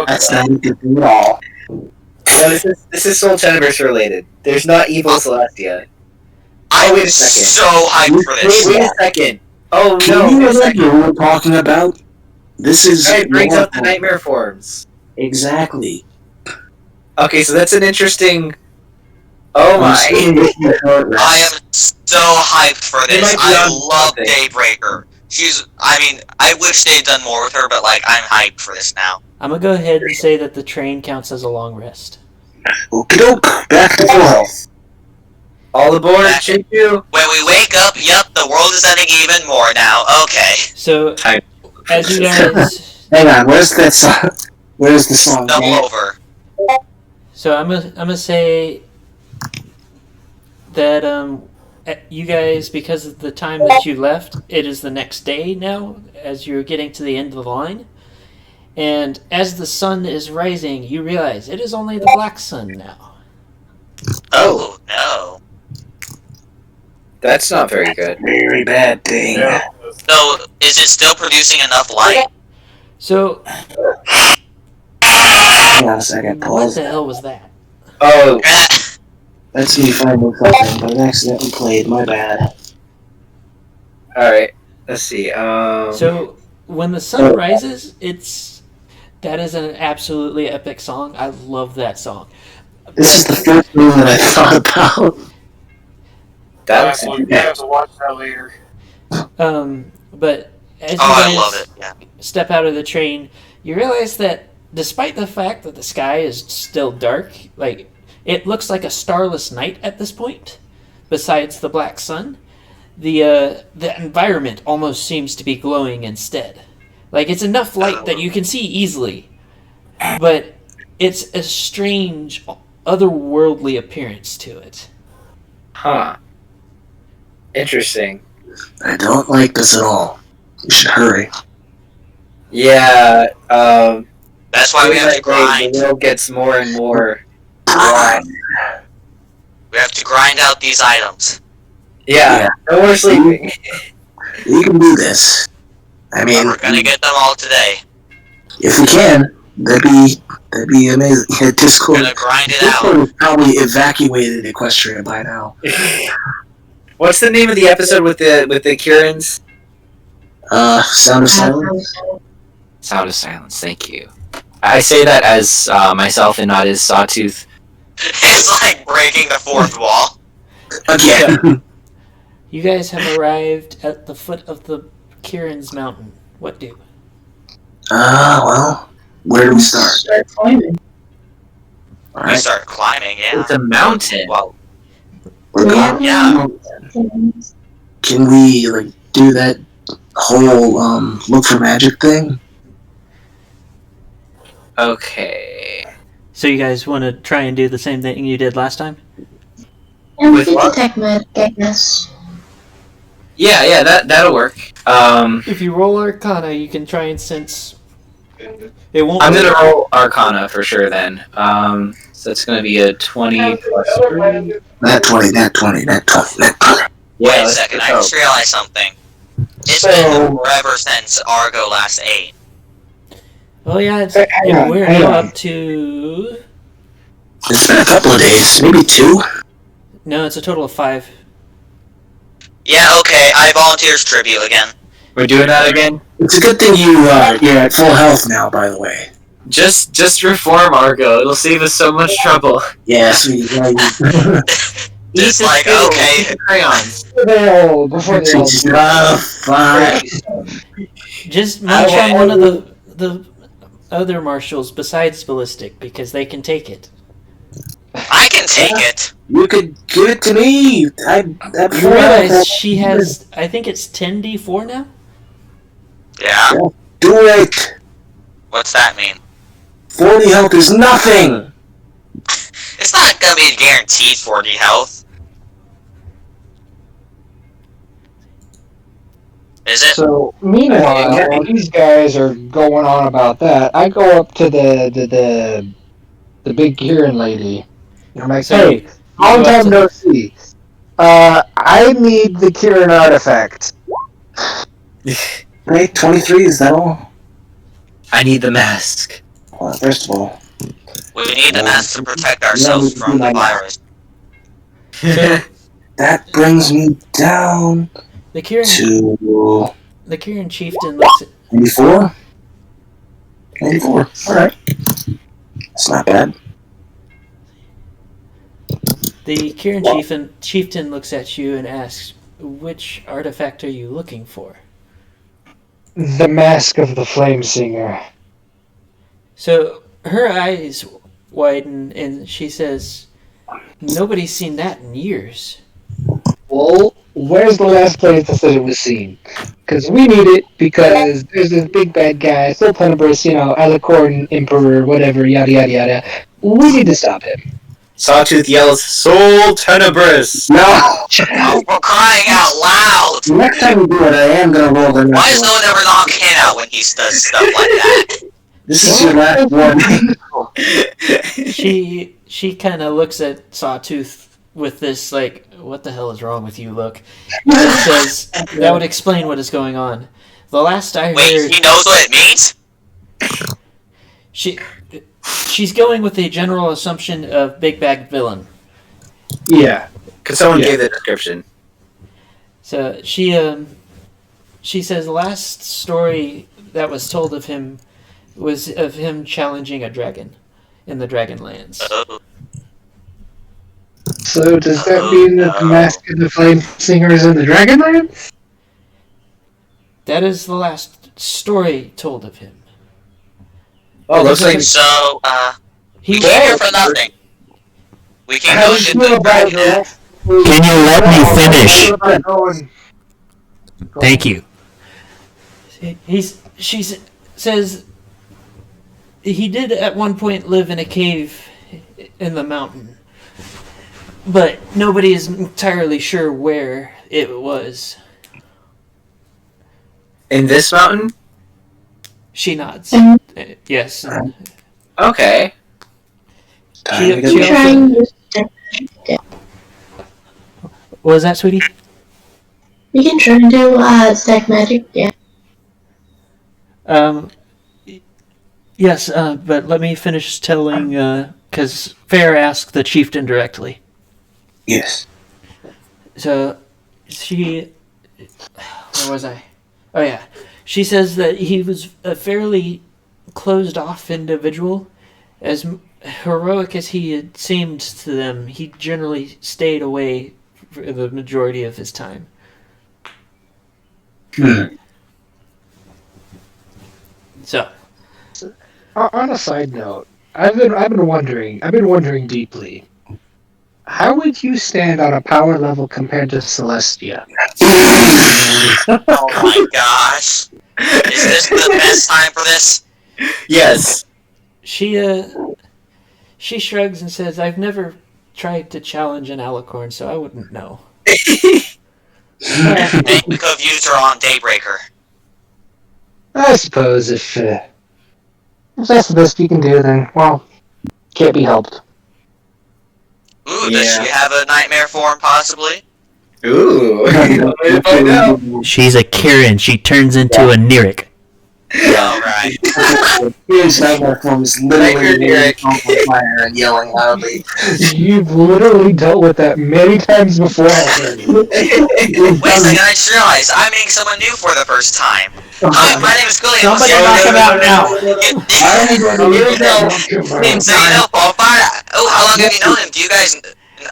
That's not good at all. No, this is Soul Chambers related. There's not evil Celestia. I'm wait a second. so hyped for this. Wait a second. Oh Can no, you wait a remember second. what we're talking about? This is It brings up the nightmare forms. Exactly. Okay, so that's an interesting. Oh my! I am so hyped for this. I love Daybreaker. I wish they'd done more with her, but I'm hyped for this now. I'm gonna go ahead and say that the train counts as a long rest. Okie doke. Back to full health. All aboard, choo-choo. When we wake up, yep, the world is ending even more now. Okay. So, as you guys, hang on. Where's that song? Where's the song? Double over. So I'm gonna say that you guys, because of the time that you left, it is the next day now as you're getting to the end of the line. And as the sun is rising, you realize it is only the black sun now. Oh no. That's not very good. Very bad thing. Yeah. So, is it still producing enough light? So, Hang on a second. what Pause. the hell was that? Oh, That's me finding something, but I accidentally played. My bad. alright. Let's see. So, when the sun rises, that is an absolutely epic song. I love that song. This is the first thing that I thought about. That's We have to watch that later. But as you I love guys it. Yeah. step out of the train, you realize that despite the fact that the sky is still dark, it looks like a starless night at this point. Besides the black sun, the environment almost seems to be glowing instead. It's enough light that you can see easily, but it's a strange, otherworldly appearance to it. Huh. Interesting. I don't like this at all. We should hurry. Yeah, That's why we have to grind. The world gets more and more. We have to grind out these items. Yeah, no more sleeping. We can do this. I mean, We're gonna get them all today. if we can, that'd be amazing. Yeah, We're Discord. gonna grind it Discord out. has probably evacuated Equestria by now. What's the name of the episode with the Kirins? Sound of Silence. Sound of Silence, thank you. I say that as myself and not as Sawtooth. It's like breaking the fourth wall. Again. You guys have arrived at the foot of the Kirin's mountain. What do? Well, where do we start? Start climbing. All We right. start climbing, yeah. It's a mountain. Well, We're going. Yeah. Can we do that whole look for magic thing? Okay. So you guys want to try and do the same thing you did last time? And we With can what? detect magic, I guess. Yeah, that'll work. If you roll Arcana, you can try and sense. It won't. I'm gonna roll Arcana for sure then. So it's gonna be a 20 plus 3. That 20, that 20, that 20, that 20. wait a let's second, I go. just realized something. It's So- been forever since Argo last ate. Oh yeah, Hang on, we're hang now on. up to. It's been a couple of days, maybe 2. No, it's a total of 5. Yeah, okay, I volunteers tribute again. We're doing that again? It's a good thing you're at full health now, by the way. Just reform Argo. It'll save us so much trouble. Yes, we. Just like, okay, Crayons. Before they all Fine. Just munch on one of the other marshals besides Ballistic because they can take it. I can take it. You could give it to me. You realize she has, I think it's 10d4 now? Yeah, Do it. what's that mean? 40 health is nothing. It's not gonna be guaranteed 40 health. Is it? So meanwhile, while these guys are going on about that, I go up to the big Kirin lady. I'm like, So hey, you long go up time to no the- see. I need the Kirin artifact. Right, 23, is that all? I need the mask. Well, first of all, We need the mask to protect let ourselves me do from the my math. virus. So That brings me down the Kirin chieftain looks at 94? 94, alright. That's not bad. the Kirin chieftain looks at you and asks, "Which artifact are you looking for?" The mask of the Flame Singer. So her eyes widen and she says, "Nobody's seen that in years." Well, where's the last place that said it was seen? Because we need it because there's this big bad guy, Soul Tenebris, Alicorn Emperor, whatever, yada yada yada. We need to stop him. Sawtooth yells, "Soul Tenebris!" No! Oh, for crying out loud! Next time we do it, I am gonna roll the Why does no one ever knock Ken out when he does stuff like that? This is your last warning. She kind of looks at Sawtooth with this, like, "What the hell is wrong with you?" look. And says, "That would explain what is going on. The last I Wait, heard..." he knows what it means? She's going with the general assumption of big bad villain. Yeah. Because someone gave the description. So she says the last story that was told of him was of him challenging a dragon in the Dragonlands. So does that mean that the mask of the Flame Singer is in the Dragonlands? That is the last story told of him. Oh, looks like So, He we came here for nothing. We came How to does get she feel the about dragon. that? Can you let me finish? Thank you. She says he did at one point live in a cave in the mountain, but nobody is entirely sure where it was. in this mountain. She nods. Yes. Okay. She also, what was that, sweetie? We can try to do stack magic, yeah. Yes, but let me finish telling, because Fair asked the chieftain directly. Yes. So, where was I? Oh yeah. She says that he was a fairly closed-off individual. As heroic as he had seemed to them, he generally stayed away for the majority of his time. So, On a side note, I've been wondering deeply. How would you stand on a power level compared to Celestia? Oh my gosh. Is this the best time for this? Yes. she shrugs and says, "I've never tried to challenge an alicorn, so I wouldn't know." Think we could have used her on Daybreaker. I suppose if that's the best you can do, then, well, can't be helped. Ooh, does she have a nightmare form, possibly? Ooh. Let's find out. She's a Kirin. She turns into a Nyric. Alright. His nightmare form is literally on fire and yelling loudly. You've literally dealt with that many times before already. Wait a second, I just realized I'm meeting someone new for the first time. Hi, my name is William. Somebody knock him out now. So you know Paul Fire? Oh, how long have you known him?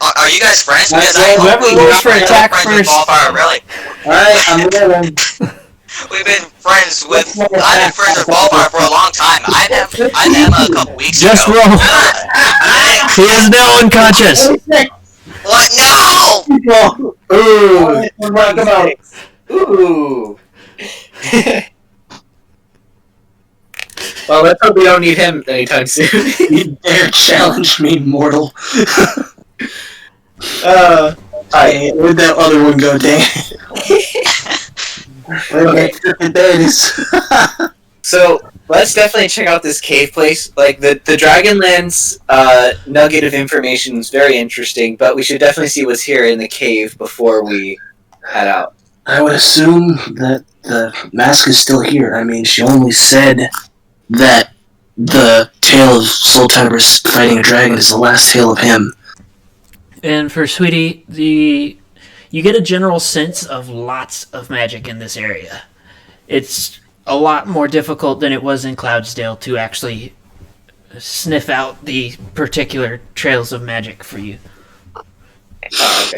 Are you guys friends? Because Whoever goes for attack first. Paul Fire, really. Alright, I'm rolling. I've been friends with Paul Fire for a long time. I met him a couple weeks Just ago. roll. He is now unconscious. What? No! Ooh. Come on. Ooh. Well, let's hope we don't need him anytime soon. You dare challenge me, mortal. Alright. Where'd that other one go, Dan? So let's definitely check out this cave place. Like the Dragonlands nugget of information is very interesting, but we should definitely see what's here in the cave before we head out. I would assume that the mask is still here. I mean, she only said that the tale of Soul Tiber's fighting a dragon is the last tale of him. And for Sweetie, you get a general sense of lots of magic in this area. It's a lot more difficult than it was in Cloudsdale to actually sniff out the particular trails of magic for you.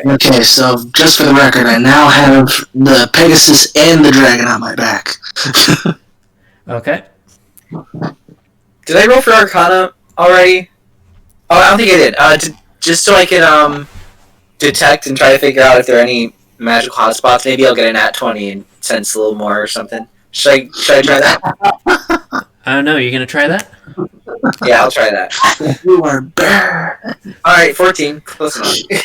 Okay, so just for the record, I now have the Pegasus and the dragon on my back. Okay. Did I roll for Arcana already? Oh, I don't think I did. Just so I can detect and try to figure out if there are any magical hotspots. Maybe I'll get an nat 20 and sense a little more or something. Should I try that? I don't know. You gonna try that? Yeah, I'll try that. You are bear. All right, 14. Close enough.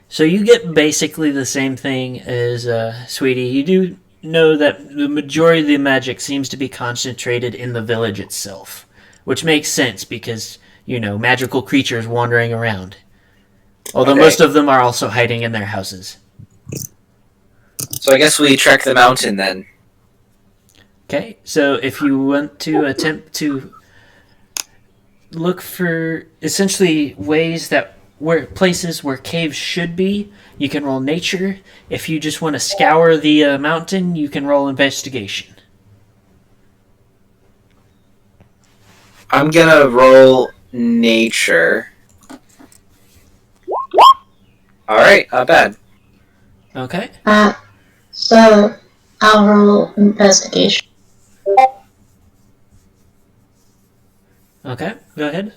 So you get basically the same thing as Sweetie. You do know that the majority of the magic seems to be concentrated in the village itself, which makes sense because, magical creatures wandering around. Although most of them are also hiding in their houses. So I guess we trek the mountain then. Okay, so if you want to attempt to look for essentially places where caves should be, you can roll nature. If you just want to scour the mountain, you can roll investigation. I'm gonna roll nature. Alright, not bad. Okay. So I'll roll investigation. Okay, go ahead.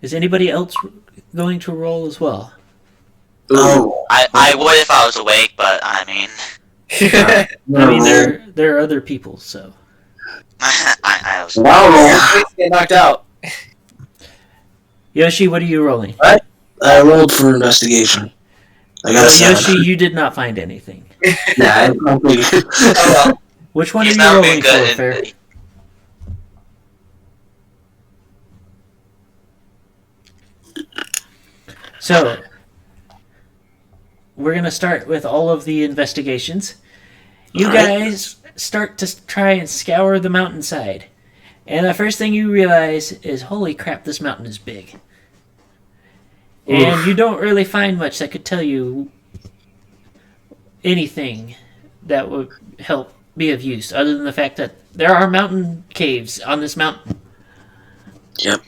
Is anybody else going to roll as well? Oh, I would if I was awake, but I mean... I mean, there are other people, so... I was... Wow, get knocked out. Yoshi, what are you rolling? I rolled for investigation. I got a 7. Yoshi, you did not find anything. Nah, I don't think Which one He's are you not rolling being good for, Fair? So, we're going to start with all of the investigations. You guys start to try and scour the mountainside. And the first thing you realize is, holy crap, this mountain is big. And you don't really find much that could tell you anything that would help be of use, other than the fact that there are mountain caves on this mountain. Yep.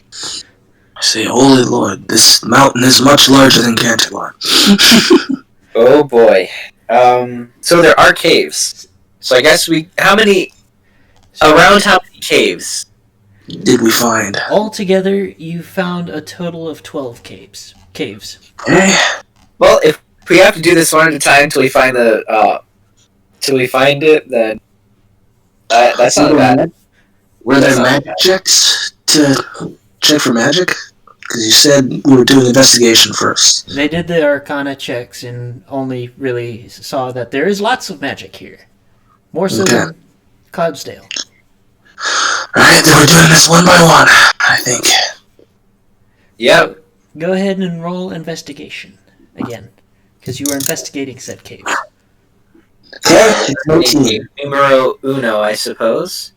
I say, holy Lord, this mountain is much larger than Canterlot. Oh boy. So there are caves. So I guess around how many caves did we find? Altogether, you found a total of 12 caves. Okay. Well, if we have to do this one at a time till we find it, then that's not bad. Were there magic checks to check for magic? Because you said we were doing investigation first. They did the Arcana checks and only really saw that there is lots of magic here. More so than Cloudsdale. Alright, then we're doing this one by one, I think. Yep. Go ahead and roll investigation again, because you were investigating said cave. Okay, 19. Numero uno, I suppose.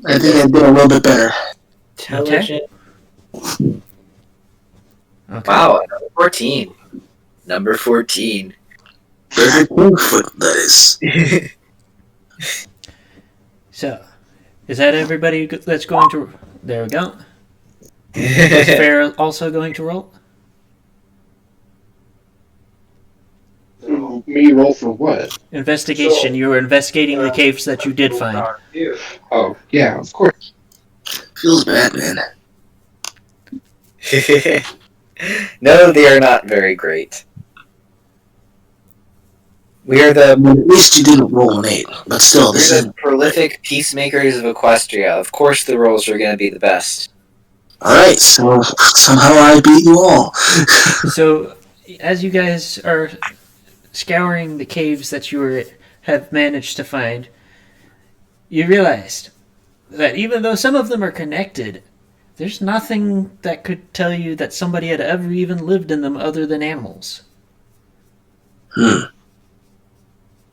I think I did a little bit better. Intelligent. Okay. Wow, number 14. Number 14. Very Bigfoot, that is. So, is that everybody that's going to... There we go. Is Fair also going to roll? Me roll for what? Investigation. You were investigating the caves that you did find. Oh, yeah, of course. Feels bad, man. No, they are not very great. We are the... At least you didn't roll an 8, but still, this is... the prolific Peacemakers of Equestria. Of course the rolls are going to be the best. Alright, so somehow I beat you all. So, as you guys are scouring the caves that have managed to find, you realized that even though some of them are connected, there's nothing that could tell you that somebody had ever even lived in them other than animals.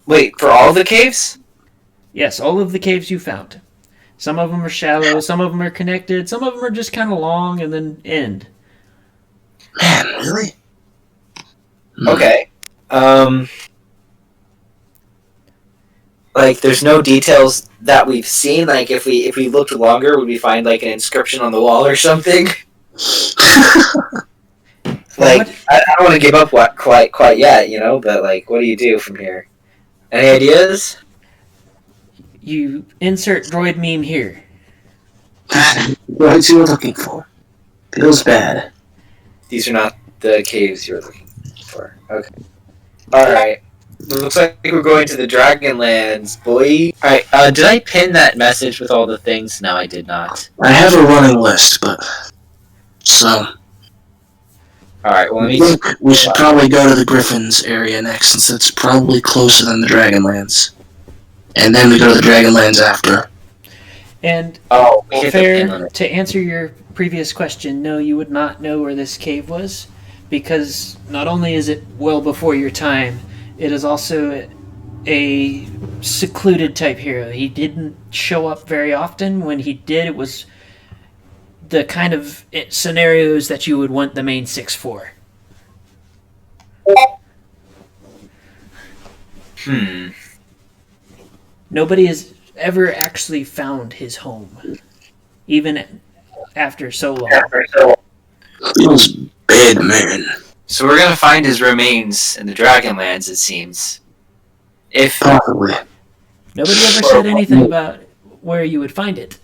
Wait, for all the caves? Yes, all of the caves you found. Some of them are shallow, some of them are connected, some of them are just kind of long and then end. Man, really? Okay. Like, there's no details that we've seen. Like, if we looked longer, would we find like an inscription on the wall or something? Like, I don't want to give up quite yet, you know. But like, what do you do from here? Any ideas? You insert droid meme here. What you were looking for? Feels bad. These are not the caves you were looking for. Okay. Alright. Looks like we're going to the Dragonlands, boy. Alright, did I pin that message with all the things? No, I did not. I have a running list, but... So... Alright, well, I think we should probably go to the Griffin's area next, since it's probably closer than the Dragonlands. And then we go to the Dragonlands after. And fair to answer your previous question, no, you would not know where this cave was, because not only is it well before your time, it is also a secluded type hero. He didn't show up very often. When he did, it was the kind of scenarios that you would want the main six for. Nobody has ever actually found his home, even after so long. Feels bad, man. So we're gonna find his remains in the Dragonlands, it seems. If Probably. Nobody ever said anything about where you would find it.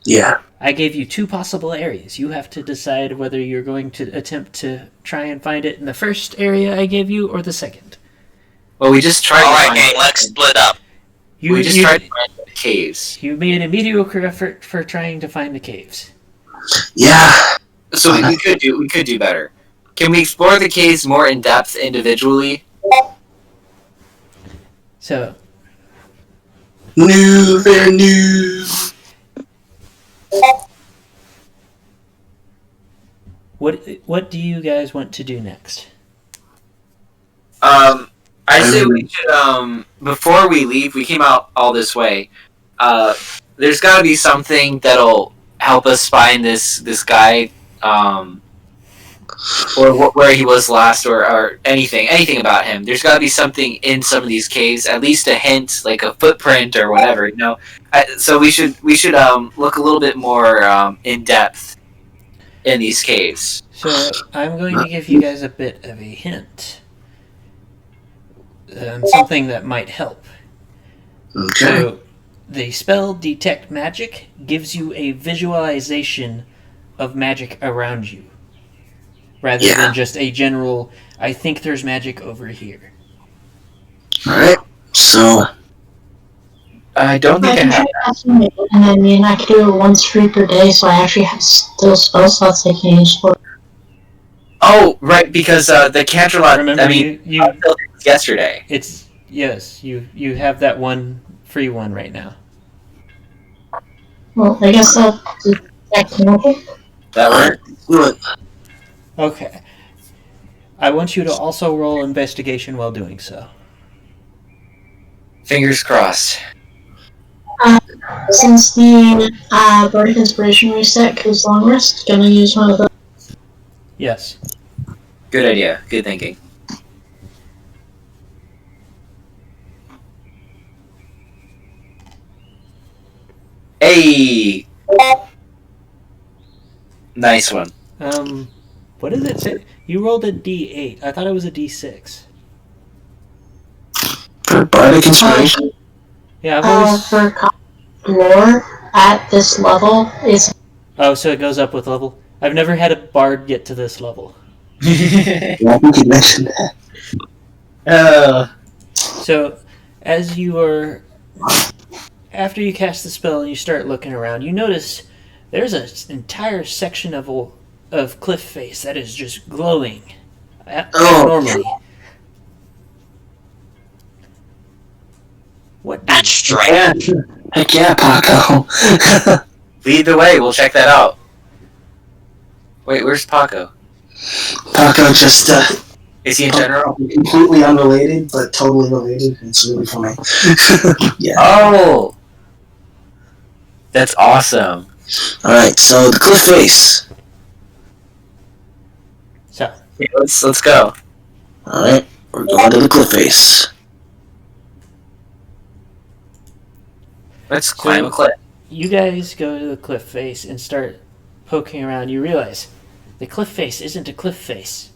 Yeah. I gave you two possible areas. You have to decide whether you're going to attempt to try and find it in the first area I gave you or the second. Well, we just tried. Alright, gang, let's split up. We just tried to find the caves. You made a mediocre effort for trying to find the caves. Yeah. So we could do better. Can we explore the caves more in depth individually? So. Very new. What do you guys want to do next? I say we should, before we leave, we came out all this way. There's gotta be something that'll help us find this guy, or where he was last, or anything about him. There's gotta be something in some of these caves, at least a hint, like a footprint or whatever, you know? So we should look a little bit more, in depth in these caves. So, I'm going to give you guys a bit of a hint. Something that might help. Okay. So, the spell Detect Magic gives you a visualization of magic around you, rather than just a general, I think there's magic over here. Alright, so... I don't think I have that. And I mean, I could do it once free per day, so I actually have still spell slots I can use for. Oh, right, because the Canterlot, Remember, I mean, you yesterday. It's, yes, you have that one free one right now. Well, I guess that can work. That worked. Good. Okay. I want you to also roll investigation while doing so. Fingers crossed. Since the Bardic Inspiration reset goes long rest, gonna use one of those. Yes. Good idea. Good thinking. Hey! Nice one. What did it say? You rolled a D8. I thought it was a D6. For Bardic Inspiration? Yeah, I've always... For lore at this level is. Oh, so it goes up with level? I've never had a bard get to this level. Yeah, I think you mentioned that. So, as you are... After you cast the spell and you start looking around, you notice there's an entire section of cliff face that is just glowing abnormally. What? At strength. Heck yeah, Paco. Lead the way. We'll check that out. Wait, where's Paco? Paco just Is he in general? completely unrelated, but totally related. It's really funny. Yeah. Oh, that's awesome. All right, so the cliff face. So, Okay, let's go. All right, we're going to the cliff face. Let's climb a cliff. you guys go to the cliff face and start poking around. You realize the cliff face isn't a cliff face.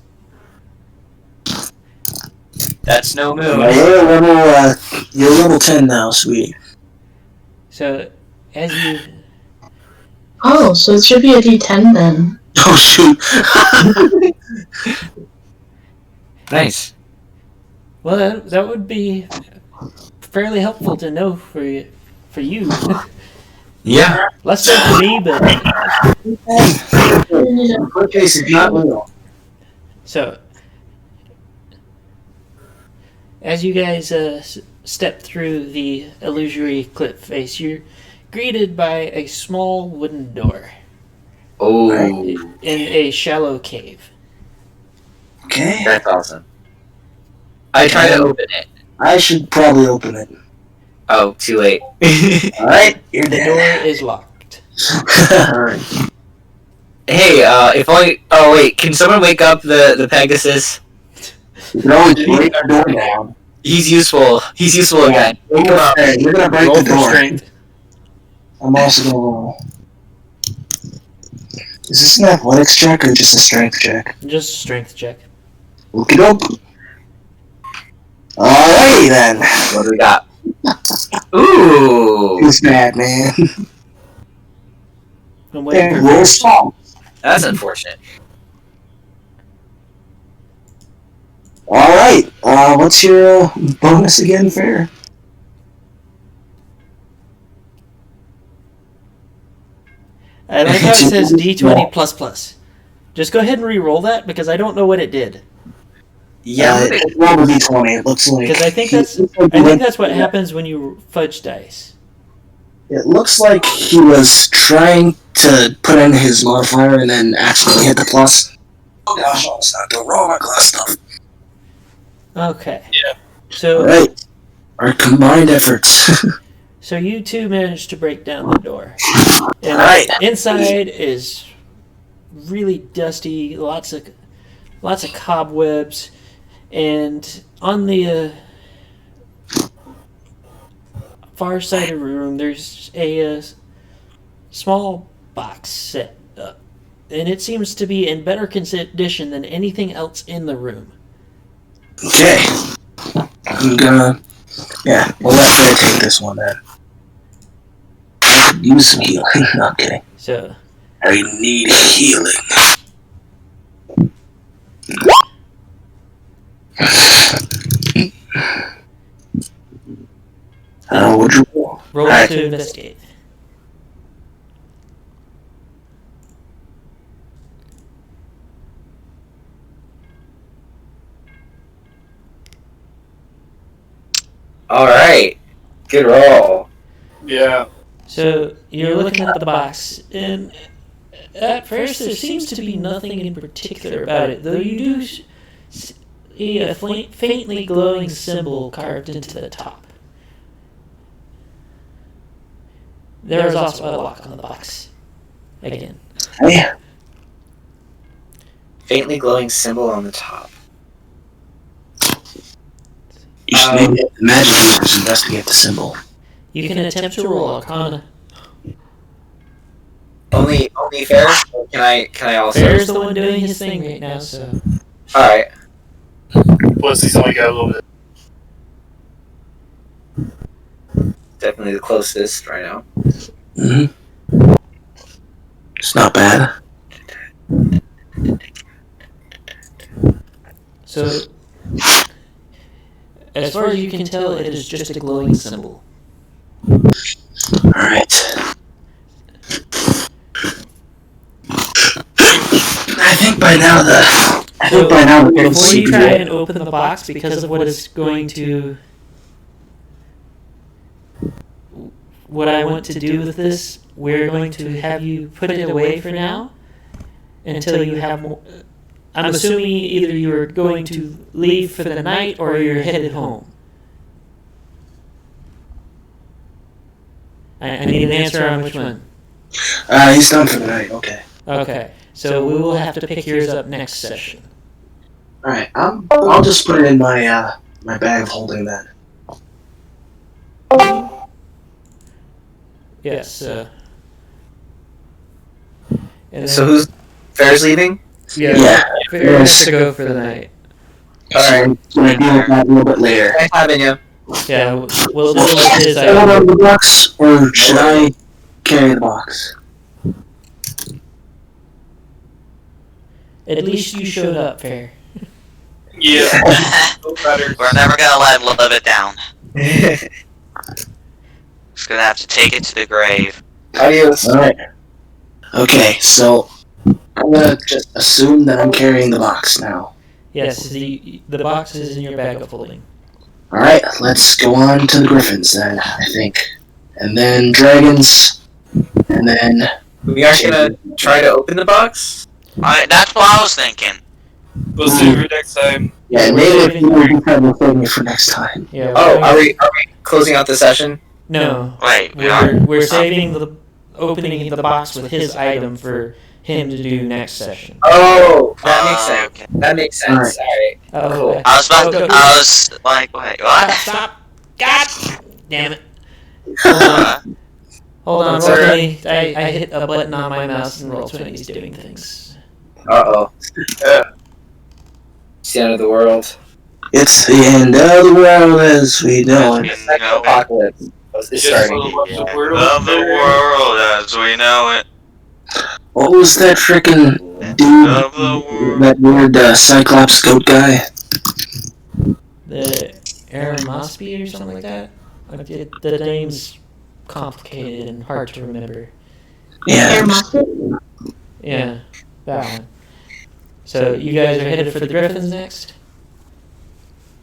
That's no move. You're level 10 now, sweetie. So, as you... Oh, so it should be a D10 then. Oh, shoot. Nice. Well, that would be fairly helpful to know for you. Yeah. Less so for me, but... The cliff face is not real. So, as you guys step through the illusory cliff face, you're greeted by a small wooden door Oh, in a shallow cave. Okay. that's awesome. I try to open it. I should probably open it. Oh, too late. All right, you're The dead. door is locked. All right. Hey, if only. Oh wait, can someone wake up the Pegasus? You can always break our door down. He's useful. He's useful again. Wake him up. Hey, you're gonna break Roll the for door. strength. I'm also gonna roll. Is this an athletics check or just a strength check? Just a strength check. Look it up. Alrighty then. What do we got? Ooh, Who's bad, man? I'm waiting Hey, for roll small. that's unfortunate. Alright, what's your bonus again, Fair? I like how it says D20 plus plus. Just go ahead and re-roll that because I don't know what it did. Yeah. Roll the d20. It looks like. Because I think that's what happens when you fudge dice. It looks like he was trying to put in his modifier and then accidentally hit the plus. Oh gosh, I was not doing wrong my glass stuff. Okay. Yeah. So Alright. Our combined efforts. so you two managed to break down the door. And Alright. inside is really dusty, lots of cobwebs, and on the far side of the room there's a small box set up, and it seems to be in better condition than anything else in the room. Okay. I'm gonna... Yeah, we'll let Fair take this one then. I could use some healing. No, I'm kidding. So I need healing. What'd you roll? roll Alright. to investigate. All right. Good roll. Yeah. So you're looking at the box, and at first there seems to be nothing in particular about it, though you do see a faintly glowing symbol carved into the top. There is also a lock on the box. Again. Hey, Faintly glowing symbol on the top. you should maybe have the magic users investigate the symbol. You can attempt to roll Arcana. Only Fair? Or can I also? Fair's the one doing his thing right now, so... All right. Plus, he's only got a little bit. Definitely the closest right now. Mm-hmm. It's not bad. So, as far as you can tell, it is just a glowing symbol. Alright. I think by now Before you try and open the box, because of what is going to what I want to do with this, we're going to have you put it away for now until you have more. I'm assuming either you're going to leave for the night or you're headed home. I need an answer on which one. He's done for the night. Okay. Okay, so we will have to pick yours up next session. All right. I'll just put it in my my bag of holding then. Yes. And So who's Fair's leaving? Yeah. Fair has to go for the night. Alright. So we'll deal with that a little bit later. Nice having you. Yeah, we'll deal with his Should I item. run the box or should I carry the box? At least you showed up, Fair. Yeah. We're never gonna let him live it down. Just gonna have to take it to the grave. Adios. Alright. Okay, so I'm gonna just assume that I'm carrying the box now. Yes, the box is in your bag of holding. Alright, let's go on to the Griffins then, I think. And then Dragons, and then... We aren't gonna try to open the box? That's what I was thinking. We'll see you next time. Yeah, maybe we'll save it for next time. Yeah. Oh, are we closing out the session? No. Wait, We're saving the opening the box with his item for him to do next session. Oh, that makes sense. Okay. That makes sense. Alright. Oh, Cool. I was like, wait, what? Stop! God damn it! Hold on, roll Sorry. 20. I hit a button on my mouse and roll 20 is doing things. Uh-oh. It's the end of the world. It's the end of the world as we know it. It's like Apocalyptic. It's starting. Of the world as we know it. What was that frickin' dude? Of the world. That weird Cyclops goat guy? The Aramosby or something like that? The name's complicated and hard to remember. Yeah. Yeah, that one. So you guys are headed for the Griffins next?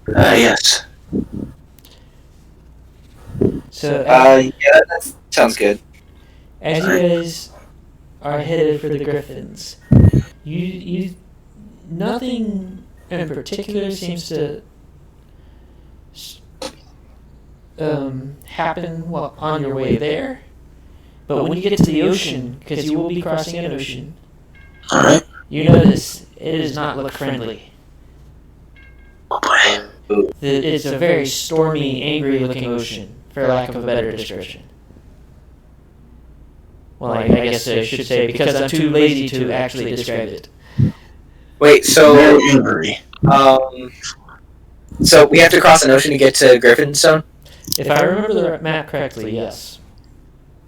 Yes. So Yeah, that sounds good. as you guys are headed for the Griffins, you nothing in particular seems to happen while on your way there. But when you get to the ocean, because you will be crossing an ocean, Alright. you notice it does not look friendly. Oh boy. It's a very stormy, angry-looking ocean, for lack of a better description. Well, I guess I should say, because I'm too lazy to actually describe it. Wait, so Very angry. so we have to cross an ocean to get to Griffonstone? If I remember the map correctly, yes.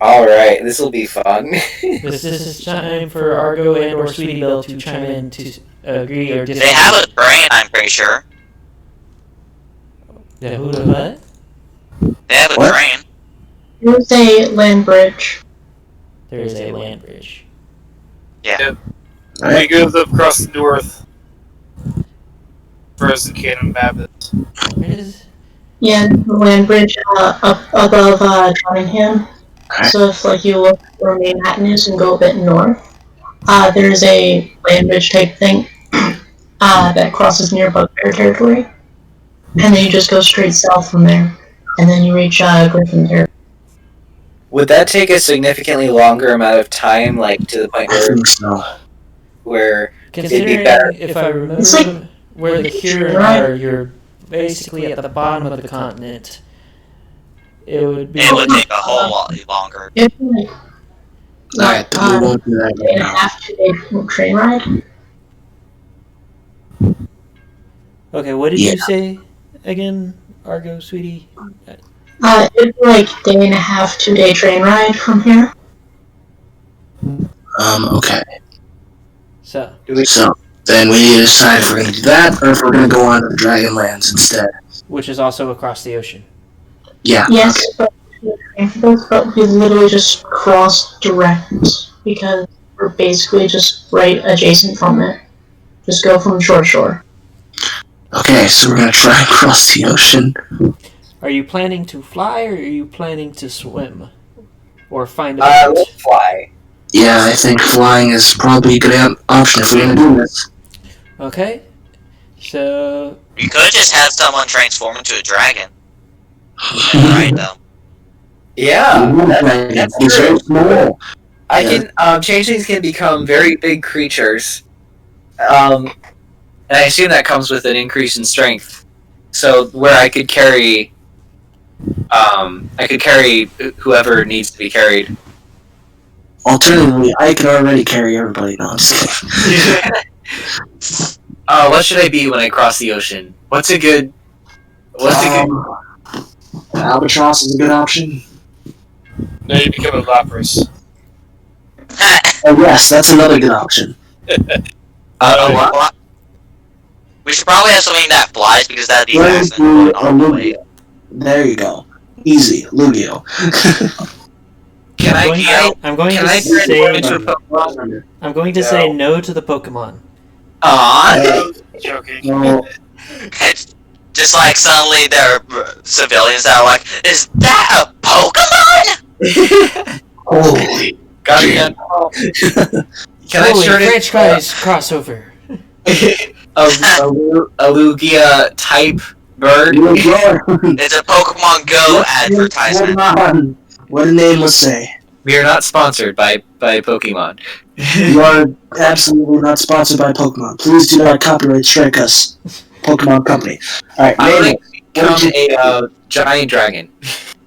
Alright, this will be fun. This is time for Argo and or Sweetie Belle to chime in to agree or disagree. They have a brain, I'm pretty sure. Yeah, who the what? They have a What? train. There's a land bridge. There is a land bridge. It goes up across the north. Whereas the canon map is. Where is? Yeah, the land bridge up above Cunningham. So if like you look where Manhattan is and go a bit north, there's a land bridge type thing that crosses near Bugbear territory, and then you just go straight south from there, and then you reach Griffin territory. Would that take a significantly longer amount of time, like to the point I think so. where it'd be Considering, better? if I remember It's like- where the Kirin are, you're basically at the bottom of the continent. It would be. It would take a whole lot longer. It's like Alright, then we won't do that day and a now. half, 2 day train ride. Okay, what did Yeah. you say again, Argo, sweetie? It's like day and a half, 2 day train ride from here. Okay. So, So, then we need to decide if we're going to do that, or if we're going to go on to the Dragonlands instead. which is also across the ocean. Yeah. Yes, but we literally just cross direct because we're basically just right adjacent from it. Just go from shore to shore. Okay, so we're going to try and cross the ocean. Are you planning to fly or are you planning to swim? or find a boat? Let's fly. Yeah, I think flying is probably a good option if we're gonna do this. Okay. So You could just have someone transform into a dragon and ride them. Yeah, that's It's very true. small. I can changelings can become very big creatures. And I assume that comes with an increase in strength. So where I could carry whoever needs to be carried. Alternatively, I can already carry everybody. No, I'm just kidding. What should I be when I cross the ocean? What's a good Albatross is a good option. No, you become a Lapras. Oh yes, that's another good option. what? We should probably have something that flies because that'd be Let's faster do than a on the way. Lugia. There you go. Easy, Lugia. I'm going to say no to the Pokemon. Aww. Joking. No, It's just like suddenly there are civilians that are like, "Is that a Pokemon?" holy. Can I Holy turn French guys crossover. a Lugia type bird? It's a Pokemon Go advertisement. What did Nameless say? We are not sponsored by Pokemon. You are absolutely not sponsored by Pokemon. Please do not copyright strike us, Pokemon Company. Alright, I Nameless. want to become a giant dragon.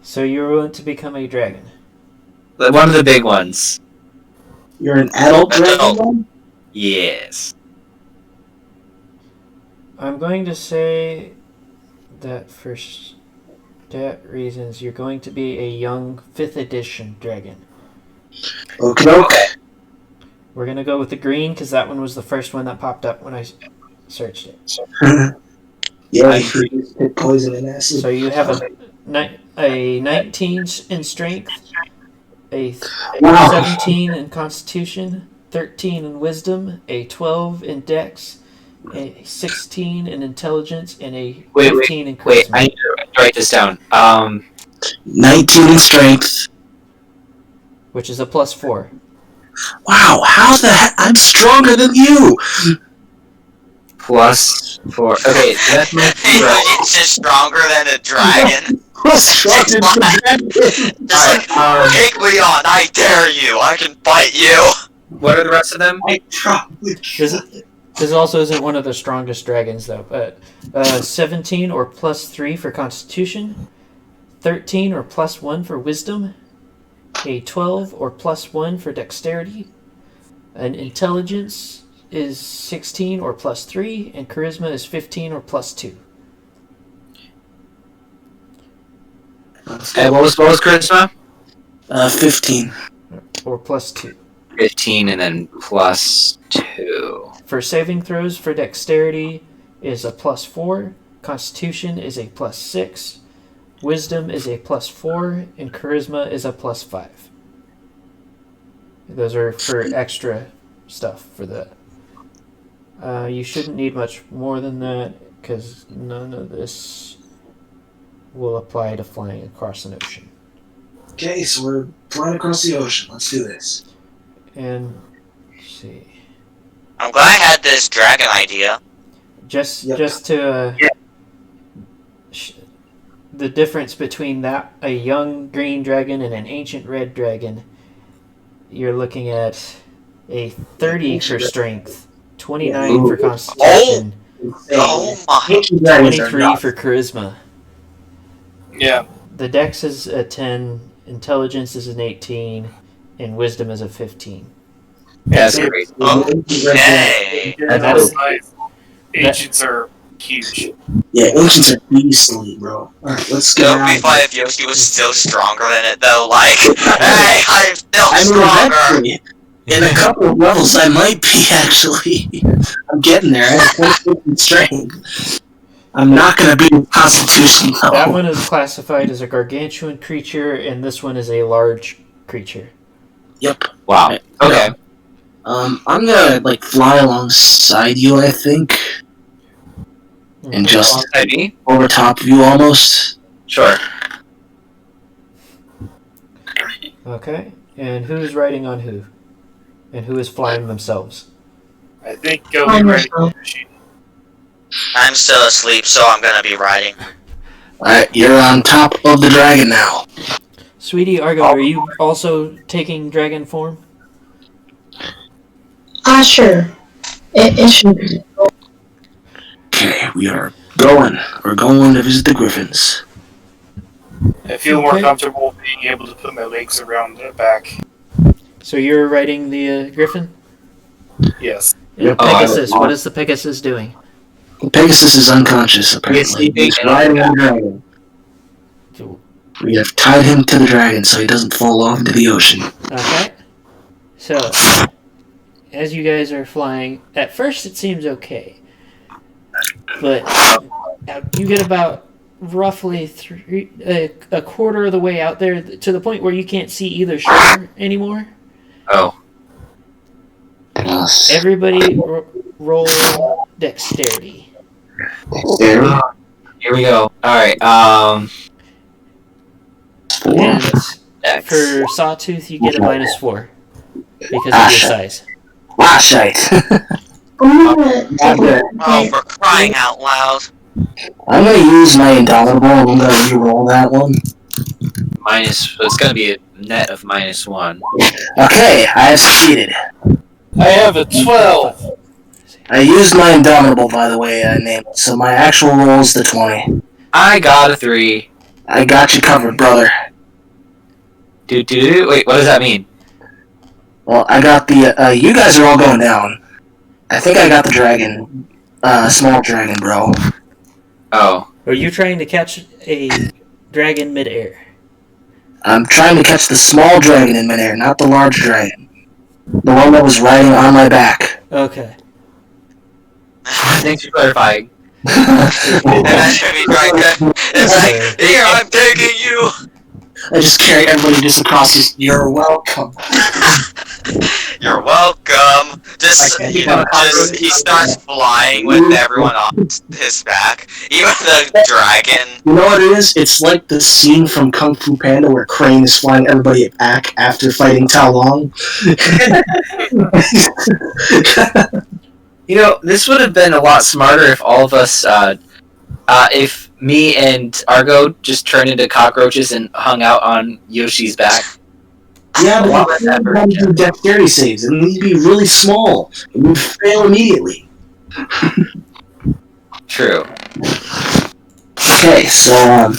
So you're willing to become a dragon? One of the big ones. You're an adult dragon? Yes. I'm going to say that for stat reasons, you're going to be a young 5th edition dragon. Okay. We're going to go with the green because that one was the first one that popped up when I searched it. Yeah, you hit poison and acid. So you have a 19 in strength, a 17 in constitution, 13 in wisdom, a 12 in dex, a 16 in intelligence, and a 15 in charisma. Wait, I need to write this down. 19 in strength. Which is a +4. Wow, how the heck? I'm stronger than you! +4. Okay, that's my It's just stronger than a dragon. Stronger than a dragon! Just like, take me on, I dare you, I can fight you. What are the rest of them? This also isn't one of the strongest dragons, though. But 17 or +3 for Constitution, 13 or +1 for Wisdom, a 12 or +1 for Dexterity, an Intelligence is 16 or +3, and Charisma is 15 or +2. And what was Charisma? 15. Or +2. 15 and then +2. For saving throws for Dexterity is a +4, Constitution is a +6, Wisdom is a +4, and Charisma is a +5. Those are for extra stuff for that. You shouldn't need much more than that, because none of this will apply to flying across an ocean. Okay, so we're flying across the ocean. Let's do this. And, let's see. I'm glad I had this dragon idea. Just to... the difference between a young green dragon and an ancient red dragon, you're looking at a 30 for strength, 29 for constitution, Oh my. 23 for charisma. Yeah. The dex is a 10, intelligence is an 18, and wisdom is a 15. That's great. Okay. And that is, Ancients are huge. Yeah, ancients are beastly, bro. Alright, let's It go. would be fine if Yoshi was still stronger than it, though. Like, hey, I'm still stronger. Eventually, in a couple of levels, I might be, actually. I'm getting there. I have 15 strength. I'm not going to be in Constitution, though. that one is classified as a gargantuan creature, and this one is a large creature. Yep. Wow. Okay. I'm gonna, fly alongside you, I think. And just Alongside me? over top of you, almost. Sure. Okay. And who's riding on who? And who is flying themselves? I think you'll be ready. I'm still asleep, so I'm gonna be riding. Alright, you're on top of the dragon now. Sweetie Argo, are you also taking dragon form? Sure. It should be. Okay, we're going to visit the Griffins. I feel more Okay. comfortable being able to put my legs around the back. So you're riding the Griffin? Yes. And Pegasus, what is the Pegasus doing? Pegasus is unconscious, apparently. sleeping He's and riding on the dragon. We have tied him to the dragon so he doesn't fall off into the ocean. Okay. So, as you guys are flying, at first it seems okay. But you get about roughly a quarter of the way out there to the point where you can't see either shore anymore. Oh. Everybody roll dexterity. Here we go. Alright, And X. for Sawtooth, you get a -4 because of your size. Shite. I'm gonna take Oh, for crying out loud. I'm gonna use my Indomitable and I'm gonna re-roll that one. It's gonna be a net of -1. Okay, I have succeeded. I have a 12. I used my Indomitable, by the way, Nameless, so my actual roll is the 20. I got a 3. I got you covered, brother. Wait, what does that mean? Well, I got the, you guys are all going down. I think I got the dragon, small dragon, bro. Oh. Are you trying to catch a dragon midair? I'm trying to catch the small dragon in midair, not the large dragon. The one that was riding on my back. Okay. Thanks for clarifying. And I should be dragon. It's like, here, I'm taking you. I just carry everybody just across his. You're welcome. You're welcome. He starts flying with everyone on his back. Even the dragon. You know what it is? It's like the scene from Kung Fu Panda where Crane is flying everybody back after fighting Tao Long. You know, this would have been a lot smarter if all of us, if me and Argo just turned into cockroaches and hung out on Yoshi's back. Yeah, but you have to do dexterity saves, and they'd be really small. And you'd fail immediately. True. Okay, so,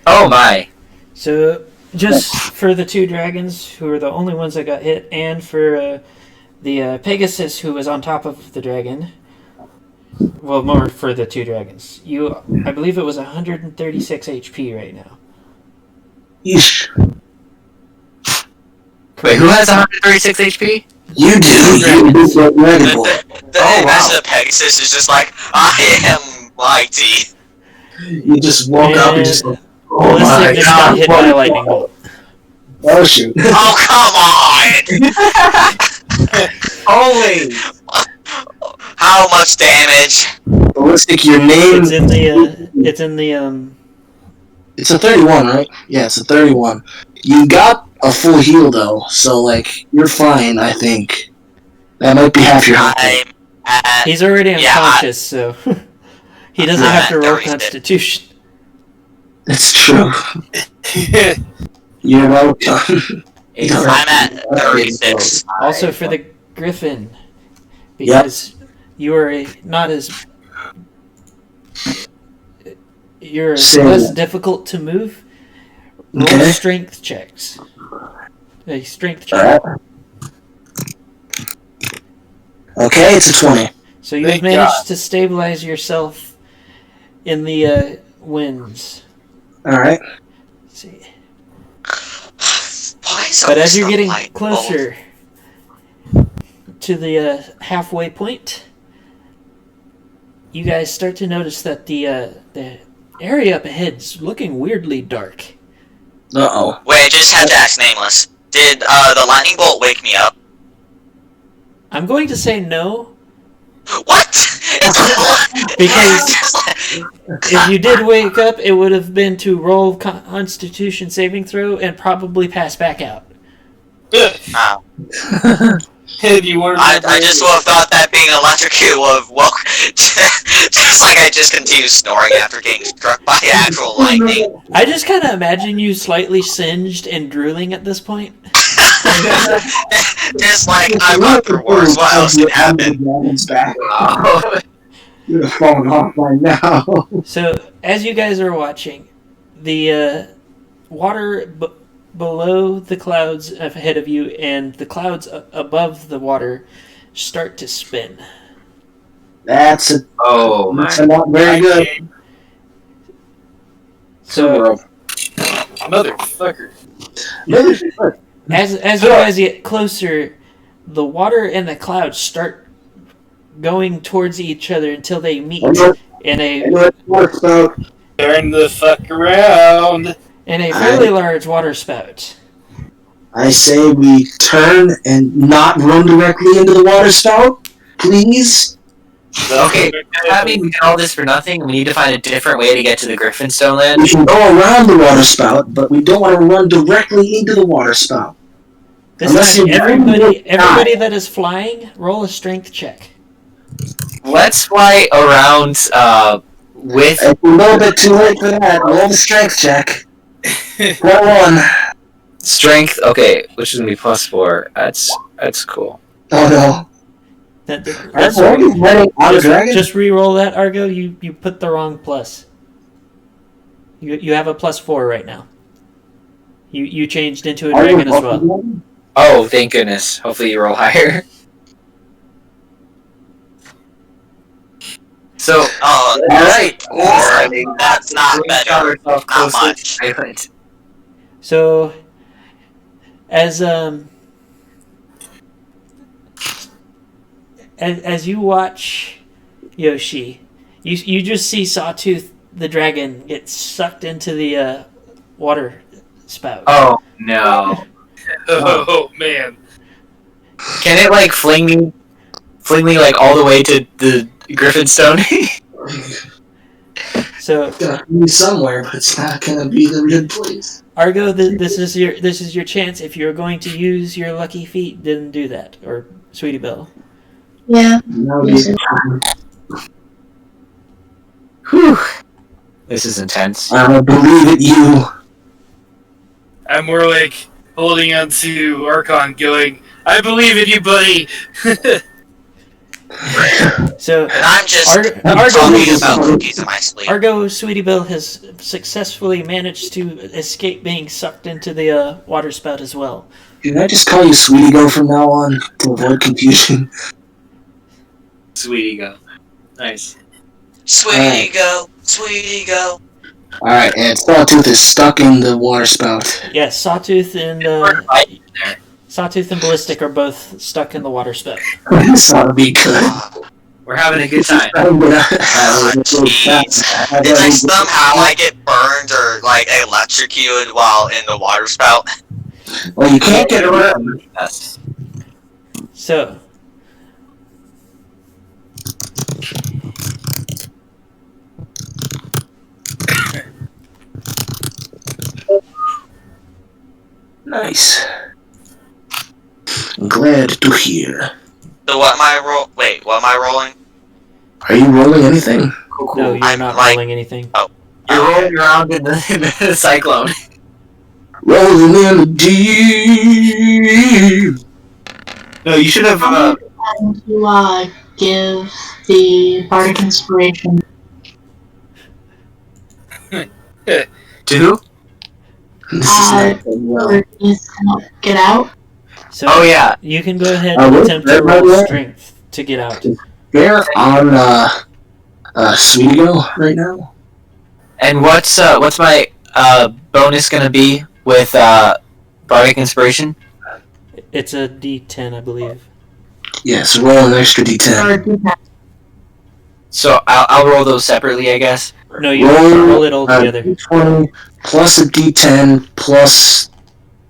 Oh my. So, just for the two dragons, who are the only ones that got hit, and for the Pegasus, who was on top of the dragon, well, more for the two dragons, I believe it was 136 HP right now. yeesh. Wait, who has 136 HP? You do. You do the dragon boy. The Pegasus is just like, I am mighty. You just woke up and just like, oh Melissa my just got god. hit by a lightning bolt. Oh shoot. Oh, come on! Always. How much damage? Ballistic, your name. It's in the It's a 31, right? Yeah, it's a 31. You got a full heal though, so like you're fine. I think that might be half your health. I'm at, he's already unconscious, so he doesn't have to roll 36. Constitution. It's true. You're welcome. I'm at 36. Also for the Griffin, because you are not as you're less difficult to move. Roll strength checks. A strength check. Okay, it's a 20. So you've managed to stabilize yourself in the winds. Alright. Let's see. But as you're getting closer to the halfway point, you guys start to notice that the area up ahead's looking weirdly dark. Uh-oh. Wait, I just had to ask Nameless. Did the lightning bolt wake me up? I'm going to say no. What? Because if you did wake up, it would have been to roll Constitution saving throw and probably pass back out. If you wanted I just would have thought that being electrocuted would have woke. Just like I just continue snoring after getting struck by actual lightning. I just kind of imagine you slightly singed and drooling at this point. Just like I'm up for worse. What else can happen? Back. You'd have fallen off by now. So, as you guys are watching, the water below the clouds ahead of you and the clouds above the water start to spin. That's not very good. So, motherfucker. as you guys get closer, the water and the clouds start going towards each other until they meet in a Turn the fuck around. In a fairly large water spout. I say we turn and not run directly into the water spout, please. Okay, that means we did all this for nothing. We need to find a different way to get to the Griffonstone land. We can go around the water spout, but we don't want to run directly into the water spout. This time, everybody that is flying, roll a strength check. Let's fly around with... It's a little bit too late for that. Roll the strength check. Roll 1. Strength, okay, which is going to be +4. That's cool. Oh no. Just re-roll that, Argo. You put the wrong plus. You have a +4 right now. You changed into a dragon as well. Oh, thank goodness. Hopefully you roll higher. So, alright. That's not better. Not much. So, as you watch Yoshi, you just see Sawtooth the dragon get sucked into the water spout. Oh no! Oh man! Can it like fling me like all the way to the Griffonstone? So it's gonna be somewhere, but it's not gonna be the good place. Argo, this is your chance. If you're going to use your lucky feet, then do that, or Sweetie Belle. Yeah. Whew. This is intense. I believe it, you. I'm more like holding on to Archon going, I believe in you, buddy. So, and I'm just talking about cookies in my sleep. Argo, Sweetie Belle has successfully managed to escape being sucked into the water spout as well. Can I just call you Sweetie Go from now on to avoid confusion? Sweetie Go. Nice. Sweetie Go. Sweetie Go. Alright, and Sawtooth is stuck in the water spout. Yes, Sawtooth and Ballistic are both stuck in the water spout. This ought to be good. We're having a good time. Did I somehow get burned or like electrocuted while in the water spout? Well, you can't get around. So. Nice. I'm glad to hear. So what am I what am I rolling? Are you rolling anything? Cool. No, you're not rolling anything. Oh. You're rolling around in the cyclone. Rolling in the deep. No, you should have to give the Bardic Inspiration. To who? Get out. So yeah. You can go ahead and attempt to roll strength to get out. They're on Sweetie Go right now. And what's my bonus gonna be with Bardic Inspiration? It's a D10, I believe. Yeah, so roll an extra D10. So I'll roll those separately, I guess. No, you roll it all together. D20 plus a D10 plus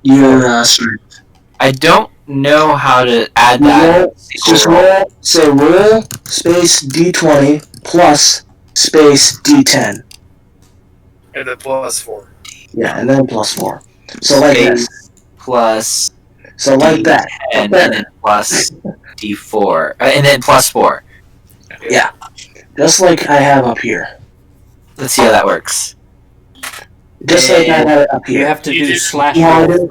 your strength. I don't know how to add that. Just roll. Say roll space D20 plus space D10. And then +4. Yeah, and then +4. So like this. Plus. So like that. And then plus D4. And then plus 4. Yeah. Just like I have up here. Let's see how that works. Just like I have it up You here. have to do slash. Yeah, roll.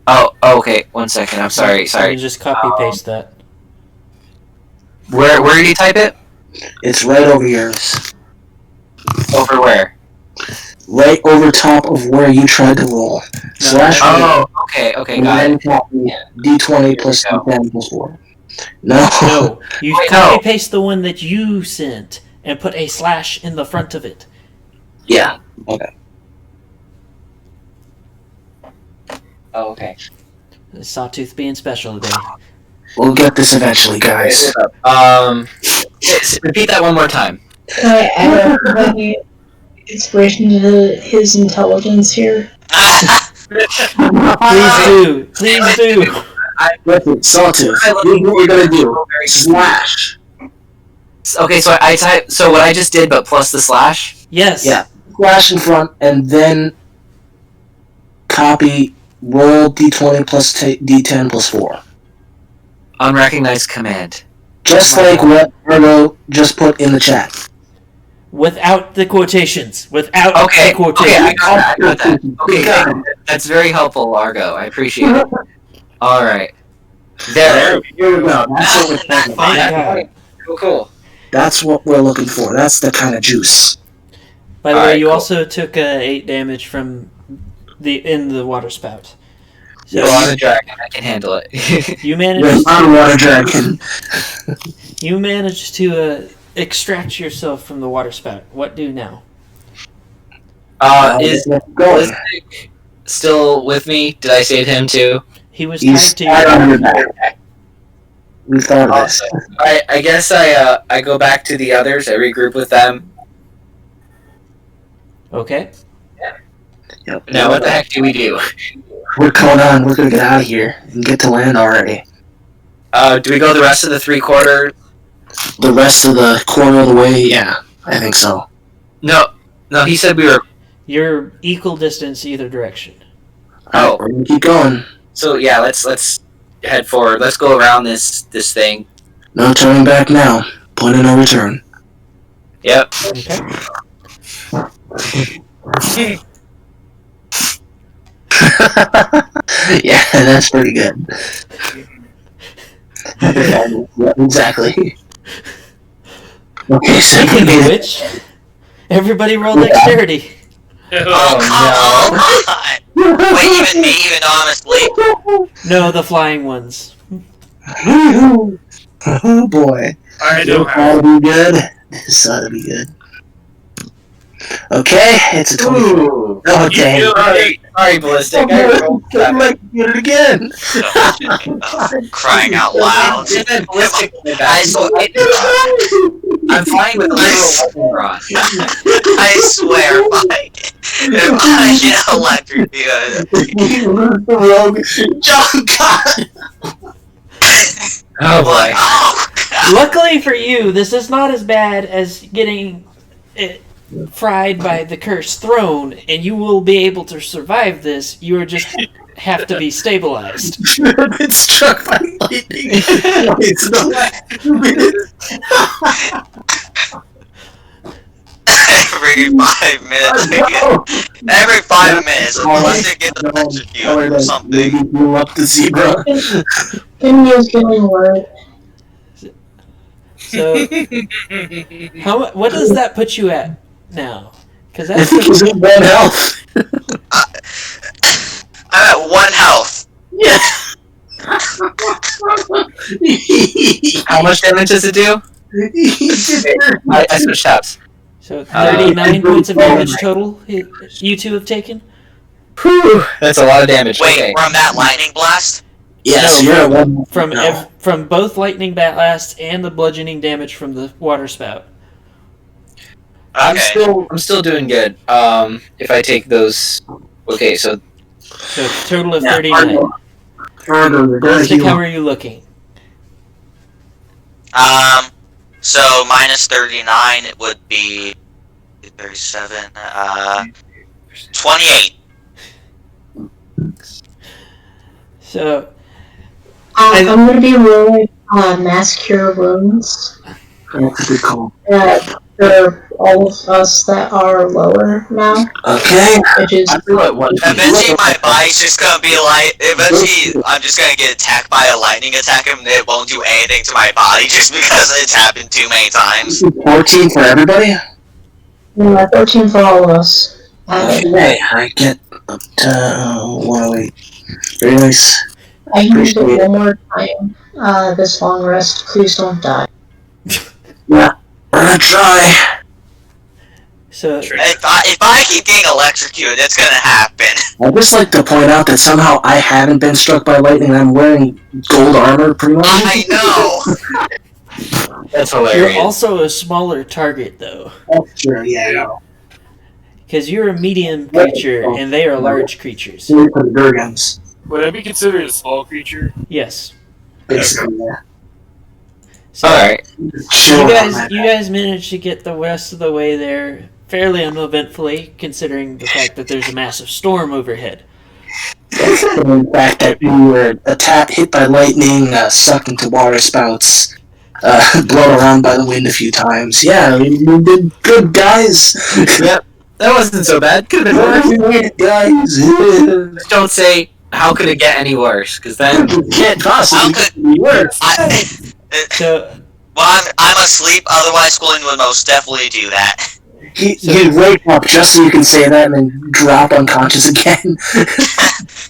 Oh, okay. 1 second. I'm sorry. You just copy paste that. Where did you type it? It's right over yours. Over where? Right over top of where you tried to roll. Slash. Oh, okay, and got then it. copy D20 plus D10 plus 4. No. No, you Wait, copy no. paste the one that you sent and put a slash in the front of it. Yeah. Okay. Oh, okay. Sawtooth being special today. We'll get this eventually, guys. Repeat that one more time. Can I add any inspiration to his intelligence here? Please do. Please do. Listen, Sawtooth, here's what you're gonna do. Slash. Okay, so I type. So what I just did, but plus the slash. Yes. Yeah. Slash in front, and then copy roll D20 plus D10 plus 4. Unrecognized command. Just like what Ergo just put in the chat. Without the quotations. Without Okay. the quotations. Okay, I got that. Okay, that's very helpful, Largo. I appreciate it. All right. There. Here we go. That's what we're talking about. Thank God. Cool. That's what we're looking for. That's the kind of juice. By the way, Alright, you cool. also took 8 damage from in the water spout. So Well, I'm a dragon. I can handle it. you You're managed. not a water dragon. You managed to extract yourself from the water spout. What do now? Is going? Ballistic still with me? Did I save him too? He was He's tied to tied on you. your back. We thought of this. I guess I go back to the others. I regroup with them. Okay. Yep. Now, what the heck do we do? We're going on. We're gonna get out of here and get to land already. Do we go the rest of the 3/4? The rest of the quarter of the way, yeah, I think so. No. He said we were. You're equal distance either direction. Oh. We're gonna keep going. So yeah, let's head forward. Let's go around this thing. No turning back now. Point of no return. Yep. Okay. Yeah, that's pretty good. Yeah, exactly. Okay, so we Speaking of made it. which, everybody roll dexterity. Oh, come on! Wait, even honestly. No, the flying ones. Oh boy. I This don't ought have. to be good. This ought to be good. Okay, it's a 24. Ooh. Oh, dang. Sorry, Ballistic. I rolled I'd like to get it again. Crying out loud. Ballistic. I swear, I'm flying with a little weapon rod. I swear, if I get electrocuted, You lose the rogue. Oh, God. Oh like, boy. oh, God. Luckily for you, this is not as bad as getting fried by the cursed throne, and you will be able to survive this. You are just have to be stabilized. I've been struck by lightning. It's not 2 minutes. Every 5 minutes, every 5 minutes, unless they get electrocuted or something. Maybe blew up the zebra. Kim was getting word. So, what does that put you at now? Because I that's think he's at 1 health. I'm at 1 health. Yeah. How much damage does it do? I switched tabs. so 39 points of damage total. You two have taken. Whew, that's a lot of damage. Wait, Okay. from that lightning blast? Yes, No, you're at 1. From No. from both lightning blasts and the bludgeoning damage from the water spout. I'm Okay. still doing good. If I take those. Okay, so So total of 39. Ballistic, how are you looking? So minus 39, it would be 37, 28. So I'm going to be rolling Mass Cure Wounds. That's a good call. For all of us that are lower now. Okay. Which is eventually my body's just gonna be like, eventually I'm just gonna get attacked by a lightning attack and it won't do anything to my body just because it's happened too many times. 14 for everybody? Yeah, 14 for all of us. Okay, I get up to 108. Very nice. I can use it one more time. This long rest. Please don't die. Yeah, we're gonna try. So if I keep getting electrocuted, it's gonna happen. I'd just like to point out that somehow I haven't been struck by lightning and I'm wearing gold armor pretty much. I know! That's hilarious. You're also a smaller target, though. That's true, yeah. Because you're a medium creature, and they are large creatures. For the Durgans. Would I be considered a small creature? Yes. Basically, yeah. So, Alright. You guys managed to get the rest of the way there fairly uneventfully, considering the fact that there's a massive storm overhead. The fact that we were hit by lightning, sucked into water spouts, blown around by the wind a few times. Yeah, we did good, guys. Yep. That wasn't so bad. Could have been worse. Guys. Just don't say, how could it get any worse? Because then it can't possibly get any worse. Well, I'm asleep, otherwise Squillian would most definitely do that. You'd wake up just so you can say that and then drop unconscious again.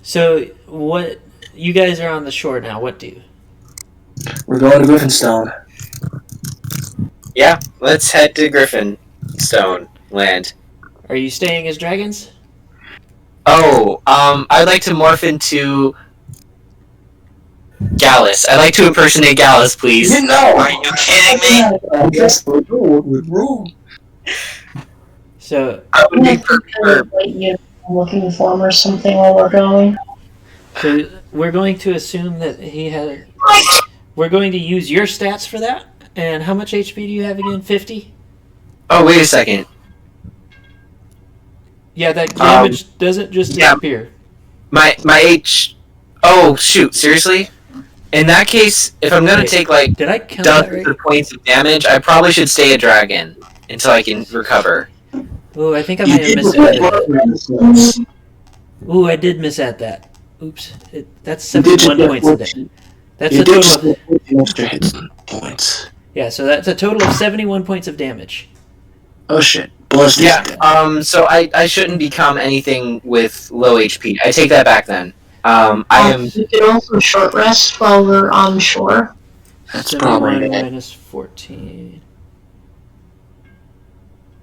So, what... You guys are on the shore now. What do? We're going to Griffonstone. Yeah, let's head to Griffonstone land. Are you staying as dragons? Oh, I'd like to morph into Gallus. I'd like to impersonate Gallus, please. No! Are you kidding me? I guess we're rude. So, I would be looking for him or something while we're going. So we're going to assume that he had... We're going to use your stats for that. And how much HP do you have again? 50? Oh, wait a second. Yeah, that damage doesn't just disappear. My H... Oh, shoot, seriously? In that case, if I'm gonna take, like, did I count that dozens right? of points of damage, I probably should stay a dragon until I can recover. Oh, I think I might have misadded that. Ooh, I did misadd that. Oops. That's 71 points a day. That's a total of... extra hits points. Yeah, so that's a total of 71 points of damage. Oh shit. Yeah, so I shouldn't become anything with low HP. I take that back then. I am... We could also short rest while we're on shore. That's 71 probably minus 14.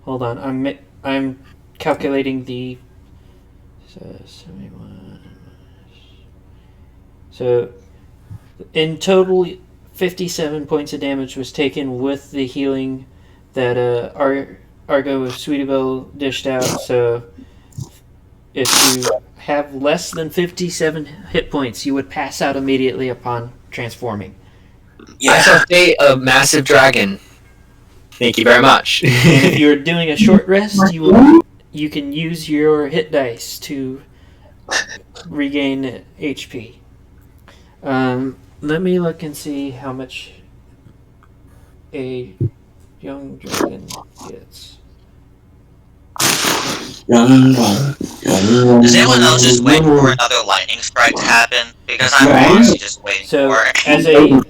Hold on, I'm calculating the... So, 71... So, in total, 57 points of damage was taken with the healing that Argo of Sweetyville dished out. So, if you have less than 57 hit points, you would pass out immediately upon transforming. Yeah. I shall stay a massive dragon. Thank you very much. And if you're doing a short rest, you can use your hit dice to regain HP. Let me look and see how much a young dragon gets. Does anyone else just wait for another lightning strike to happen? Because I'm honestly just waiting for it. As a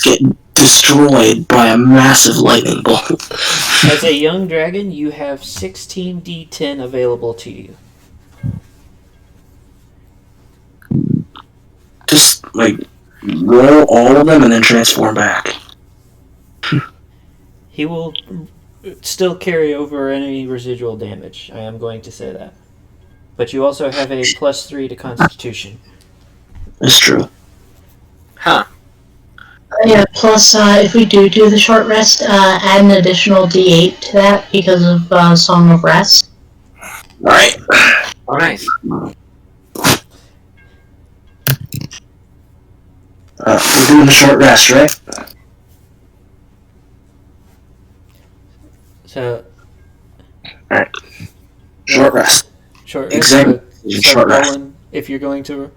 get destroyed by a massive lightning bolt. As a young dragon, you have 16 D10 available to you. Just like roll all of them and then transform back. He will still carry over any residual damage. I am going to say that. But you also have a +3 to Constitution. That's true. Huh. Yeah, plus if we do the short rest, add an additional D8 to that because of Song of Rest. Alright. Oh, nice. We're doing the short rest, right? So... Alright. Short rest. Short rest. Exactly. So Short rest. rolling if you're going to...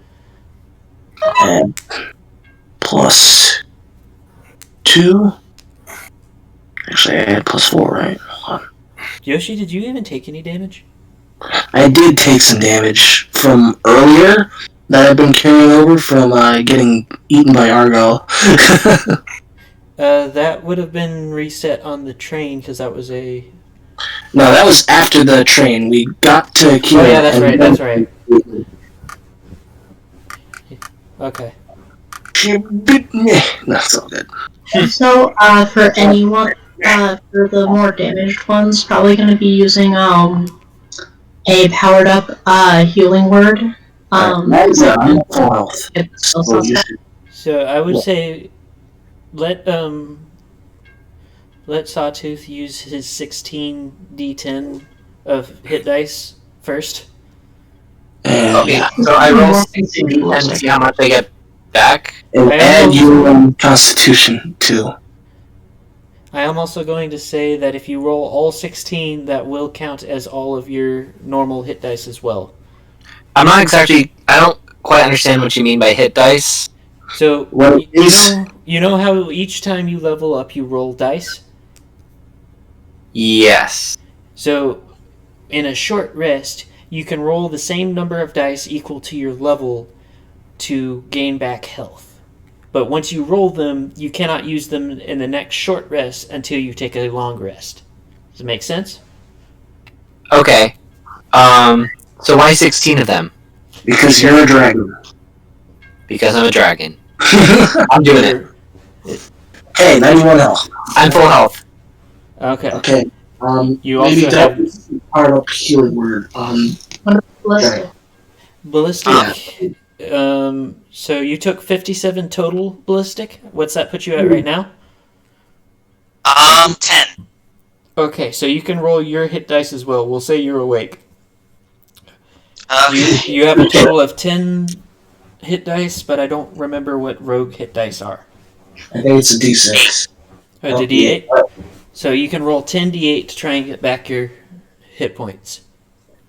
And plus 2. Actually, I had plus 4, right? Hold on. Yoshi, did you even take any damage? I did take some damage from earlier that I've been carrying over from getting eaten by Argo. That would have been reset on the train because that was a. No, that was after the train. We got to Kirin. Oh yeah, that's right. That's right. Okay. That's all good. So, for anyone, for the more damaged ones, probably going to be using a powered up healing word. I'm full health. So I would say let Sawtooth use his 16 d10 of hit dice first. Okay, so I roll 16 and see how much I get back. And add your Constitution too. I am also going to say that if you roll all 16, that will count as all of your normal hit dice as well. I'm not exactly. I don't quite understand what you mean by hit dice. So you know how each time you level up, you roll dice. Yes. So in a short rest, you can roll the same number of dice equal to your level to gain back health. But once you roll them, you cannot use them in the next short rest until you take a long rest. Does it make sense? Okay. So why 16 of them? Because you're a dragon. Because I'm a dragon. I'm doing it. Hey, 91 health. I'm full health. Okay. Okay. You maybe also that have part of healing word. Ballistic. Ballistic. So you took 57 total ballistic. What's that put you at right now? 10. Okay, so you can roll your hit dice as well. We'll say you're awake. You have a total of 10 hit dice, but I don't remember what rogue hit dice are. I think it's a D6. Oh, it's a D8? So you can roll 10 D8 to try and get back your hit points.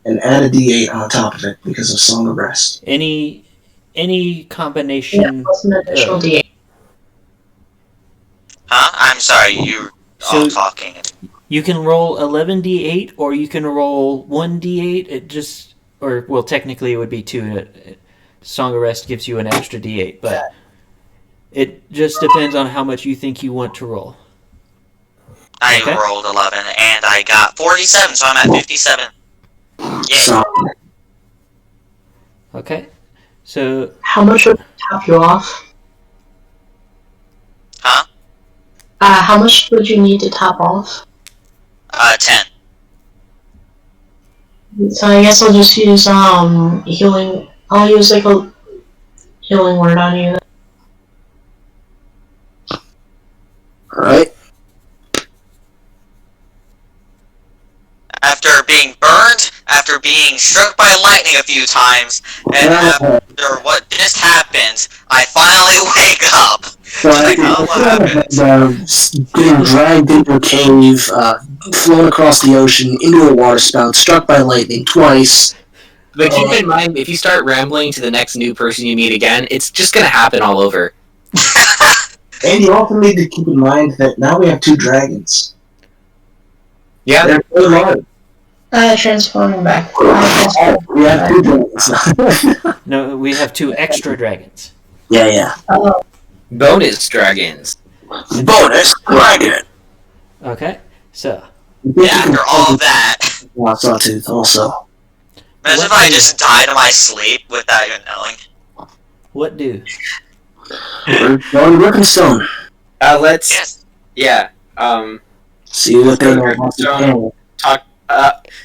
And add a D8 on top of it because of Song of Rest. Any combination. Yeah, plus an additional D8. Huh? I'm sorry, you're all talking. You can roll 11 D8 or you can roll 1 D8. It just, or well, technically it would be 2. Song of Rest gives you an extra D8, but it just depends on how much you think you want to roll. I rolled 11 and I got 47, so I'm at 57. Yeah. Okay. So how much would top you off? Huh? How much would you need to top off? 10. So I guess I'll just use healing. I'll use like a healing word on you. Alright. After being burned, after being struck by lightning a few times, and after what just happened, I finally wake up. Getting dragged into a cave, flown across the ocean, into a water spout, struck by lightning twice. But keep in mind, if you start rambling to the next new person you meet again, it's just gonna happen all over. And you also need to keep in mind that now we have 2 dragons. Yeah, they're really hard. Transforming back. We have 2 dragons. No, we have 2 extra dragons. Yeah. Bonus dragons. Bonus dragon. Okay, so after all of that, Sawtooth also. imagine if I just died in my sleep without even knowing. What do? We're going to Griffonstone. Let's. Yes. Yeah. See what they know. Talk.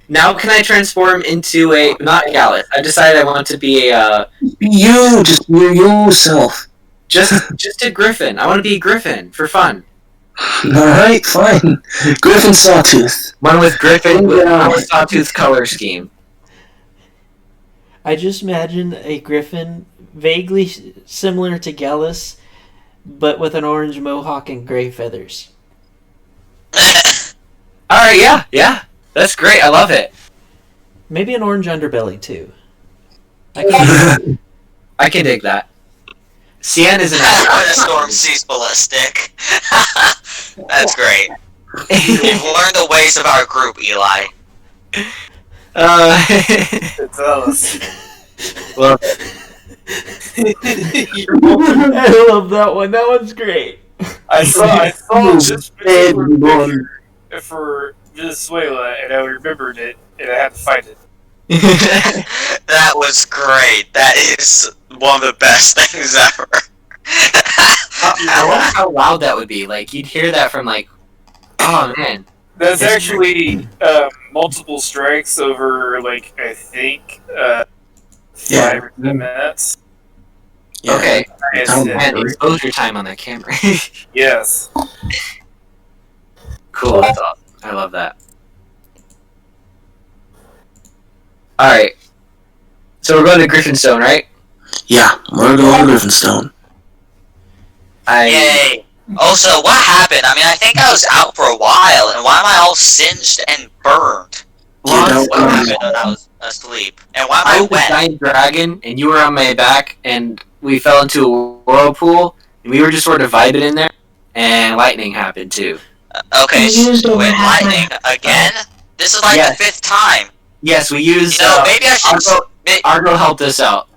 Now can I transform into a not Gallus? I decided I want to be a. You just be yourself. Just a griffin. I want to be a griffin for fun. Alright, fine. Griffin Sawtooth. One with griffin with Sawtooth color scheme. I just imagine a griffin vaguely similar to Gallus, but with an orange mohawk and gray feathers. Alright, yeah. That's great. I love it. Maybe an orange underbelly too. I can dig that. Cian is an When a storm sees ballistic. That's great. We've learned the ways of our group, Eli. It's us. Well, I love that one. That one's great. I saw this particular picture for Venezuela, and I remembered it, and I had to find it. That was great. That is one of the best things ever. I wonder how loud that would be. Like, you'd hear that from, like, oh, man. That's actually multiple strikes over, like, I think, 5 or 10 minutes. Yeah. Okay. And, And exposure time on that camera. yes. Cool. That's awesome. I love that. Alright. So we're going to Griffonstone, right? Yeah, we're going to Griffonstone. Yay. Also, what happened? I mean, I think I was out for a while, and why am I all singed and burned? What happened when I was asleep? And why am I I was a wet? giant dragon, and you were on my back, and we fell into a whirlpool, and we were just sort of vibing in there, and lightning happened too. Okay, wait, lightning again? This is like Yes. the 5th time. Yes, we used. You know, maybe I should. Argo helped us out.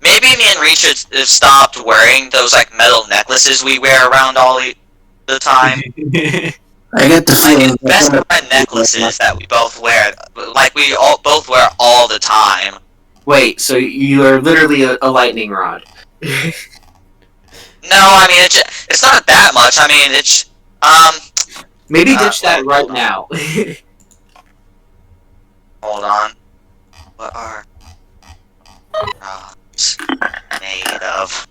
Maybe me and Reach should have stopped wearing those like metal necklaces we wear around all the time. I get the feeling Like best friend necklaces that we both wear, like we all both wear all the time. Wait, so you are literally a lightning rod? No, I mean it's not that much. I mean it's Maybe ditch that right now. Hold on. What are rods made of?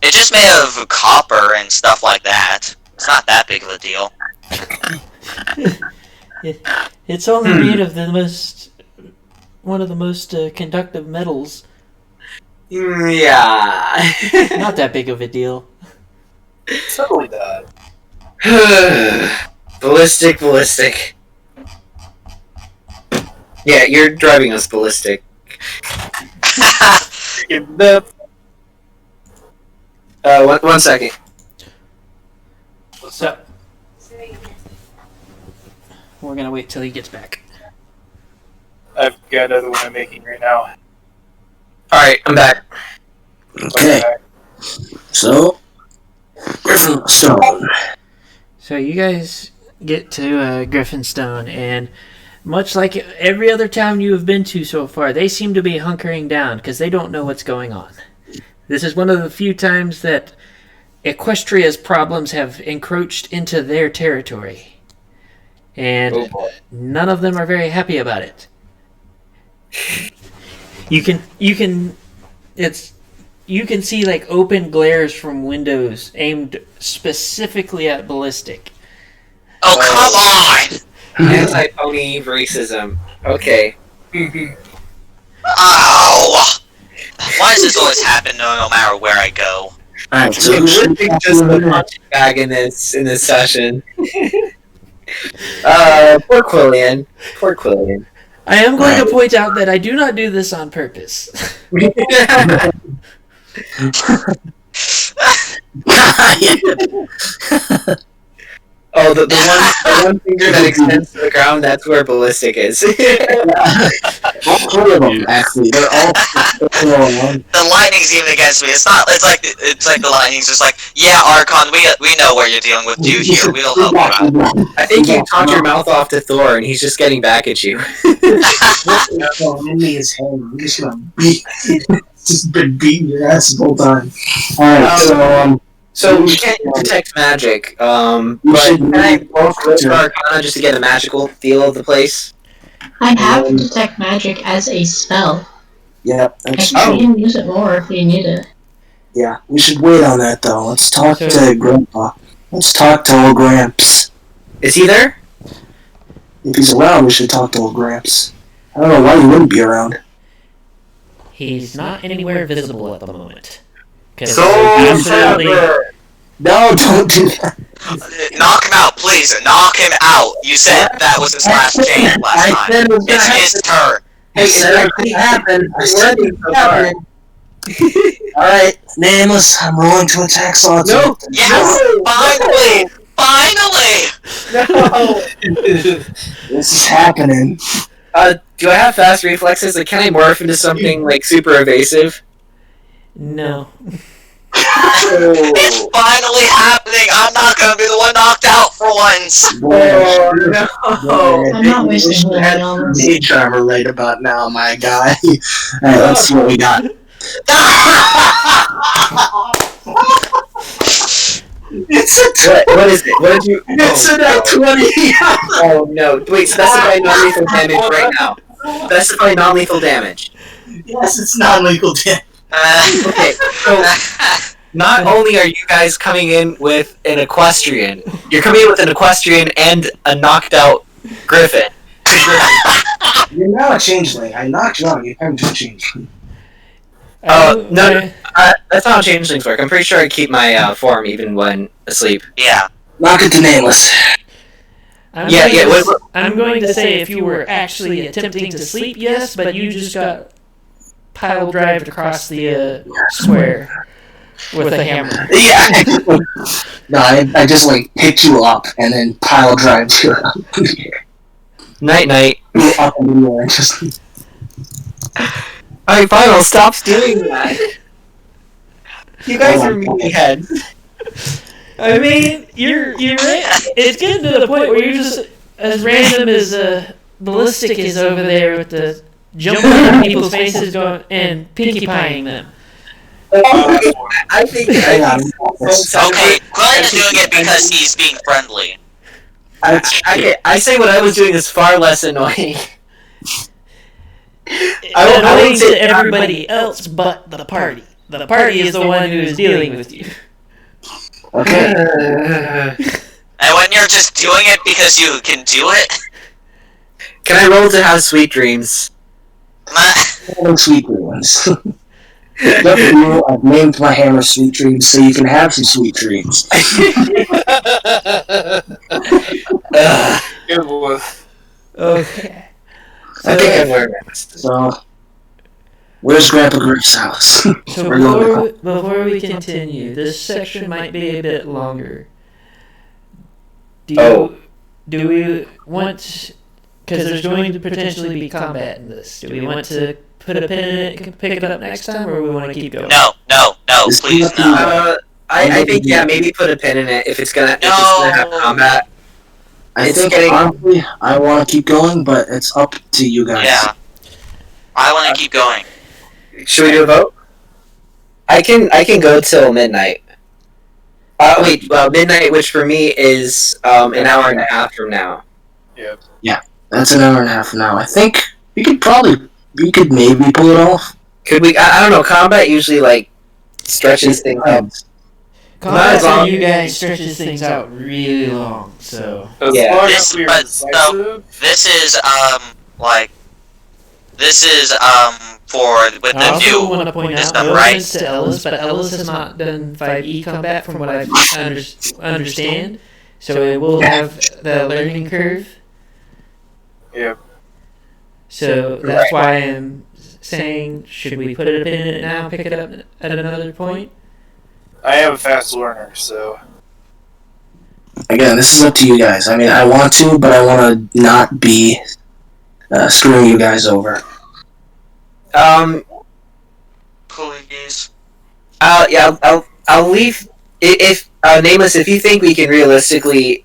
It's just made of copper and stuff like that. It's not that big of a deal. It's only made of one of the most conductive metals. Yeah. Not that big of a deal. Totally not. Ballistic. Yeah, you're driving us ballistic. One second. So we're gonna wait till he gets back. I've got another one I'm making right now. Alright, I'm back. Okay. So, Griffonstone. So you guys get to Griffonstone, and much like every other town you have been to so far, they seem to be hunkering down because they don't know what's going on. This is one of the few times that Equestria's problems have encroached into their territory. And none of them are very happy about it. You can see like open glares from windows aimed specifically at Ballistic. Oh, come on! Anti-pony racism. Okay. Ow! Why does this always happen no matter where I go? Alright, so Just the punching bag in this session. Poor Quillian. I am going to point out that I do not do this on purpose. Oh, the one finger that extends to the ground, that's where Ballistic is. all three of them, actually. They're all one. The lightning's even against me. It's like the lightning's just like, yeah, Archon, we know where you're dealing with, dude. Here, we'll help you out. I think you talked your mouth off to Thor, and he's just getting back at you. Just been beating your ass the whole time. Alright, so we can't detect magic, but can I roll for Arcana just to get a magical feel of the place? I have detect magic as a spell. yeah, that's I true. can use it more if we need it. Yeah, we should wait on that though. Let's talk to Grandpa. Let's talk to old Gramps. Is he there? If he's around, we should talk to old Gramps. I don't know why he wouldn't be around. He's not anywhere visible at the moment. So No, don't do that. Knock him out, please. Knock him out. You said that was his last chance last time. It's his turn. Hey, it actually happened. Alright, Nameless, I'm rolling to attack Sawtooth. No! Yes! Finally! Finally! No! This is happening. Do I have fast reflexes? Like, can I morph into something, like, super evasive? No. It's finally happening! I'm not gonna be the one knocked out for once! Oh, no! I'm not wasting that on this. Mage armor right about now, my guy. Alright, let's see what we got. It's a What is it? What did you... It's a nat 20! Oh, no. Wait, specify non-lethal damage right now. Specify non-lethal damage. Yes, it's non-lethal damage. Okay, so... Not only are you guys coming in with an equestrian, you're coming in with an equestrian and a knocked out griffin. You're now a changeling. I knocked you out. You turned to a changeling. No, that's not how changelings work. I'm pretty sure I keep my form even when asleep. Yeah. Knock it to Nameless. I'm going to say if you were actually attempting to sleep, yes, but you just got pile drived across the square with a hammer. Yeah. No, I just like picked you up and then pile drived you up. Night night. Up in the air, just. Alright, fine, I'll stop doing that. You guys are meatheads. I mean, you're it's getting to the point where you're just as random as Ballistic is over there with the jumping in people's faces going and pinkie pieing them. I think Okay, Glenn is doing it because he's being friendly. I say what I was doing is far less annoying. Annoying to everybody else but the party. The party is the one who is dealing with you. Okay. And when you're just doing it because you can do it? Can I roll to have sweet dreams? Sweet dreams. Look at you, I've named my hammer Sweet Dreams so you can have some sweet dreams. Good boy. Okay. I think I'm wearing it. So, where's Grandpa Griff's house? So before we continue, this section might be a bit longer. Do we want, because there's going to potentially be combat in this, do we want to put a pin in it and pick it up next time, or we want to keep going? No, please, no. I think, yeah, maybe put a pin in it if it's gonna have combat. Honestly, I want to keep going, but it's up to you guys. Yeah. I want to keep going. Should we do a vote? I can go till midnight. Midnight, which for me is an hour and a half from now. Yep. Yeah, that's an hour and a half from now. I think we could maybe pull it off. Could we? I don't know. Combat usually like stretches things out. Combat for you guys stretches things out really long, so. As Yeah. long as we're decisive. This is for with I the also new want to point out, system, no right? offense to Ellis, but Ellis has not done 5e combat from what I understand, so it will have the learning curve. Yep. So that's why I'm saying, should we put a pin in it now, pick it up at another point? I am a fast learner, so. Again, this is up to you guys. I mean, I want to, but I want to not be screwing you guys over. Please. Yeah, I'll leave. If Nameless, if you think we can realistically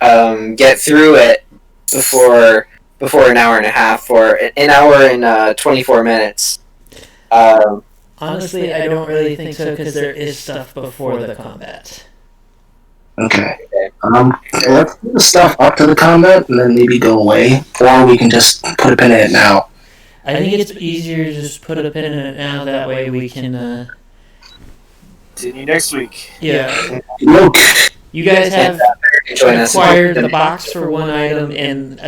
get through it before an hour and a half, or an hour and 24 minutes. Honestly, I don't really think so, because there is stuff before the combat. Okay. Let's do the stuff up to the combat, and then maybe go away, or we can just put a pin in it now. I think it's easier to just put a pin in it now, that way we can, Continue next week. yeah. Look. You guys have Join us. acquired the box for one item and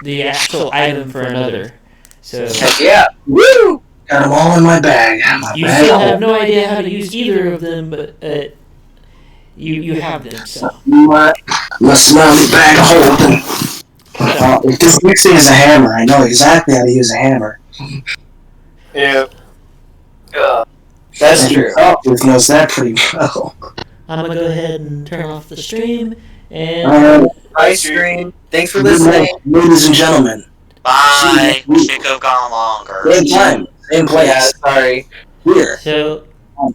the actual item for another. So Yeah. Woo! Got them all in my bag. you still have no idea how to use either of them, but you have them. So My smelly bag of holding. If this next thing is a hammer, I know exactly how to use a hammer. Yep. That's true. Sawtooth knows that pretty well. I'm gonna go ahead and turn off the stream. And Bye, stream. Thanks for Good night, listening. ladies and gentlemen. Bye. Should have gone longer. Same time, same place. Yeah, sorry. Here. so On